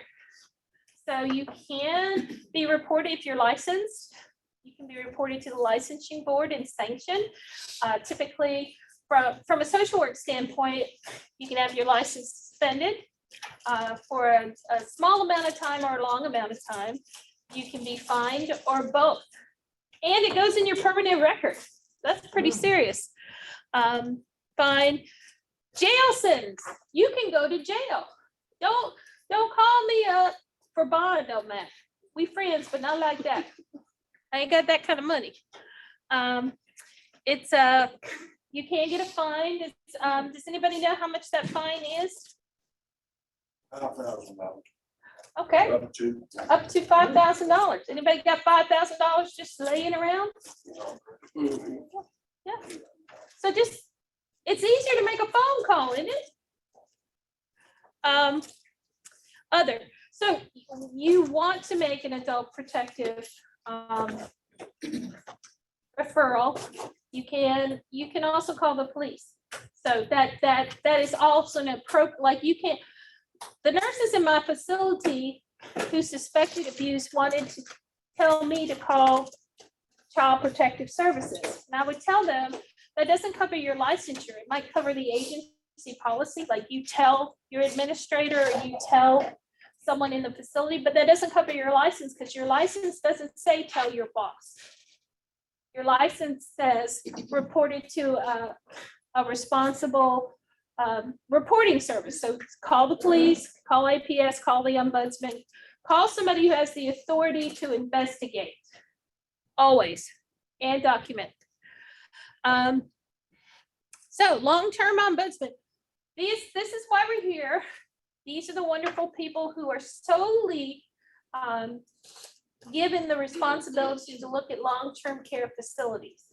So you can be reported if you're licensed. You can be reported to the licensing board and sanctioned. Typically, from a social work standpoint, you can have your license suspended for a small amount of time or a long amount of time. You can be fined or both. And it goes in your permanent record. That's pretty serious. Fine. Jail sentence, you can go to jail. Don't call me up for bond on that. We friends, but not like that. I ain't got that kind of money. It's you can't get a fine. Does anybody know how much that fine is? $5,000. Okay, Up to. up to $5,000. Anybody got $5,000 just laying around? Yeah. So just, it's easier to make a phone call, isn't it? Other, so you want to make an adult protective referral. You can also call the police. So that is also an approach, like you can't, the nurses in my facility who suspected abuse wanted to tell me to call Child Protective Services. And I would tell them that doesn't cover your licensure. It might cover the agency policy, like you tell your administrator or you tell someone in the facility, but that doesn't cover your license because your license doesn't say tell your boss. Your license says reported to a responsible reporting service. So call the police, call APS, call the ombudsman, call somebody who has the authority to investigate, always, and document. So long-term ombudsman, this is why we're here. These are the wonderful people who are solely given the responsibility to look at long-term care facilities.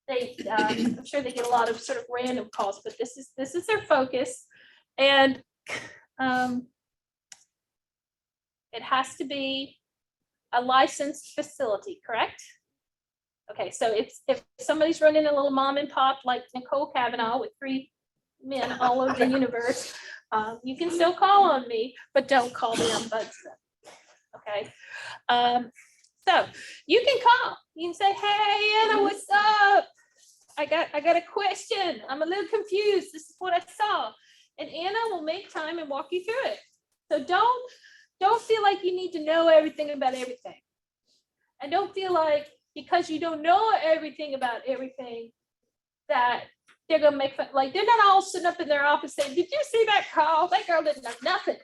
They, I'm sure they get a lot of sort of random calls, but this is their focus, and it has to be a licensed facility, correct? Okay, so if somebody's running a little mom and pop like Nicole Kavanaugh with 3 men all over the universe, you can still call on me, but don't call the ombudsman. Okay, so you can call. You can say, "Hey, Anna, what's up? I got a question. I'm a little confused. This is what I saw," and Anna will make time and walk you through it. So don't feel like you need to know everything about everything, and don't feel like because you don't know everything about everything that they're gonna make fun. Like they're not all sitting up in their office saying, "Did you see that call? That girl didn't know nothing."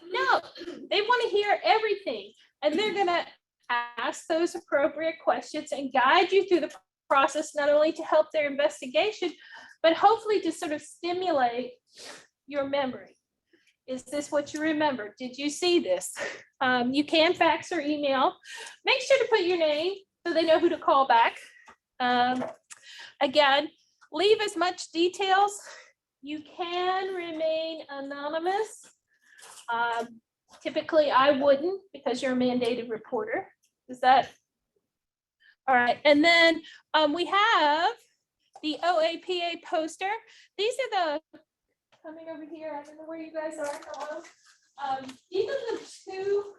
No, they want to hear everything, and they're gonna ask those appropriate questions and guide you through the process, not only to help their investigation, but hopefully to sort of stimulate your memory. Is this what you remember? Did you see this? You can fax or email. Make sure to put your name so they know who to call back. Again, leave as much details. You can remain anonymous. Typically, I wouldn't because you're a mandated reporter. Is that all right? And then we have the OAPA poster. These are the coming over here. I don't know where you guys are. Hello. These are the 2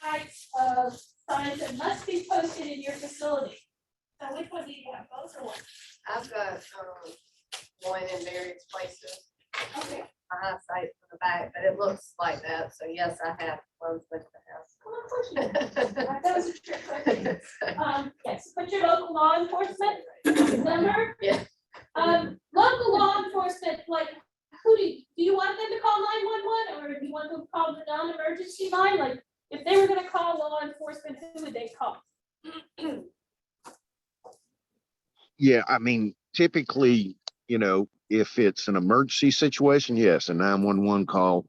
types of signs that must be posted in your facility. So which one do you have? Both or one? I've got one in various places. Okay. My eyesight from the back, but it looks like that. So yes, I have closed with the house. Well, of course you do. That was a trick question. Yes, put your local law enforcement number. Yeah. Local law enforcement, like, who do you want them to call 911 or do you want them to call the non-emergency line? Like, if they were gonna call law enforcement, who would they call? Yeah, I mean, typically, if it's an emergency situation, yes, a 911 call.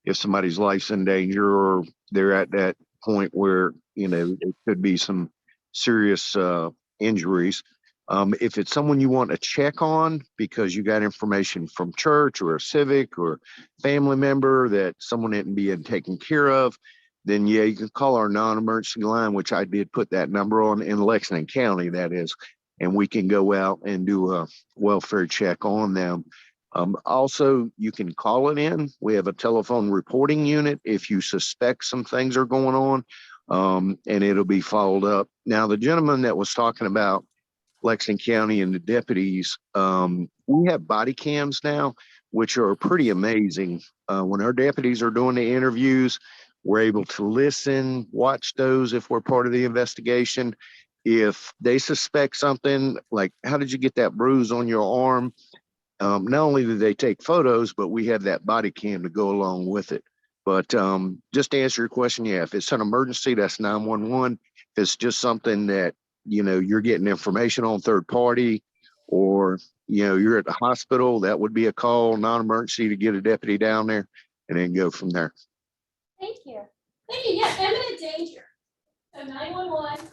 If somebody's life's in danger or they're at that point where, it could be some serious injuries. If it's someone you want to check on because you got information from church or a civic or family member that someone isn't being taken care of, then yeah, you can call our non-emergency line, which I did put that number on in Lexington County, that is, and we can go out and do a welfare check on them. Also, you can call it in. We have a telephone reporting unit if you suspect some things are going on, and it'll be followed up. Now, the gentleman that was talking about Lexington County and the deputies, we have body cams now, which are pretty amazing. When our deputies are doing the interviews, we're able to listen, watch those if we're part of the investigation. if they suspect something, like, how did you get that bruise on your arm? Not only do they take photos, but we have that body cam to go along with it. But just to answer your question, yeah, if it's an emergency, that's 911. If it's just something that, you know, you're getting information on third party, or, you know, you're at the hospital, that would be a call, non-emergency, to get a deputy down there and then go from there. Thank you. Thank you. Yeah, imminent danger. So 911,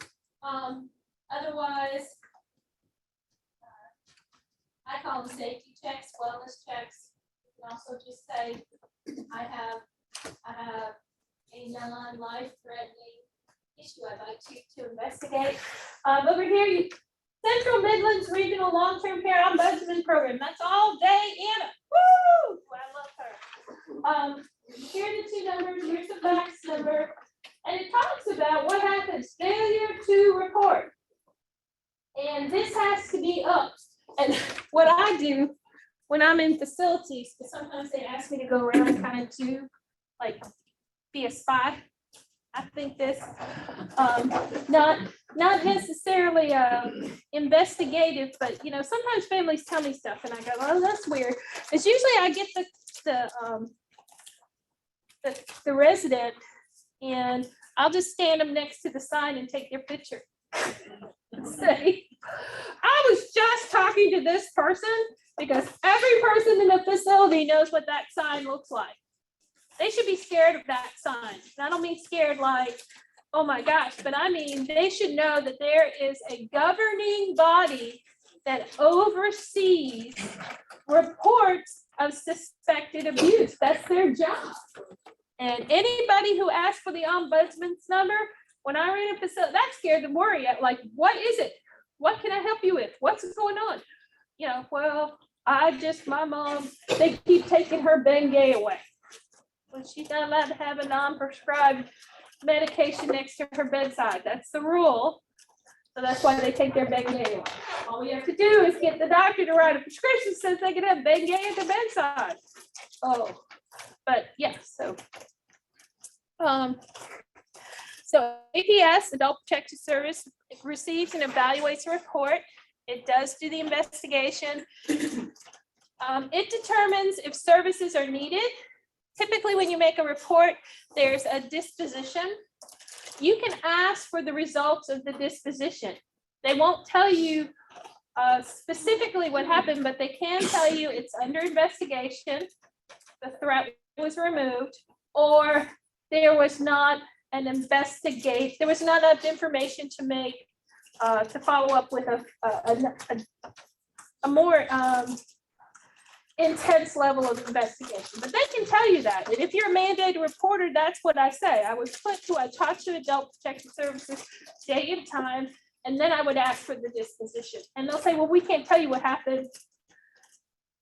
otherwise, I call them safety checks, wellness checks. You can also just say, I have a non-life threatening issue I'd like to investigate. Over here, Central Midlands Regional Long-Term Care Ombudsman Program. That's all day, Anna. Woo! I love her. Here are the two numbers. Here's the fax number. And it talks about what happens, failure to report. And this has to be up. And what I do when I'm in facilities, because sometimes they ask me to go around kind of to like be a spy. I think this, not necessarily investigative, but you know, sometimes families tell me stuff and I go, oh, that's weird. It's usually I get the resident and I'll just stand them next to the sign and take their picture. Say, I was just talking to this person because every person in the facility knows what that sign looks like. They should be scared of that sign. And I don't mean scared like, oh my gosh, but I mean, they should know that there is a governing body that oversees reports of suspected abuse. That's their job. And anybody who asks for the ombudsman's number, when I ran a facility, that scared them worry. Like, what is it? What can I help you with? What's going on? You know, well, my mom, they keep taking her Bengay away. Well, she's not allowed to have a non-prescribed medication next to her bedside. That's the rule. So that's why they take their Bengay away. All we have to do is get the doctor to write a prescription so they can have Bengay at the bedside. Oh, but yeah, so APS, Adult Protective Service, receives and evaluates a report. It does do the investigation. It determines if services are needed. Typically, when you make a report, there's a disposition. You can ask for the results of the disposition. They won't tell you specifically what happened, but they can tell you it's under investigation, the threat was removed, or there was not an investigate, there was not enough information to make, to follow up with a more intense level of investigation. But they can tell you that. And if you're a mandated reporter, that's what I say. I talk to Adult Protective Services day and time, and then I would ask for the disposition. And they'll say, well, we can't tell you what happened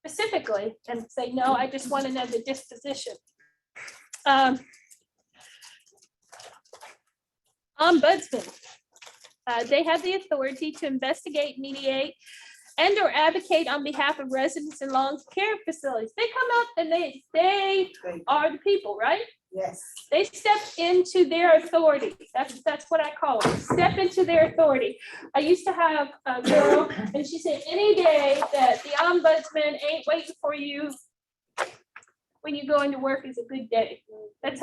specifically, and say, no, I just want to know the disposition. Ombudsman, they have the authority to investigate, mediate, and or advocate on behalf of residents in long care facilities. They come up and they are the people, right? Yes. They step into their authority. That's what I call it. Step into their authority. I used to have a girl, and she said, any day that the ombudsman ain't waiting for you when you go into work is a good day. That's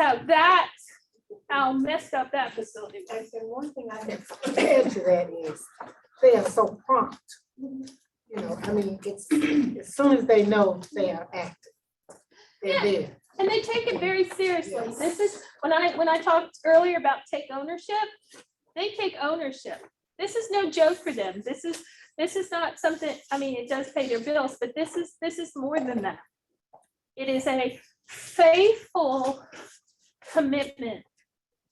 how messed up that facility was. I said, one thing I can add to that is they are so prompt. You know, I mean, it's as soon as they know, they are active. They're there. And they take it very seriously. Yes. This is when I talked earlier about take ownership, they take ownership. This is no joke for them. This is not something, I mean, it does pay their bills, but this is more than that. It is a faithful commitment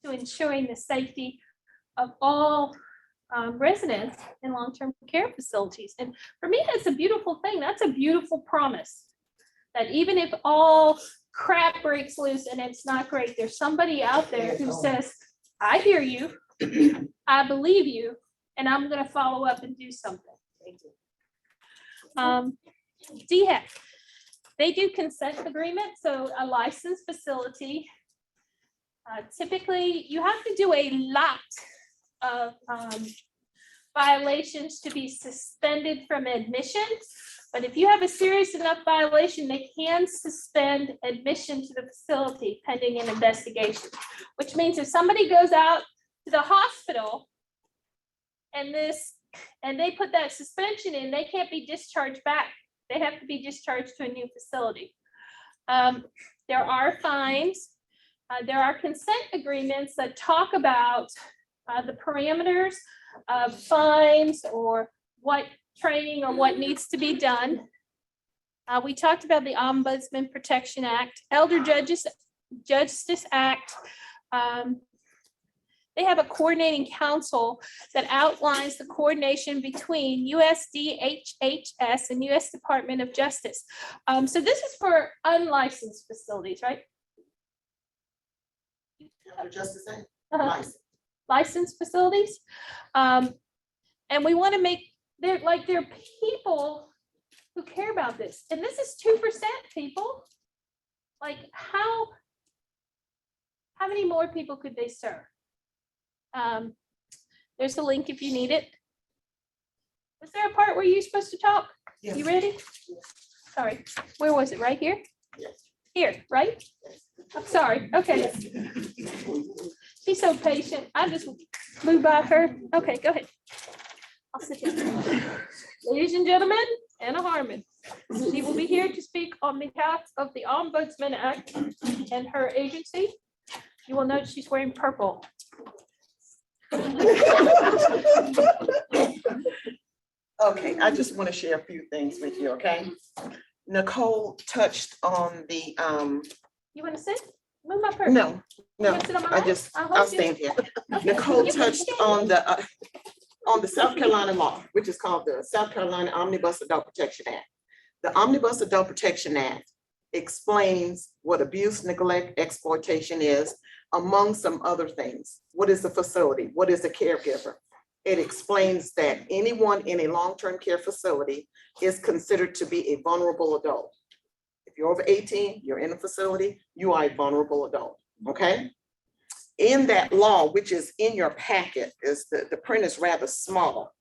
to ensuring the safety of all residents in long-term care facilities. And for me, that's a beautiful thing. That's a beautiful promise that even if all crap breaks loose and it's not great, there's somebody out there who says, I hear you, I believe you, and I'm going to follow up and do something. DHEC, they do consent agreement. So a licensed facility, typically you have to do a lot of violations to be suspended from admission. But if you have a serious enough violation, they can suspend admission to the facility pending an investigation. Which means if somebody goes out to the hospital and they put that suspension in, they can't be discharged back. They have to be discharged to a new facility. There are fines. There are consent agreements that talk about the parameters of fines or what training or what needs to be done. We talked about the Ombudsman Protection Act, Elder Justice Act. They have a coordinating council that outlines the coordination between USDHHS and US Department of Justice. So this is for unlicensed facilities, right? Justice Act, Uh-huh. Licensed facilities. And we want to make, there are people who care about this. And this is 2%, people. Like how many more people could they serve? There's a link if you need it. Was there a part where you're supposed to talk? Yes. You ready? Sorry, where was it? Right here? Yes. Here, right? I'm sorry, okay. She's so patient. I just flew by her. Okay, go ahead. I'll sit down. Ladies and gentlemen, Anna Harmon. She will be here to speak on behalf of the Ombudsman Act and her agency. You will note she's wearing purple. Okay, I just want to share a few things with you, okay? Nicole touched on the, You want to sit? Move my purse. no, You wanna sit on my I lap? just, hold I'll you. stand here. Okay. Nicole You can touched stand. on the South Carolina law, which is called the South Carolina Omnibus Adult Protection Act. The Omnibus Adult Protection Act explains what abuse, neglect, exploitation is, among some other things. What is a facility? What is a caregiver? It explains that anyone in a long-term care facility is considered to be a vulnerable adult. If you're over 18, you're in a facility, you are a vulnerable adult, okay? In that law, which is in your packet, is the print is rather small,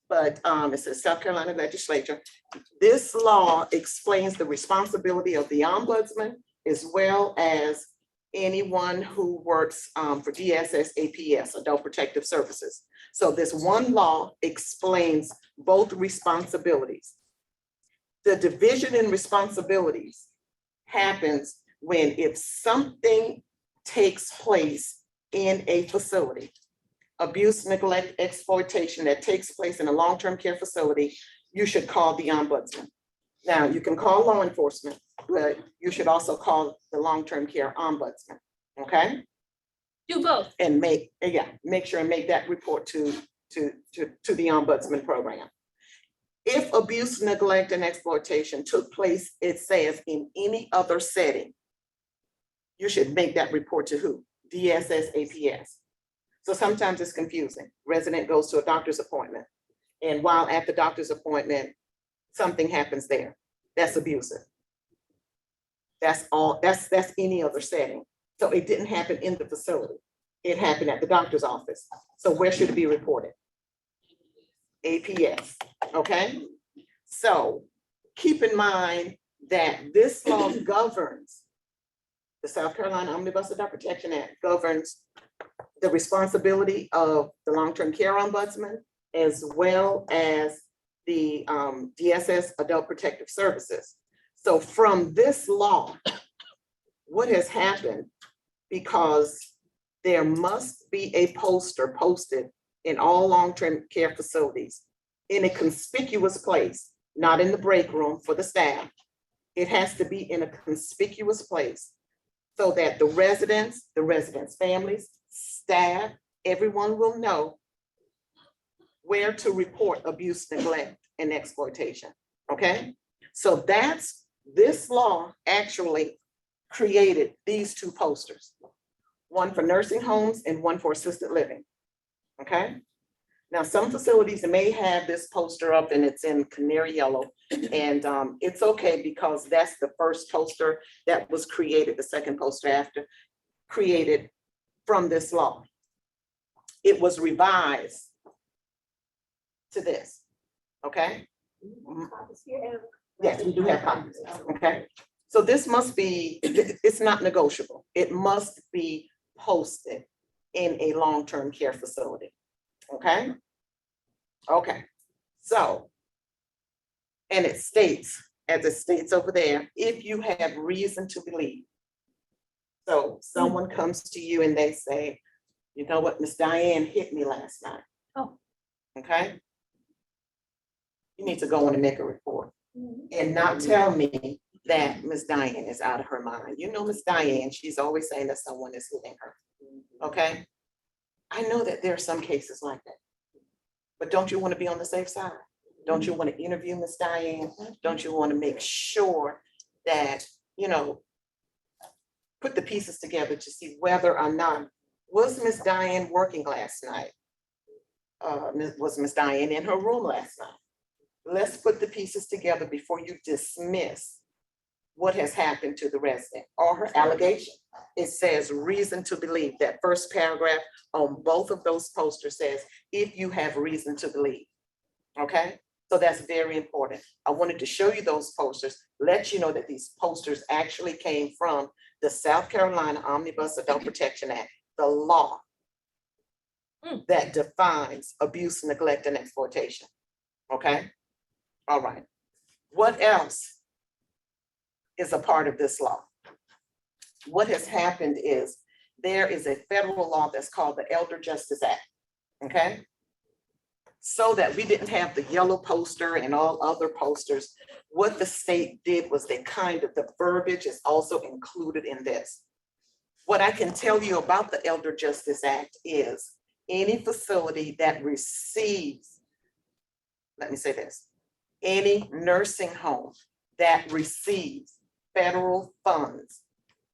but it says South Carolina Legislature. This law explains the responsibility of the ombudsman as well as anyone who works for DSS APS, Adult Protective Services. So this one law explains both responsibilities. The division in responsibilities happens when if something takes place in a facility, abuse, neglect, exploitation that takes place in a long-term care facility, you should call the ombudsman. Now, you can call law enforcement, but you should also call the long-term care ombudsman, okay? Do both. And make sure and make that report to the ombudsman program. If abuse, neglect, and exploitation took place, it says in any other setting, you should make that report to who? DSS APS. So sometimes it's confusing. Resident goes to a doctor's appointment, and while at the doctor's appointment, something happens there. That's abusive. That's all, that's any other setting. So it didn't happen in the facility. It happened at the doctor's office. So where should it be reported? APS, okay? So keep in mind that this law governs, the South Carolina Omnibus Adult Protection Act governs the responsibility of the long-term care ombudsman as well as the DSS Adult Protective Services. So from this law, what has happened, because there must be a poster posted in all long-term care facilities in a conspicuous place, not in the break room for the staff. It has to be in a conspicuous place so that the residents' families, staff, everyone will know where to report abuse, neglect, and exploitation, okay? So this law actually created these two posters, one for nursing homes and one for assisted living, okay? Now, some facilities may have this poster up and it's in canary yellow, and it's okay because that's the first poster that was created, the second poster after, created from this law. It was revised to this, okay? Yes, we do have copies, okay? So this must be, it's not negotiable. It must be posted in a long-term care facility, okay? Okay, so, and it states, as it states over there, if you have reason to believe. So someone comes to you and they say, you know what, Miss Diane hit me last night. Oh. Okay? You need to go in and make a report and not tell me that Miss Diane is out of her mind. You know, Miss Diane, she's always saying that someone is hitting her. Okay? I know that there are some cases like that. But don't you want to be on the safe side? Don't you want to interview Miss Diane? Don't you want to make sure that, you know, put the pieces together to see whether or not, was Miss Diane working last night? Was Miss Diane in her room last night? Let's put the pieces together before you dismiss what has happened to the resident or her allegation. It says reason to believe. That first paragraph on both of those posters says, if you have reason to believe. Okay, so that's very important. I wanted to show you those posters, let you know that these posters actually came from the South Carolina Omnibus Adult Protection Act, the law that defines abuse, neglect, and exploitation. Okay, all right. What else is a part of this law? What has happened is there is a federal law that's called the Elder Justice Act. Okay, so that we didn't have the yellow poster and all other posters. What the state did was they the verbiage is also included in this. What I can tell you about the Elder Justice Act is any facility that receives, let me say this, any nursing home that receives federal funds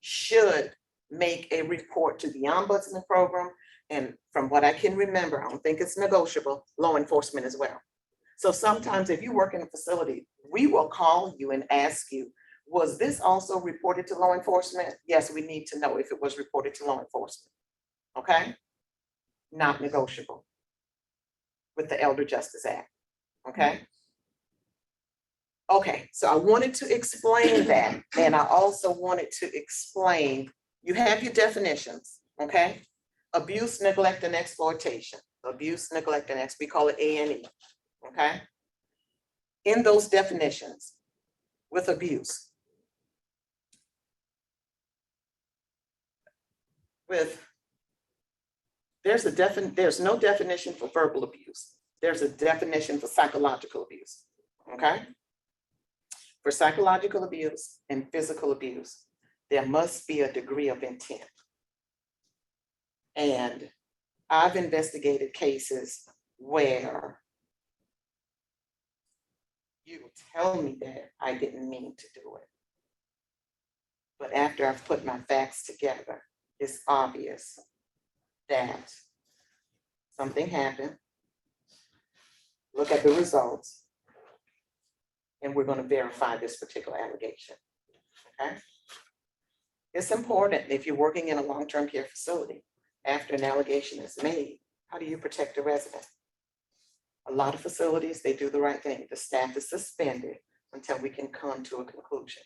should make a report to the Ombudsman program. And from what I can remember, I don't think it's negotiable, law enforcement as well. So sometimes if you work in a facility, we will call you and ask you, was this also reported to law enforcement? Yes, we need to know if it was reported to law enforcement. Okay? Not negotiable with the Elder Justice Act. Okay? Okay, so I wanted to explain that. And I also wanted to explain, you have your definitions, okay? Abuse, neglect, and exploitation. Abuse, neglect, and we call it A&E, okay? In those definitions, with abuse, there's no definition for verbal abuse. There's a definition for psychological abuse, okay? For psychological abuse and physical abuse, there must be a degree of intent. And I've investigated cases where you tell me that I didn't mean to do it. But after I've put my facts together, it's obvious that something happened. Look at the results. And we're going to verify this particular allegation, okay? It's important if you're working in a long-term care facility, after an allegation is made, how do you protect the resident? A lot of facilities, they do the right thing. The staff is suspended until we can come to a conclusion.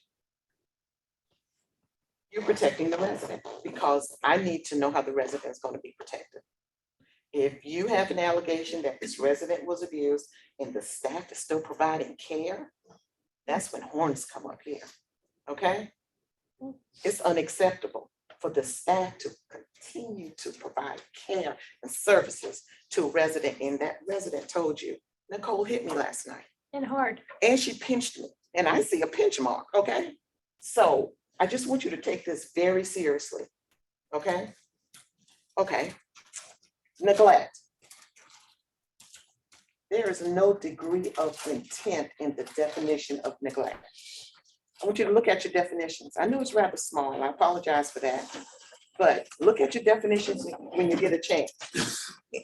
You're protecting the resident because I need to know how the resident is going to be protected. If you have an allegation that this resident was abused and the staff is still providing care, that's when horns come up here, okay? It's unacceptable for the staff to continue to provide care and services to a resident, and that resident told you, Nicole hit me last night. And hard. And she pinched me, and I see a pinch mark, okay? So I just want you to take this very seriously, okay? Okay, neglect. There is no degree of intent in the definition of neglect. I want you to look at your definitions. I know it's rather small, I apologize for that, but look at your definitions when you get a chance.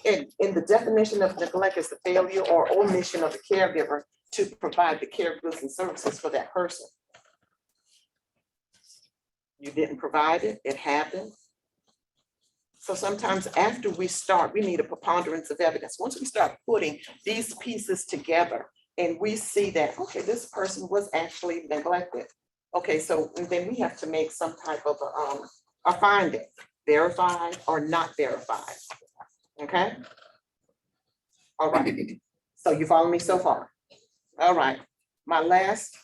In the definition of neglect is the failure or omission of the caregiver to provide the care, goods, and services for that person. You didn't provide it, it happened. So sometimes after we start, we need a preponderance of evidence. Once we start putting these pieces together and we see that, okay, this person was actually neglected. Okay, so then we have to make some type of a finding, verified or not verified. Okay? All right. So you follow me so far? All right. My last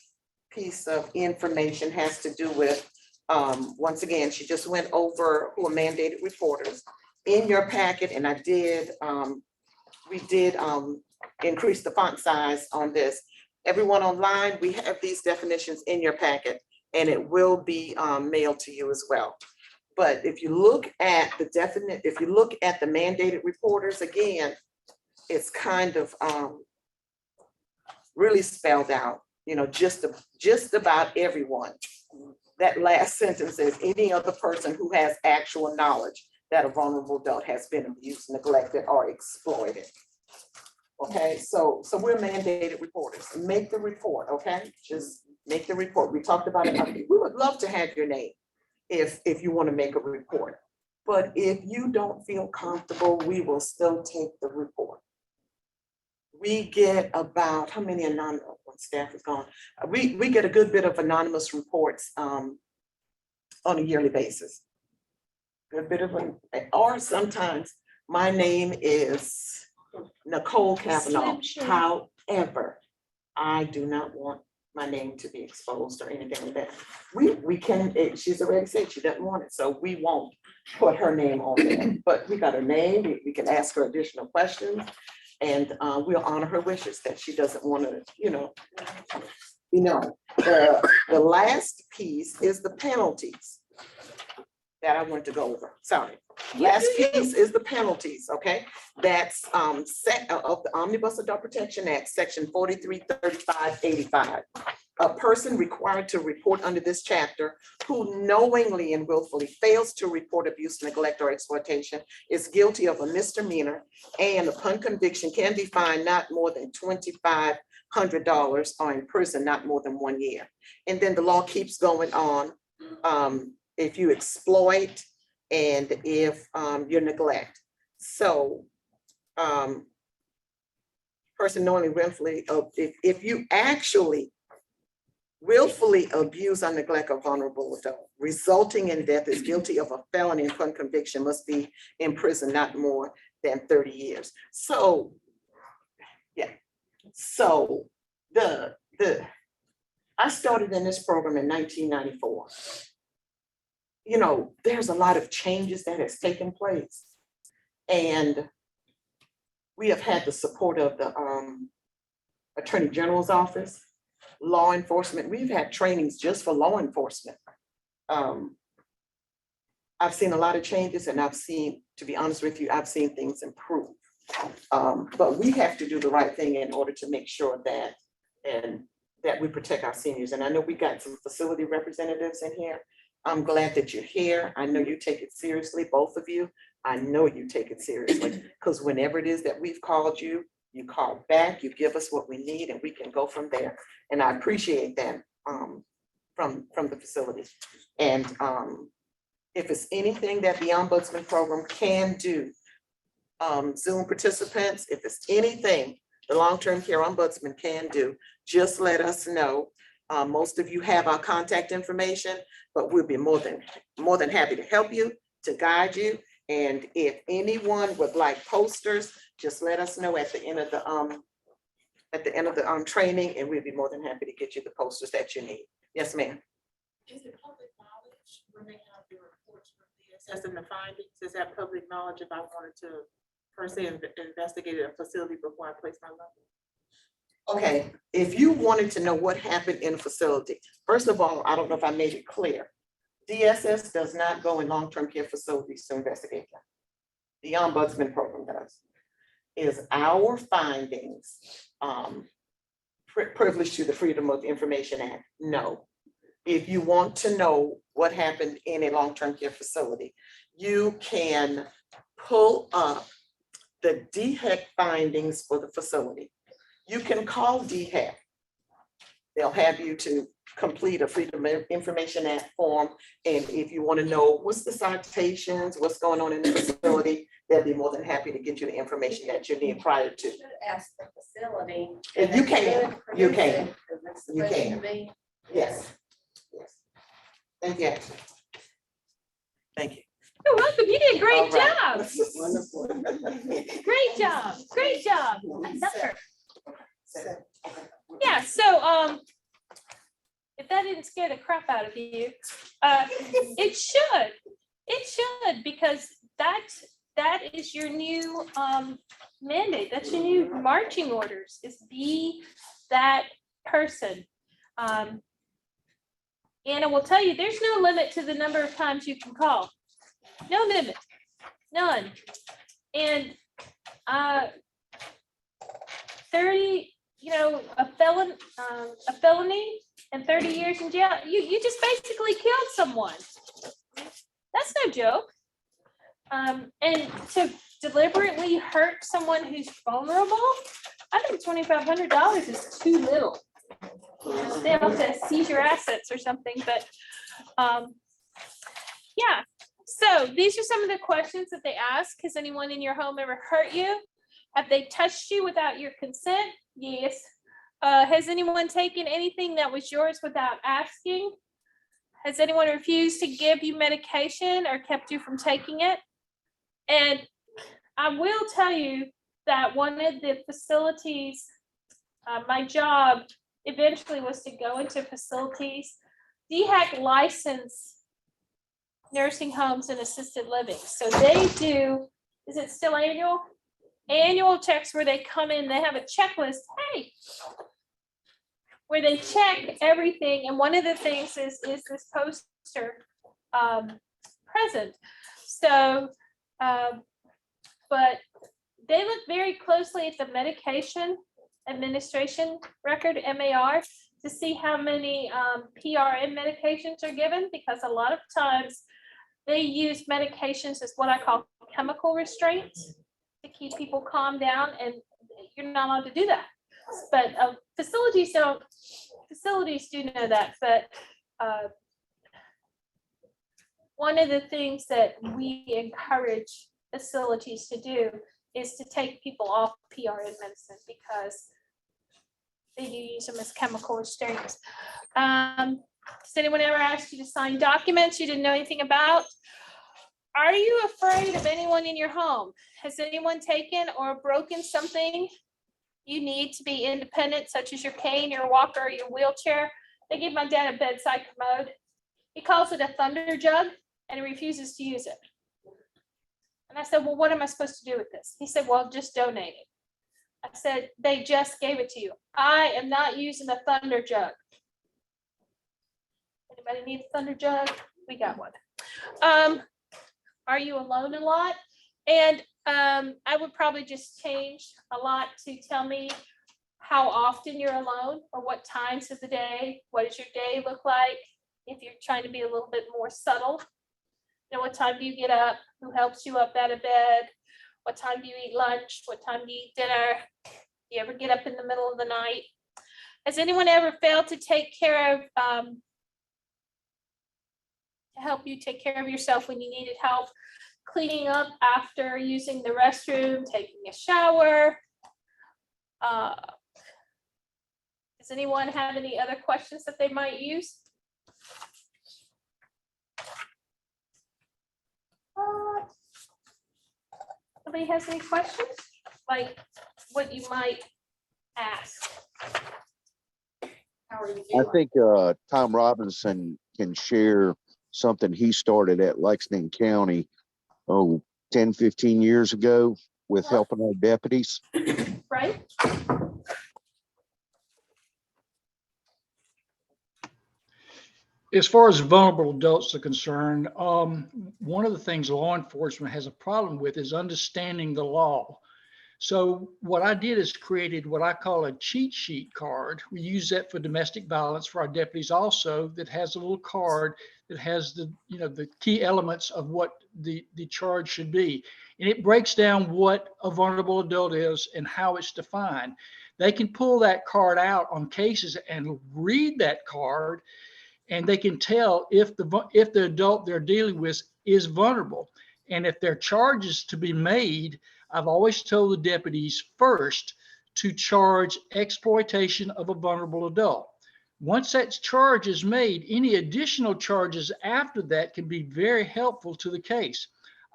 piece of information has to do with, once again, she just went over who are mandated reporters in your packet, and I did, we did increase the font size on this. Everyone online, we have these definitions in your packet, and it will be mailed to you as well. But if you look at the if you look at the mandated reporters, again, it's kind of really spelled out, you know, just about everyone. That last sentence says any other person who has actual knowledge that a vulnerable adult has been abused, neglected, or exploited. Okay, so we're mandated reporters. Make the report, okay? Just make the report. We talked about it. We would love to have your name if you want to make a report. But if you don't feel comfortable, we will still take the report. We get about, how many anonymous, when staff is gone, we get a good bit of anonymous reports on a yearly basis. Good bit of, or sometimes my name is Nicole Kavanaugh. However, I do not want my name to be exposed or anything like that. We can, she's already said she doesn't want it, so we won't put her name on there. But we got her name, we can ask her additional questions, and we'll honor her wishes that she doesn't want to, you know. The last piece is the penalties that I want to go over. Sorry. Last piece is the penalties, okay? That's set of the Omnibus Adult Protection Act, section 433585. A person required to report under this chapter who knowingly and willfully fails to report abuse, neglect, or exploitation is guilty of a misdemeanor, and upon conviction can be fined not more than $2,500 or in prison not more than 1 year. And then the law keeps going on. If you exploit and if you neglect. So person knowingly willfully, if you actually willfully abuse or neglect a vulnerable adult, resulting in death, is guilty of a felony, and upon conviction must be in prison not more than 30 years. So, yeah. So I started in this program in 1994. You know, there's a lot of changes that has taken place. And we have had the support of the Attorney General's office, law enforcement. We've had trainings just for law enforcement. I've seen a lot of changes, and I've seen, to be honest with you, I've seen things improve. But we have to do the right thing in order to make sure that we protect our seniors. And I know we got some facility representatives in here. I'm glad that you're here. I know you take it seriously, both of you. I know you take it seriously, because whenever it is that we've called you, you call back, you give us what we need, and we can go from there. And I appreciate that from the facility. And if it's anything that the Ombudsman program can do, Zoom participants, if it's anything the long-term care Ombudsman can do, just let us know. Most of you have our contact information, but we'll be more than happy to help you, to guide you. And if anyone would like posters, just let us know at the end of the training, and we'll be more than happy to get you the posters that you need. Yes, ma'am. Is it public knowledge when they have the reports from DSS and the findings? Is that public knowledge if I wanted to per se investigate a facility before I place my level? Okay, if you wanted to know what happened in a facility, first of all, I don't know if I made it clear. DSS does not go in long-term care facilities to investigate them. The Ombudsman program does. Is our findings privileged to the Freedom of Information Act? No. If you want to know what happened in a long-term care facility, you can pull up the DHEC findings for the facility. You can call DHEC. They'll have you to complete a Freedom of Information Act form. And if you want to know what's the citations, what's going on in the facility, they'll be more than happy to get you the information that you need prior to. Should ask the facility. And you can, you can, Because it's you supposed to can. be. Yes. Yes. Thank you. Ashley. Thank you. You're welcome. You did a great All right. job. Wonderful. Great job. Great job. Another. Yeah, so if that didn't scare the crap out of you, it should. It should, because that is your new mandate. That's your new marching orders, is be that person. And I will tell you, there's no limit to the number of times you can call. No limit, none. And 30, a felony and 30 years in jail, you just basically killed someone. That's no joke. And to deliberately hurt someone who's vulnerable, I think $2,500 is too little. They have to seize your assets or something, but yeah. So these are some of the questions that they ask. Has anyone in your home ever hurt you? Have they touched you without your consent? Yes. Has anyone taken anything that was yours without asking? Has anyone refused to give you medication or kept you from taking it? And I will tell you that one of the facilities, my job eventually was to go into facilities, DHAC license nursing homes and assisted living. So they do, is it still annual? Annual checks where they come in, they have a checklist, hey, where they check everything. And one of the things is this poster present. So, but they look very closely at the medication administration record, MAR, to see how many PRN medications are given, because a lot of times they use medications as what I call chemical restraints to keep people calm down, and you're not allowed to do that. But facilities do know that. But one of the things that we encourage facilities to do is to take people off PRN medicine, because they do use them as chemical restraints. Does anyone ever ask you to sign documents you didn't know anything about? Are you afraid of anyone in your home? Has anyone taken or broken something you need to be independent, such as your cane, your walker, or your wheelchair? They gave my dad a bedside commode. He calls it a thunder jug, and he refuses to use it. And I said, well, what am I supposed to do with this? He said, well, just donate it. I said, they just gave it to you. I am not using a thunder jug. Anybody need a thunder jug? We got one. Are you alone a lot? And I would probably just change a lot to tell me how often you're alone, or what times of the day. What does your day look like? If you're trying to be a little bit more subtle, what time do you get up? Who helps you up out of bed? What time do you eat lunch? What time do you eat dinner? Do you ever get up in the middle of the night? Has anyone ever failed to take care of, to help you take care of yourself when you needed help cleaning up after using the restroom, taking a shower? Does anyone have any other questions that they might use? Nobody has any questions? Like what you might ask? How are you I doing? think Tom Robinson can share something he started at Lexington County, 10, 15 years ago with helping our deputies. Right? As far as vulnerable adults are concerned, one of the things law enforcement has a problem with is understanding the law. So what I did is created what I call a cheat sheet card. We use that for domestic violence for our deputies also, that has a little card that has the key elements of what the charge should be. And it breaks down what a vulnerable adult is and how it's defined. They can pull that card out on cases and read that card, and they can tell if the adult they're dealing with is vulnerable. And if there are charges to be made, I've always told the deputies first to charge exploitation of a vulnerable adult. Once that charge is made, any additional charges after that can be very helpful to the case,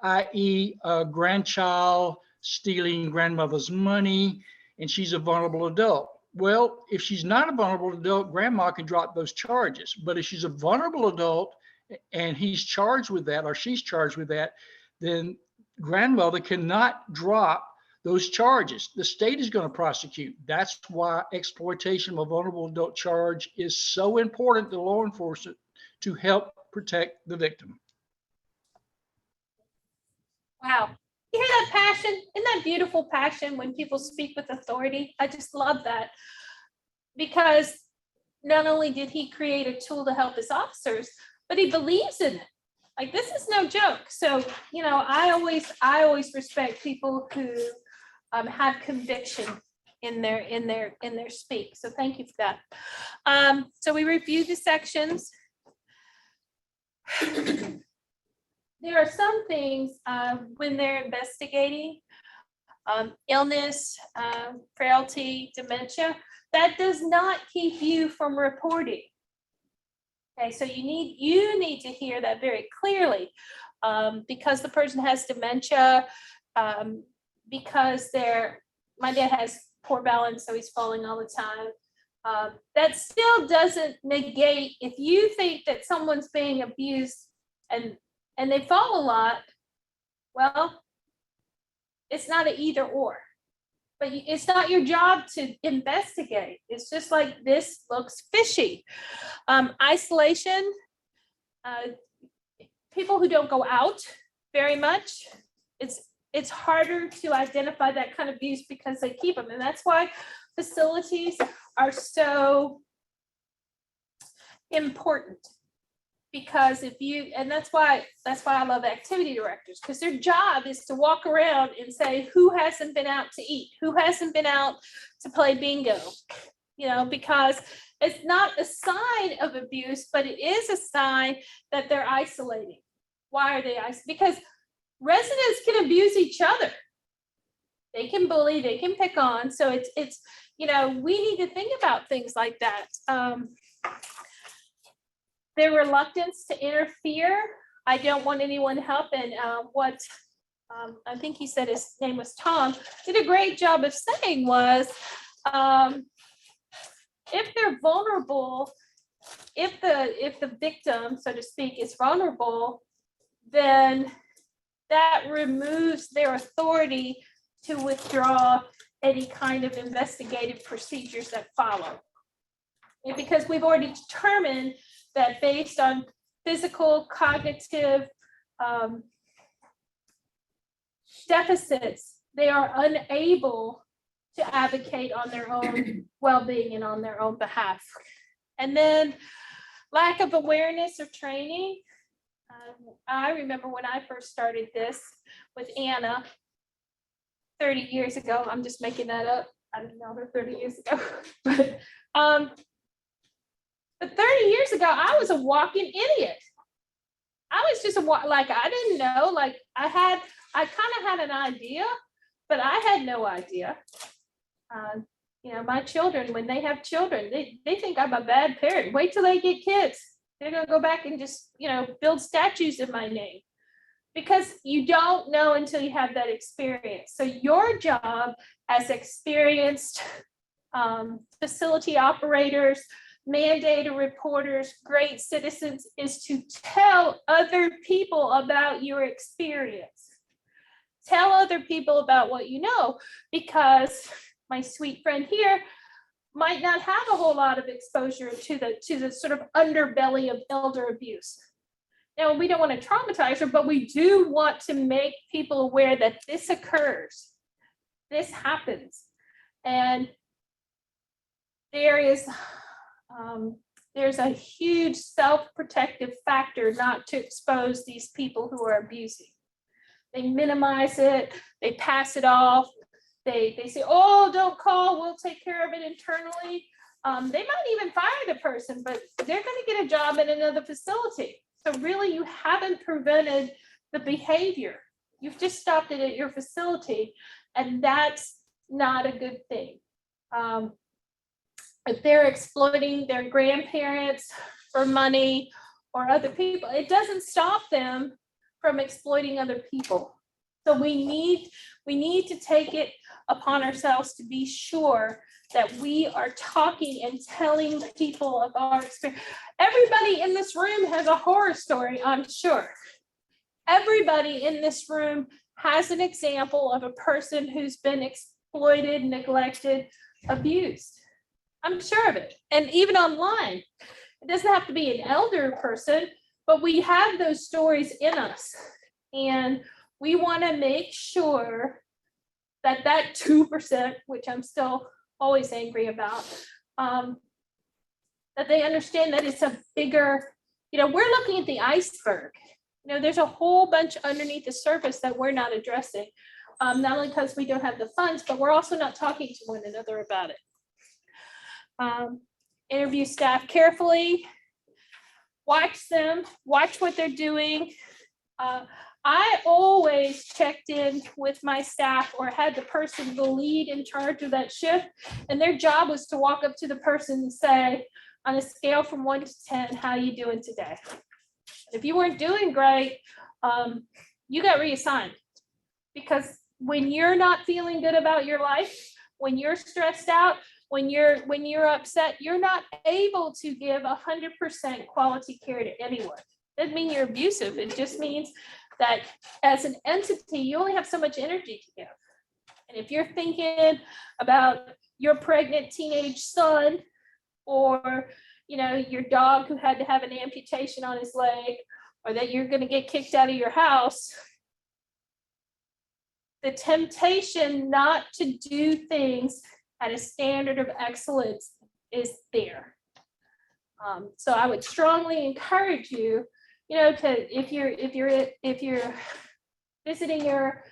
i.e. a grandchild stealing grandmother's money, and she's a vulnerable adult. Well, if she's not a vulnerable adult, grandma can drop those charges. But if she's a vulnerable adult and he's charged with that or she's charged with that, then grandmother cannot drop those charges. The state is going to prosecute. That's why exploitation of a vulnerable adult charge is so important to law enforcement to help protect the victim. Wow. You hear that passion? Isn't that beautiful passion when people speak with authority? I just love that. Because not only did he create a tool to help his officers, but he believes in it. Like, this is no joke. So, you know, I always respect people who have conviction in their speak. So thank you for that. So we reviewed the sections. There are some things when they're investigating illness, frailty, dementia, that does not keep you from reporting. Okay, so you need to hear that very clearly because the person has dementia, because my dad has poor balance, so he's falling all the time. That still doesn't negate if you think that someone's being abused and they fall a lot. Well, it's not an either or, but it's not your job to investigate. It's just like, this looks fishy. Isolation, people who don't go out very much, it's harder to identify that kind of abuse because they keep them. And that's why facilities are so important. Because and that's why I love activity directors, because their job is to walk around and say, who hasn't been out to eat? Who hasn't been out to play bingo? You know, because it's not a sign of abuse, but it is a sign that they're isolating. Why are they isolating? Because residents can abuse each other. They can bully, they can pick on. So it's you know, we need to think about things like that. Their reluctance to interfere. I don't want anyone helping. What I think he said his name was Tom, did a great job of saying was, if they're vulnerable, if the victim, so to speak, is vulnerable, then that removes their authority to withdraw any kind of investigative procedures that follow. And because we've already determined that based on physical, cognitive deficits, they are unable to advocate on their own well-being and on their own behalf. And then lack of awareness or training. I remember when I first started this with Anna 30 years ago. I'm just making that up. I didn't know her 30 years ago. But 30 years ago, I was a walking idiot. I was just I didn't know, I kind of had an idea, but I had no idea. You know, my children, when they have children, they think I'm a bad parent. Wait till they get kids. They're gonna go back and just, you know, build statues in my name. Because you don't know until you have that experience. So your job as experienced facility operators, mandated reporters, great citizens, is to tell other people about your experience. Tell other people about what you know, because my sweet friend here might not have a whole lot of exposure to the sort of underbelly of elder abuse. Now, we don't want to traumatize her, but we do want to make people aware that this occurs. This happens. And there's a huge self-protective factor not to expose these people who are abusing. They minimize it, they pass it off. they say, oh, don't call, we'll take care of it internally. They might even fire the person, but they're gonna get a job at another facility. So really, you haven't prevented the behavior. You've just stopped it at your facility, and that's not a good thing. If they're exploiting their grandparents for money or other people, it doesn't stop them from exploiting other people. So we need to take it upon ourselves to be sure that we are talking and telling people of our experience. Everybody in this room has a horror story, I'm sure. Everybody in this room has an example of a person who's been exploited, neglected, abused. I'm sure of it. And even online, it doesn't have to be an elder person, but we have those stories in us. And we want to make sure that that 2%, which I'm still always angry about, that they understand that it's a bigger, we're looking at the iceberg. There's a whole bunch underneath the surface that we're not addressing, not only because we don't have the funds, but we're also not talking to one another about it. Interview staff carefully, watch them, watch what they're doing. I always checked in with my staff or had the person, the lead in charge of that shift, and their job was to walk up to the person and say, on a scale from 1 to 10, how you doing today? If you weren't doing great, you got reassigned. Because when you're not feeling good about your life, when you're stressed out, when you're upset, you're not able to give 100% quality care to anyone. Doesn't mean you're abusive. It just means that as an entity, you only have so much energy to give. And if you're thinking about your pregnant teenage son, or your dog who had to have an amputation on his leg, or that you're going to get kicked out of your house, the temptation not to do things at a standard of excellence is there. So I would strongly encourage you, if you're visiting your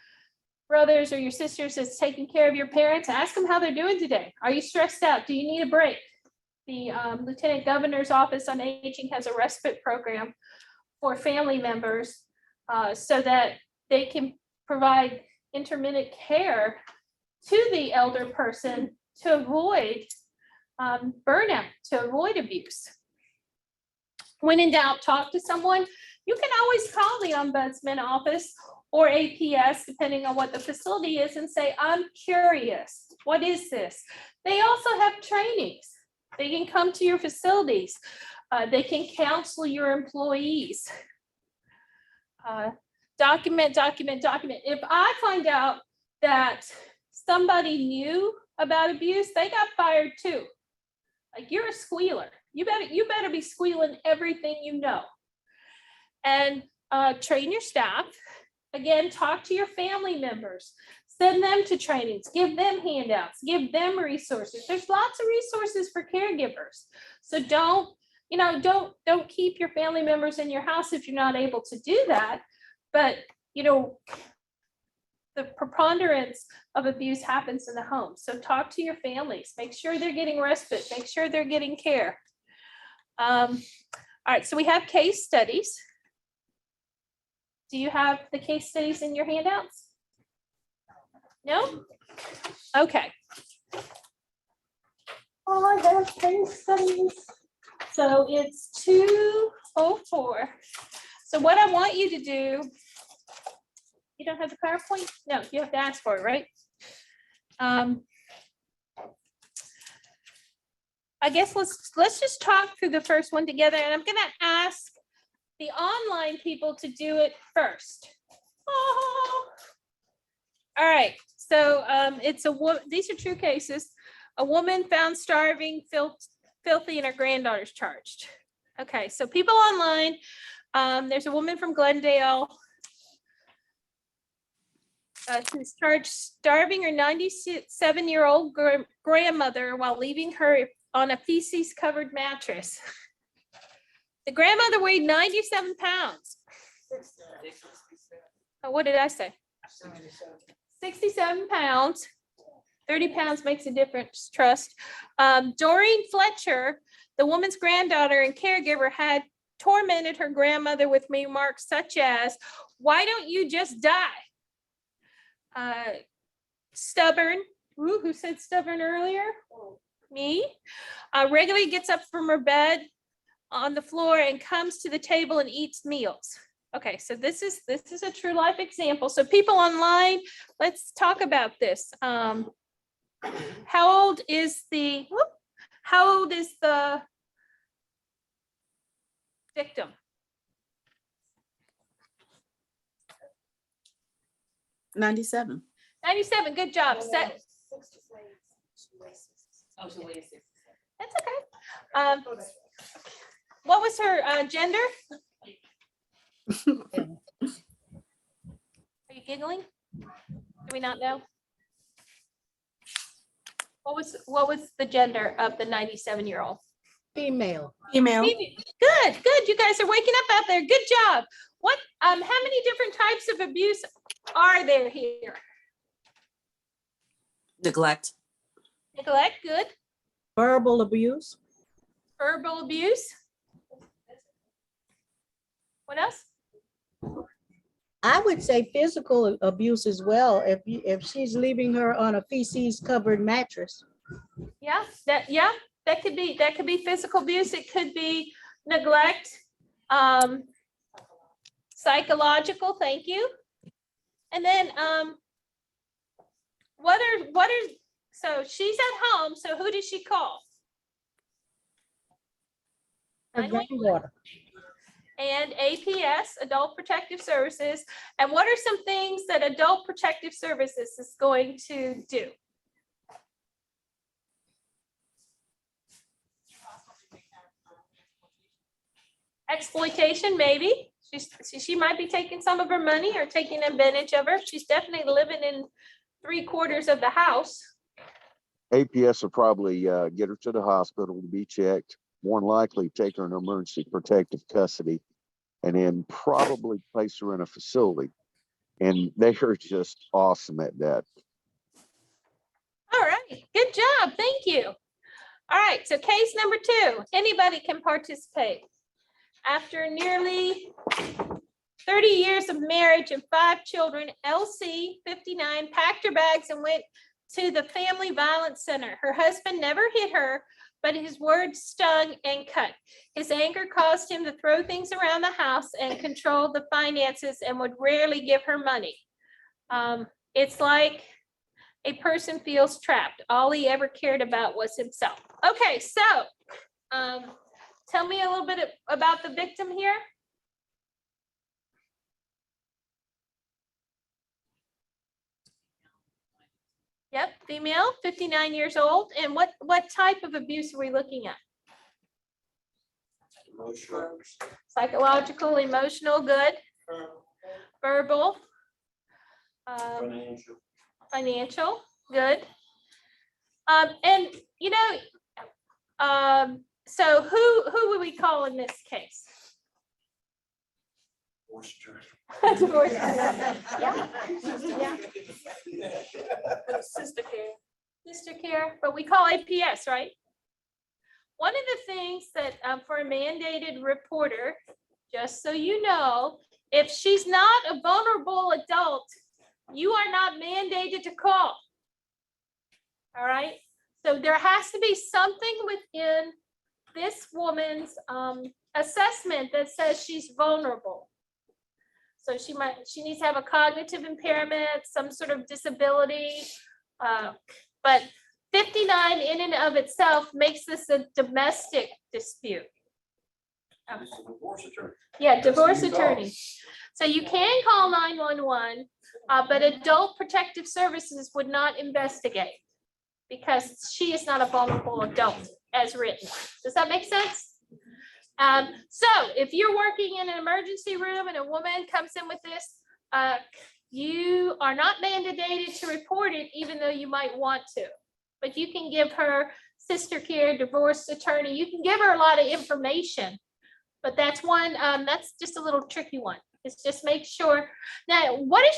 brothers or your sisters that's taking care of your parents, ask them how they're doing today. Are you stressed out? Do you need a break? The Lieutenant Governor's Office on Aging has a respite program for family members so that they can provide intermittent care to the elder person to avoid burnout, to avoid abuse. When in doubt, talk to someone. You can always call the Ombudsman office or APS, depending on what the facility is, and say, I'm curious, what is this? They also have trainings. They can come to your facilities. They can counsel your employees. Document. If I find out that somebody knew about abuse, they got fired too. Like, you're a squealer. You better be squealing everything you know. And train your staff. Again, talk to your family members. Send them to trainings, give them handouts, give them resources. There's lots of resources for caregivers. So don't keep your family members in your house if you're not able to do that. But, the preponderance of abuse happens in the home. So talk to your families, make sure they're getting respite, make sure they're getting care. All right, so we have case studies. Do you have the case studies in your handouts? No? Okay. Oh, I have case studies. So it's 204. So what I want you to do, you don't have the PowerPoint? No, you have to ask for it, right? I guess let's just talk through the first one together, and I'm gonna ask the online people to do it first. Oh. All right, so these are true cases. A woman found starving, filthy, and her granddaughter's charged. Okay, so people online, there's a woman from Glendale. She's charged starving her 97-year-old grandmother while leaving her on a feces-covered mattress. The grandmother weighed 97 pounds. Oh, what did I say? 67 pounds. 30 pounds makes a difference, trust. Doreen Fletcher, the woman's granddaughter and caregiver, had tormented her grandmother with remarks such as, "Why don't you just die?" Stubborn, ooh, who said stubborn earlier? Me. Regularly gets up from her bed on the floor and comes to the table and eats meals. Okay, so this is a true life example. So people online, let's talk about this. How old is the victim? 97. 97, good job. Oh, she weighs 6. That's okay. What was her gender? Are you giggling? Do we not know? What was the gender of the 97-year-old? Female. Female. Good. You guys are waking up out there. Good job. How many different types of abuse are there here? Neglect. Neglect, good. Verbal abuse. Verbal abuse. What else? I would say physical abuse as well, if she's leaving her on a feces covered mattress. Yeah, that could be physical abuse. It could be neglect, psychological, thank you. And then so she's at home, so who does she call? Her granddaughter. And APS, Adult Protective Services. And what are some things that Adult Protective Services is going to do? Exploitation, maybe. She might be taking some of her money or taking advantage of her. She's definitely living in 3/4 of the house. APS will probably get her to the hospital to be checked, more than likely take her in emergency protective custody, and then probably place her in a facility. And they are just awesome at that. All right, good job, thank you. All right, so case number 2, anybody can participate. After nearly 30 years of marriage and 5 children, LC, 59, packed her bags and went to the Family Violence Center. Her husband never hit her, but his words stung and cut. His anger caused him to throw things around the house and control the finances and would rarely give her money. It's like a person feels trapped. All he ever cared about was himself. Okay, so tell me a little bit about the victim here. Yep, female, 59 years old. And what type of abuse are we looking at? Emotional. Psychological, emotional, good. Verbal. Financial, good. And you know, so who would we call in this case? Divorce. Yeah. Sister care. Sister care, but we call APS, right? One of the things that for a mandated reporter, just so you know, if she's not a vulnerable adult, you are not mandated to call. All right, so there has to be something within this woman's assessment that says she's vulnerable. So she needs to have a cognitive impairment, some sort of disability, but 59 in and of itself makes this a domestic dispute. Yeah, divorce attorney. So you can call 911, but Adult Protective Services would not investigate because she is not a vulnerable adult as written. Does that make sense? So if you're working in an emergency room and a woman comes in with this, you are not mandated to report it, even though you might want to. But you can give her sister care, divorce attorney. You can give her a lot of information. But that's one, that's just a little tricky one. It's just make sure. Now, what if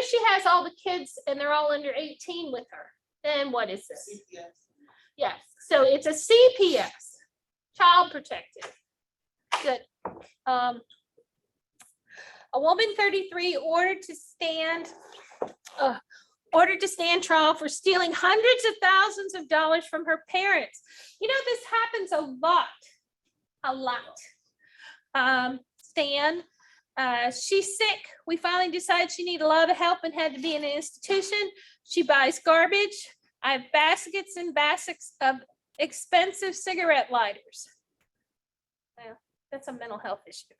she has all the kids and they're all under 18 with her? Then what is this? CPS. Yes, so it's a CPS, Child Protective. Good. A woman 33 ordered to stand trial for stealing hundreds of thousands of dollars from her parents. You know, this happens a lot. Stan, she's sick. We finally decided she needed a lot of help and had to be in an institution. She buys garbage. I have baskets and baskets of expensive cigarette lighters. Well, that's a mental health issue.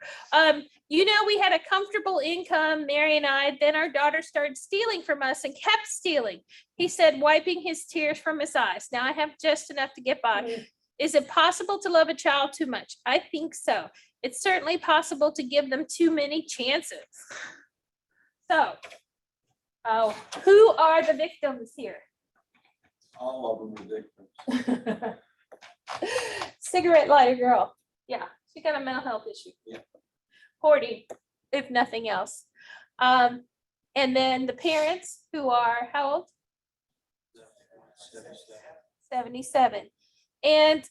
You know, we had a comfortable income, Mary and I, then our daughter started stealing from us and kept stealing. He said, wiping his tears from his eyes. Now I have just enough to get by. Is it possible to love a child too much? I think so. It's certainly possible to give them too many chances. So, who are the victims here? All of them are victims. Cigarette lighter girl. Yeah, she got a mental health issue. Yeah. Hoarding, if nothing else. And then the parents who are how old? 77. And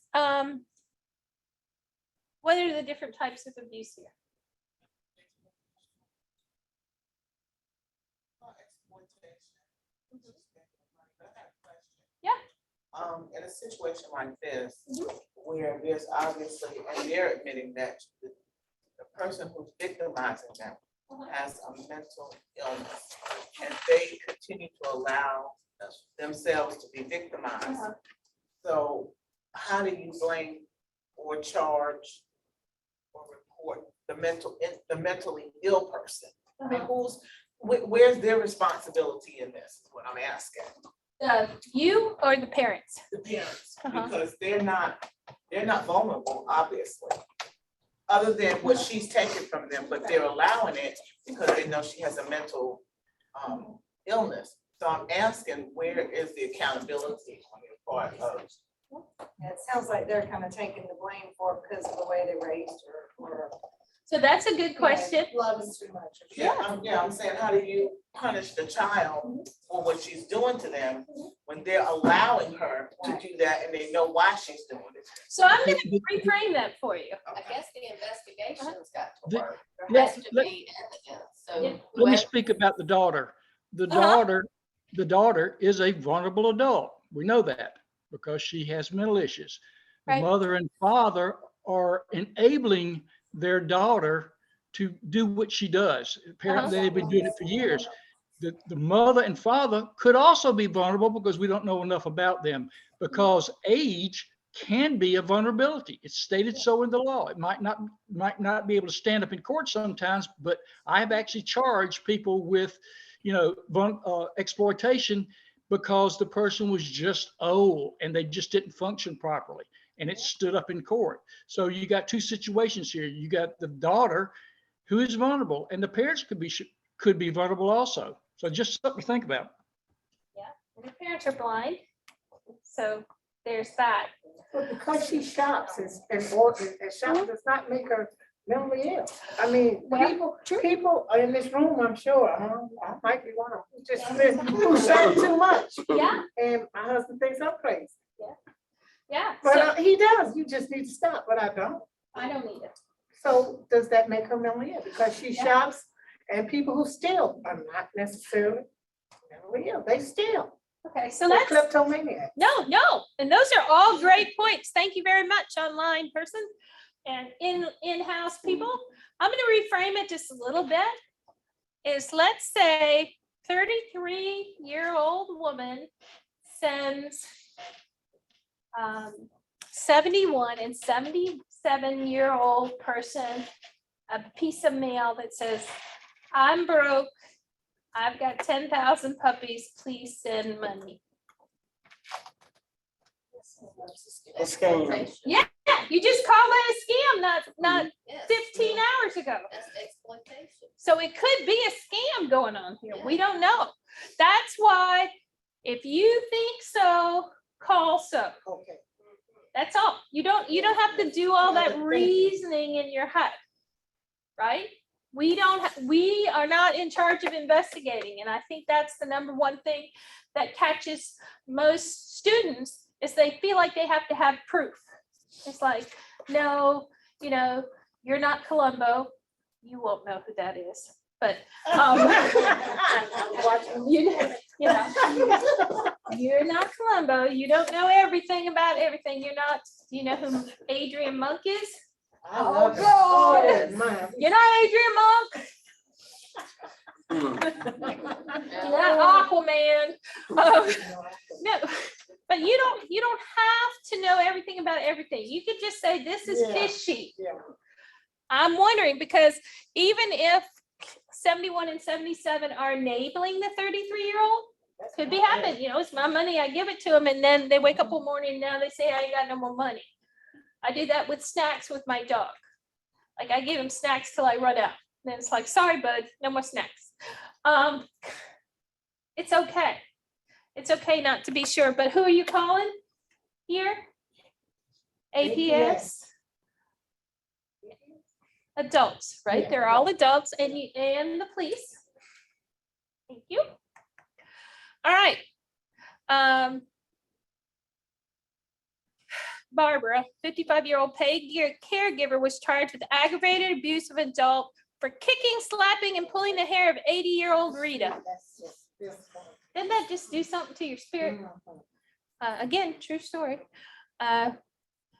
what are the different types of abuse here? Yeah. In a situation like this, where there's obviously, and they're admitting that the person who's victimizing them has a mental illness, and they continue to allow themselves to be victimized. So how do you blame or charge or report the mentally ill person? I mean, where's their responsibility in this, is what I'm asking. You or the parents? The parents, because they're not vulnerable, obviously, other than what she's taken from them, but they're allowing it because they know she has a mental illness. So I'm asking, where is the accountability on your part of? It sounds like they're kind of taking the blame for it because of the way they raised her, or. So that's a good question. Loving too much. I'm saying, how do you punish the child for what she's doing to them when they're allowing her to do that and they know why she's doing it? So I'm going to reframe that for you. I guess the investigation's got to work. There Let- has to let- be evidence, so. Let me speak about the daughter. The daughter is a vulnerable adult. We know that because she has mental issues. The Right. mother and father are enabling their daughter to do what she does. Apparently, they've been doing it for years. The mother and father could also be vulnerable because we don't know enough about them, because age can be a vulnerability. It's stated so in the law. It might not be able to stand up in court sometimes, but I've actually charged people with, exploitation because the person was just old and they just didn't function properly, and it stood up in court. So you got two situations here. You got the daughter who is vulnerable, and the parents could be vulnerable also. So just something to think about. Yeah, and the parents are blind. So there's that. But because she shops and shopping does not make her mentally ill. I mean, people are in this room, I'm sure, I might be one of them, who shop too much. Yeah. And my husband thinks I'm crazy. Yeah. But he does, you just need to stop, but I don't. I don't need it. So does that make her mentally ill? Because she shops, and people who steal are not necessarily mentally ill, they steal. Okay, so They're let's. kleptomaniacs. No, and those are all great points. Thank you very much, online person and in-house people. I'm going to reframe it just a little bit. Is let's say 33-year-old woman sends 71 and 77-year-old person a piece of mail that says, I'm broke. I've got 10,000 puppies. Please send money. Yeah, you just call it a scam, not 15 hours ago. That's exploitation. So it could be a scam going on here. We don't know. That's why if you think so, call so. Okay. That's all. You don't have to do all that reasoning in your head, right? We are not in charge of investigating. And I think that's the number one thing that catches most students is they feel like they have to have proof. It's like, no, you're not Columbo. You won't know who that is, but you're not Columbo. You don't know everything about everything. You know who Adrian Monk is? Oh, God. You're not Adrian Monk. You're not Aquaman. No, but you don't have to know everything about everything. You could just say, this is his sheet. I'm wondering, because even if 71 and 77 are enabling the 33-year-old, could be happening. It's my money, I give it to them, and then they wake up one morning and now they say, I ain't got no more money. I do that with snacks with my dog. Like, I give him snacks till I run out. And then it's like, sorry, bud, no more snacks. It's okay. It's okay not to be sure, but who are you calling here? APS? Adults, right? They're all adults, and the police. Thank you. All right. Barbara, 55-year-old paid caregiver, was charged with aggravated abuse of adult for kicking, slapping, and pulling the hair of 80-year-old Rita. Didn't that just do something to your spirit? Again, true story.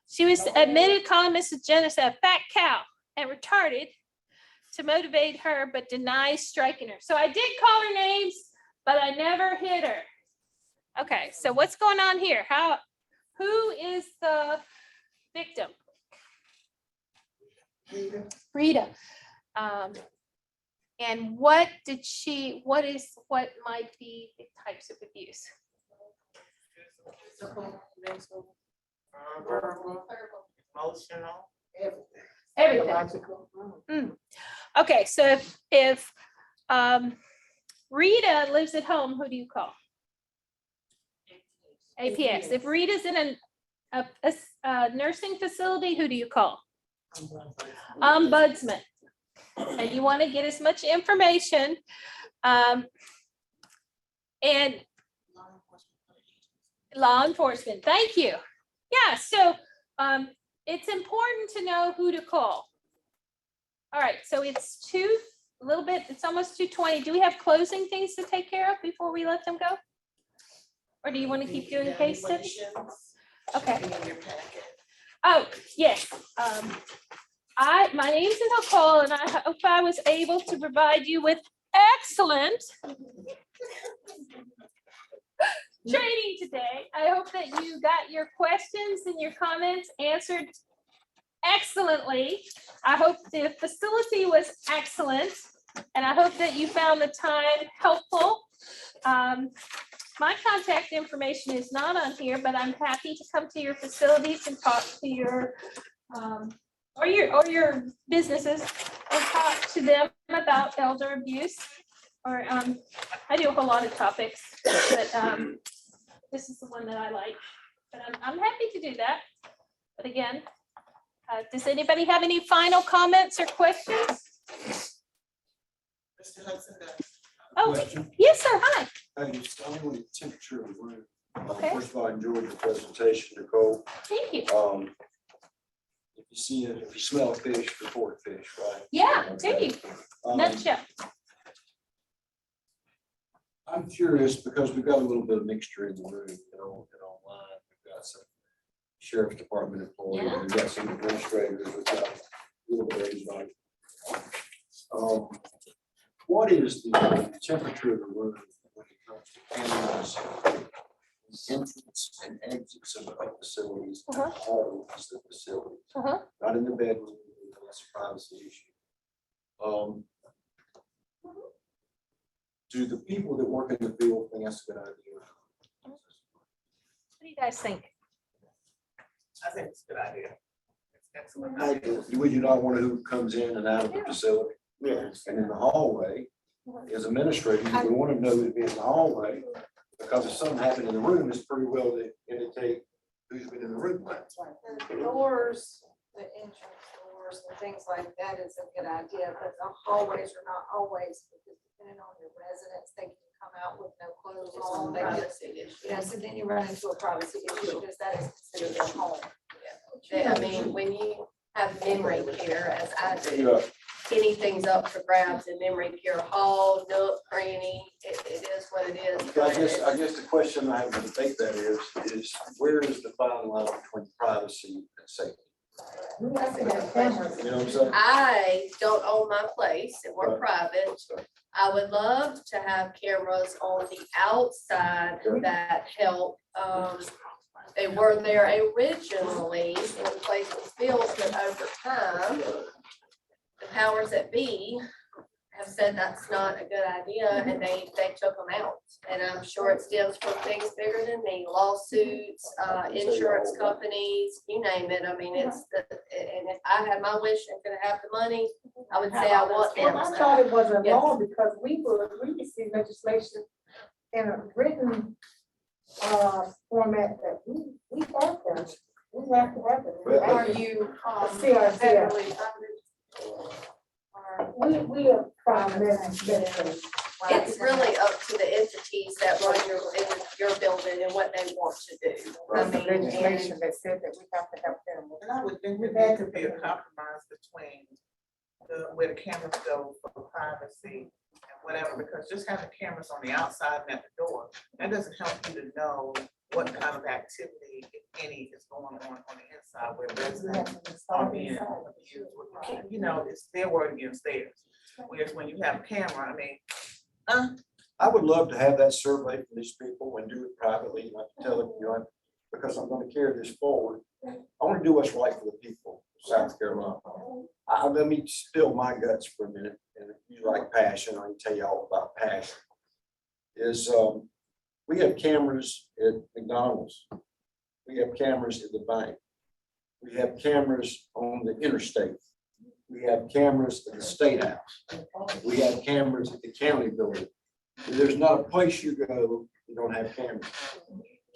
She was admitted calling Mrs. Jennings a fat cow and retarded to motivate her, but denies striking her. So I did call her names, but I never hit her. Okay, so what's going on here? Who is the victim? Rita. And what might be the types of abuse? Verbal, emotional. Everything. Okay, so if Rita lives at home, who do you call? APS. If Rita's in a nursing facility, who do you call? Ombudsman. And you want to get as much information. And law enforcement. Thank you. Yeah, so it's important to know who to call. All right, so it's it's almost 2:20. Do we have closing things to take care of before we let them go? Or do you want to keep doing case studies? Okay. Oh, yes. My name's Nicole, and I hope I was able to provide you with excellent training today. I hope that you got your questions and your comments answered excellently. I hope the facility was excellent, and I hope that you found the time helpful. My contact information is not on here, but I'm happy to come to your facilities and talk to your businesses and talk to them about elder abuse. Or I do a whole lot of topics, but this is the one that I like. But I'm happy to do that. But again, does anybody have any final comments or questions? Mr. Hudson, Oh, question. yes, sir. Hi. Hey, just on the temperature of the room. Okay. First of all, I enjoyed your presentation, Nicole. Thank you. If you smell fish, report fish, right? Yeah, there you go. Nutshell. I'm curious because we've got a little bit of mixture in the room and online. We've got some sheriff's department employees, Yeah. we've got some administrators, we've got a little bit of everybody. What is the temperature of the room when it comes to cameras, entrance and exits of facilities, and halls of facilities? Not in the bedroom, that's a privacy issue. Do the people that work in the field think that's a good idea? What do you guys think? I think it's a good idea. It's excellent. I do. Would you not want to who comes in and out of the facility? Yes. And in the hallway, as administrators, we want to know who'd be in the hallway, because if something happened in the room, it's pretty well to indicate who's been in the room. The doors, the entrance doors, the things like that is a good idea, but the hallways are not always, because depending on your residents, they can come out with no clothes on. They get, yeah, so then you run into a privacy issue because that is considered their home. I mean, when you have memory care, as I do, Yeah. anything's up for grabs in memory care, hall, nook, cranny, it is what it is. I guess the question I would think that is where is the fine line between privacy and safety? You know what I'm saying? I don't own my place and we're Right. private. I would love to have cameras on the outside that help. They were there originally when the place was built, but over time, the powers that be have said that's not a good idea and they took them out. And I'm sure it stems from things bigger than me, lawsuits, insurance companies, you name it. I mean, and if I had my wish and could have the money, I would say I want them. Well, I thought it was a Yes. law because we received legislation in a written format that we have them. We have to have it. Are you CRC. We are private. It's really up to the entities that run your building and what they want to do. I There's mean, legislation that said that we have to help them. And I would think that there could be a compromise between where the cameras go for privacy and whatever, because just having cameras on the outside and at the door, that doesn't help you to know what kind of activity, if any, is going on the inside where residents are being abused. You know, it's their word against theirs. Whereas when you have a camera, I mean, I would love to have that survey from these people and do it privately, like tell them, you know, because I'm gonna carry this forward. I wanna do what's right for the people of South Carolina. Let me spill my guts for a minute, and if you like passion, I can tell you all about passion. We have cameras at McDonald's. We have cameras at the bank. We have cameras on the interstate. We have cameras at the State House. We have cameras at the county building. There's not a place you go, you don't have cameras.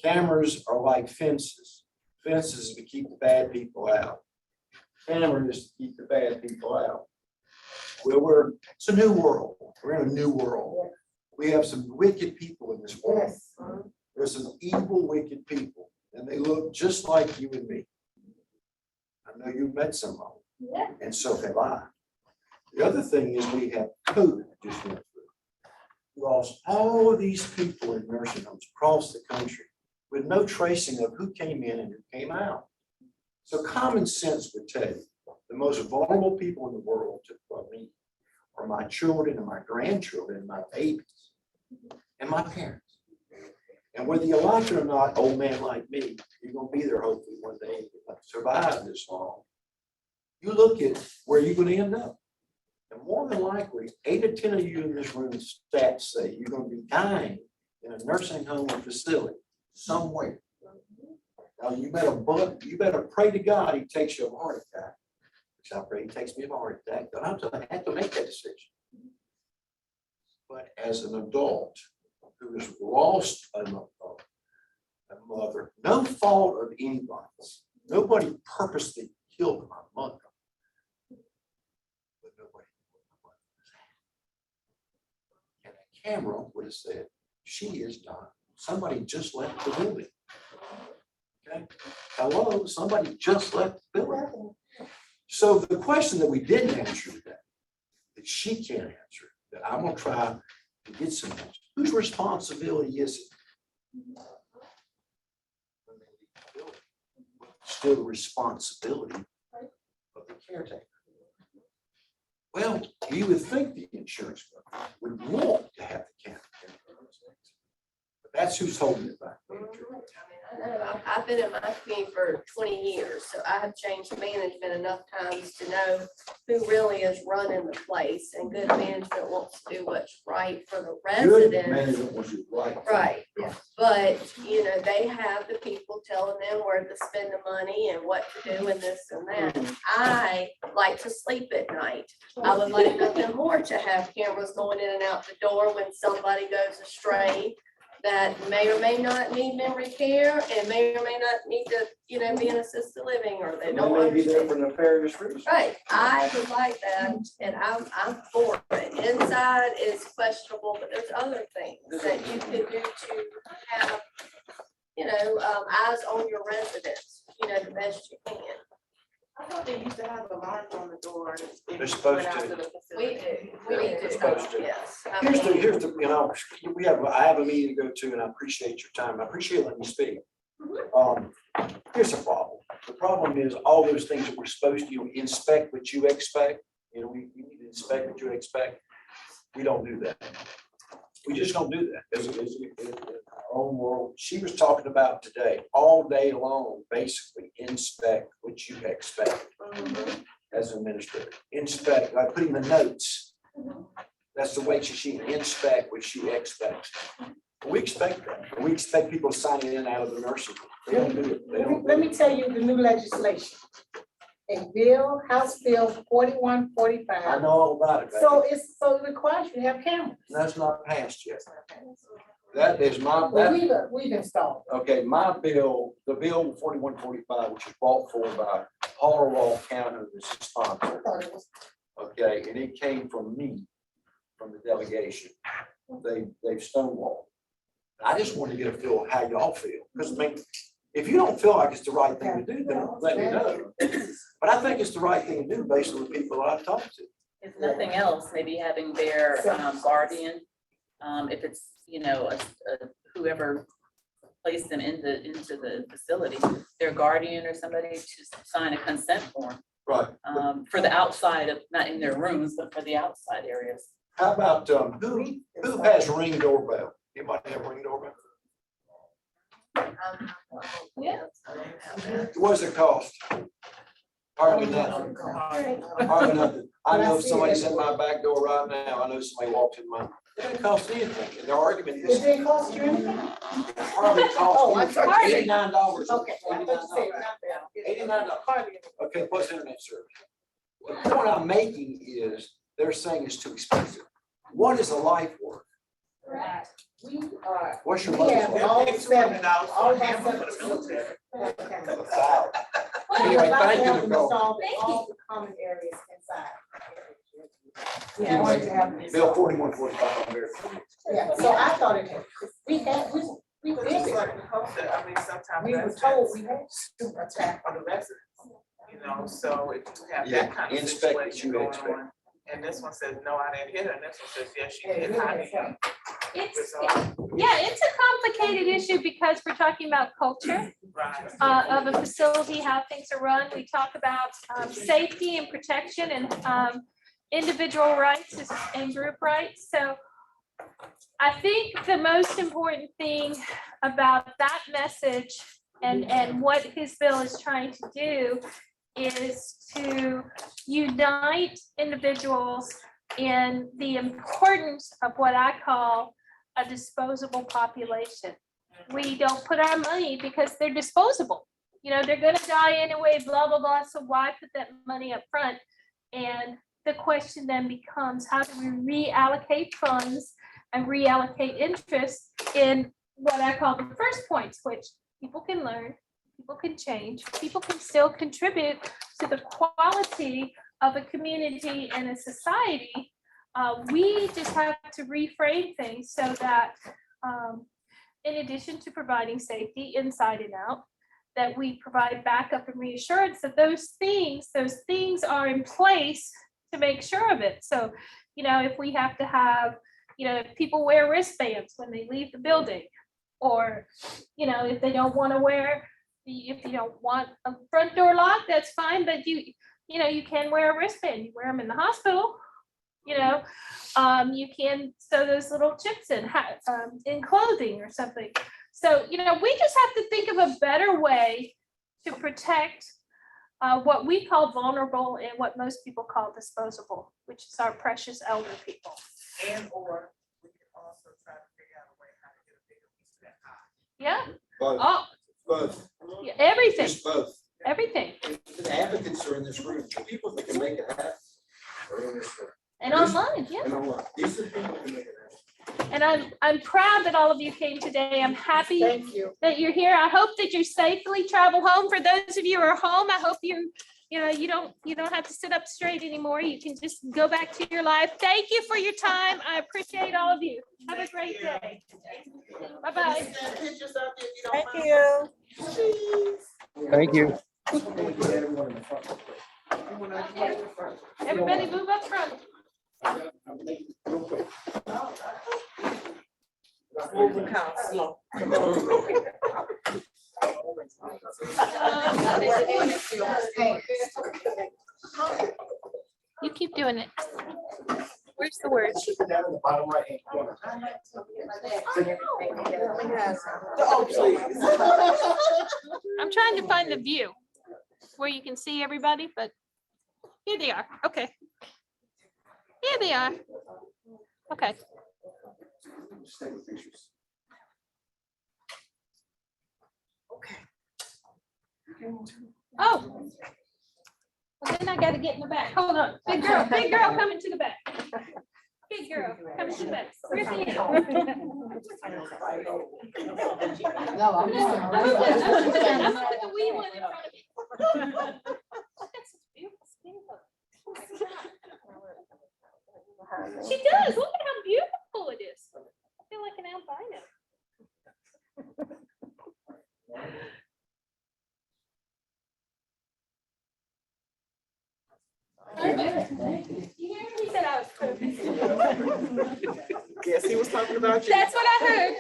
Cameras are like fences. Fences to keep the bad people out. Cameras to keep the bad people out. Well, it's a new world. We're in a new world. We have some wicked people in this world. There's some evil, wicked people, and they look just like you and me. I know you've met some of them, and so have I. The other thing is we have COVID just went through. We lost all of these people in nursing homes across the country with no tracing of who came in and who came out. So common sense would tell you the most vulnerable people in the world to me are my children and my grandchildren and my babies and my parents. And whether you like it or not, old man like me, you're gonna be there hopefully one day and survive this long. You look at where you're gonna end up. And more than likely, 8 or 10 of you in this room, stats say you're gonna be dying in a nursing home or facility somewhere. Now you better pray to God he takes you a heart attack. Which I pray he takes me a heart attack, but I have to make that decision. But as an adult who has lost a mother, no fault of anybody's. Nobody purposely killed my mother. But nobody knew what my mother was at. And a camera would have said, she is done. Somebody just left the building. Okay. Hello, somebody just left the building. So the question that we didn't answer today, that she can't answer, that I'm gonna try to get some answers. Whose responsibility is it? Still the responsibility of the caretaker. Well, you would think the insurance company would want to have the camera. But that's who's holding it back. I know, I've been in my community for 20 years, so I have changed management enough times to know who really is running the place, and good management wants to do what's right for the Good residents. management was right. Right, but, you know, they have the people telling them where to spend the money and what to do and this and that. I like to sleep at night. I would like nothing more to have cameras going in and out the door when somebody goes astray. that may or may not need memory care and may or may not need to, you know, be in assisted living, or they They don't may be there understand. for nefarious reasons. Right, I would like that, and I'm for it. Inside is questionable, but there's other things that you can do to have, you know, eyes on your residents, you know, the best you can. I thought they used to have alarms on the door. They're supposed to. We We do, we need They're to, supposed to. yes. Here's the, you know, I have a meeting to go to, and I appreciate your time. I appreciate letting you speak. Here's the problem. The problem is all those things that we're supposed to inspect what you expect, you know, we need to inspect what you expect. We don't do that. We just don't do that. In our own world, she was talking about today, all day long, basically inspect what you expect as an administrator. Inspect, like putting the notes. That's the way she inspect what she expects. We expect that. We expect people signing in out of the nursing home. They don't do it. They don't. Let me tell you the new legislation. A bill, House Bill 4145. I know all about it. So it requires you to have cameras. That's not passed yet. That is my, Well, we've installed. okay, my bill, the bill 4145, which was brought forward by Paul County, who was the sponsor. Okay, and it came from me, from the delegation. They've stonewalled. I just wanted to get a feel of how y'all feel, because I mean, if you don't feel like it's the right thing to do, then let me know. But I think it's the right thing to do based on the people that I've talked to. If nothing else, maybe having their guardian, if it's, you know, whoever placed them into the facility, their guardian or somebody to sign a consent form. Right. For the outside of, not in their rooms, but for the outside areas. How about, who has Ring doorbell? Anybody have Ring doorbell? Yeah. What does it cost? Hardly nothing. Hardly nothing. I know if somebody's in my back door right now, I know somebody walked in mine. It doesn't cost anything. And their argument is. It didn't cost you anything? Hardly Oh, I'm cost sorry. $89. Okay. I thought you said nothing. $89. Okay, plus internet service. The point I'm making is, they're saying it's too expensive. What is a life worth? Right. We are. What's your We have money? all seven, $200 all for of a our hammer seven. for the military. Anyway, thank you, All Nicole. the common areas inside. We wanted to have. Bill 4145 on there. Yeah, so I thought it, we did But just it. like the host said, I mean, sometimes. We were that's told we had to attack. on the residents, you know, so if you have Yeah, that kind of inspect what situation you going expect. on, and this one says, no, I didn't hit her, and this one says, yes, she Yeah, did, you how had do you some. It's, resolve? yeah, it's a complicated issue because we're talking about culture Right. of a facility, how things are run. We talk about safety and protection and individual rights and group rights. So I think the most important thing about that message and what his bill is trying to do is to unite individuals in the importance of what I call a disposable population. We don't put our money because they're disposable. You know, they're gonna die anyway, blah, blah, blah. So why put that money up front? And the question then becomes, how do we reallocate funds and reallocate interest in what I call the first points, which people can learn, people can change, people can still contribute to the quality of a community and a society. We just have to reframe things so that in addition to providing safety inside and out, that we provide backup and reassurance that those things are in place to make sure of it. So, you know, if we have to have, you know, if people wear wristbands when they leave the building, or, you know, if they don't want to wear, if you don't want a front door lock, that's fine, but you know, you can wear a wristband, you wear them in the hospital, you know, you can sew those little chips in clothing or something. So, you know, we just have to think of a better way to protect what we call vulnerable and what most people call disposable, which is our precious elder people. And or we can also try to figure out a way how to get a bigger piece of that pie. Yeah. Both. Oh, Both. yeah, everything, Just both. everything. The advocates are in this room, the people that can make it happen are in this room. And online, yeah. And online. These are the people who can make it happen. And I'm proud that all of you came today. I'm happy Thank you. that you're here. I hope that you safely travel home. For those of you who are home, I hope you don't have to sit up straight anymore. You can just go back to your life. Thank you for your time. I appreciate all of you. Have a great day. Bye-bye. Thank you. Thank you. Everybody move up front. You keep doing it. Where's the word? I'm trying to find the view where you can see everybody, but here they are. Okay. Here they are. Okay. Oh. Well, then I gotta get in the back. Hold on. Big girl coming to the back. Big girl coming to the back. Where's the end? No, I'm The wee one in front of me. That's such beautiful skin color. She does. Look at how beautiful it is. I feel like an albino. He said I was perfect. Yes, he was talking about you. That's what I heard.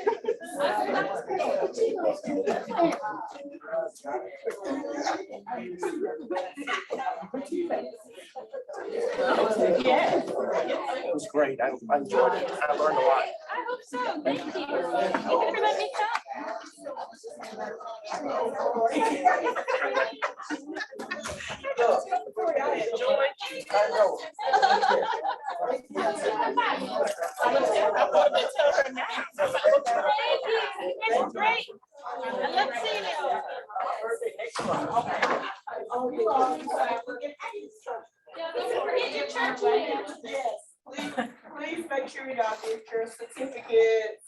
Yeah. It was great. I enjoyed it. I learned a lot. I hope so. Thank you. You can let me Thank you. It's great. I love seeing it. Yeah, don't forget your church name. Yes, please make sure y'all get your certificates.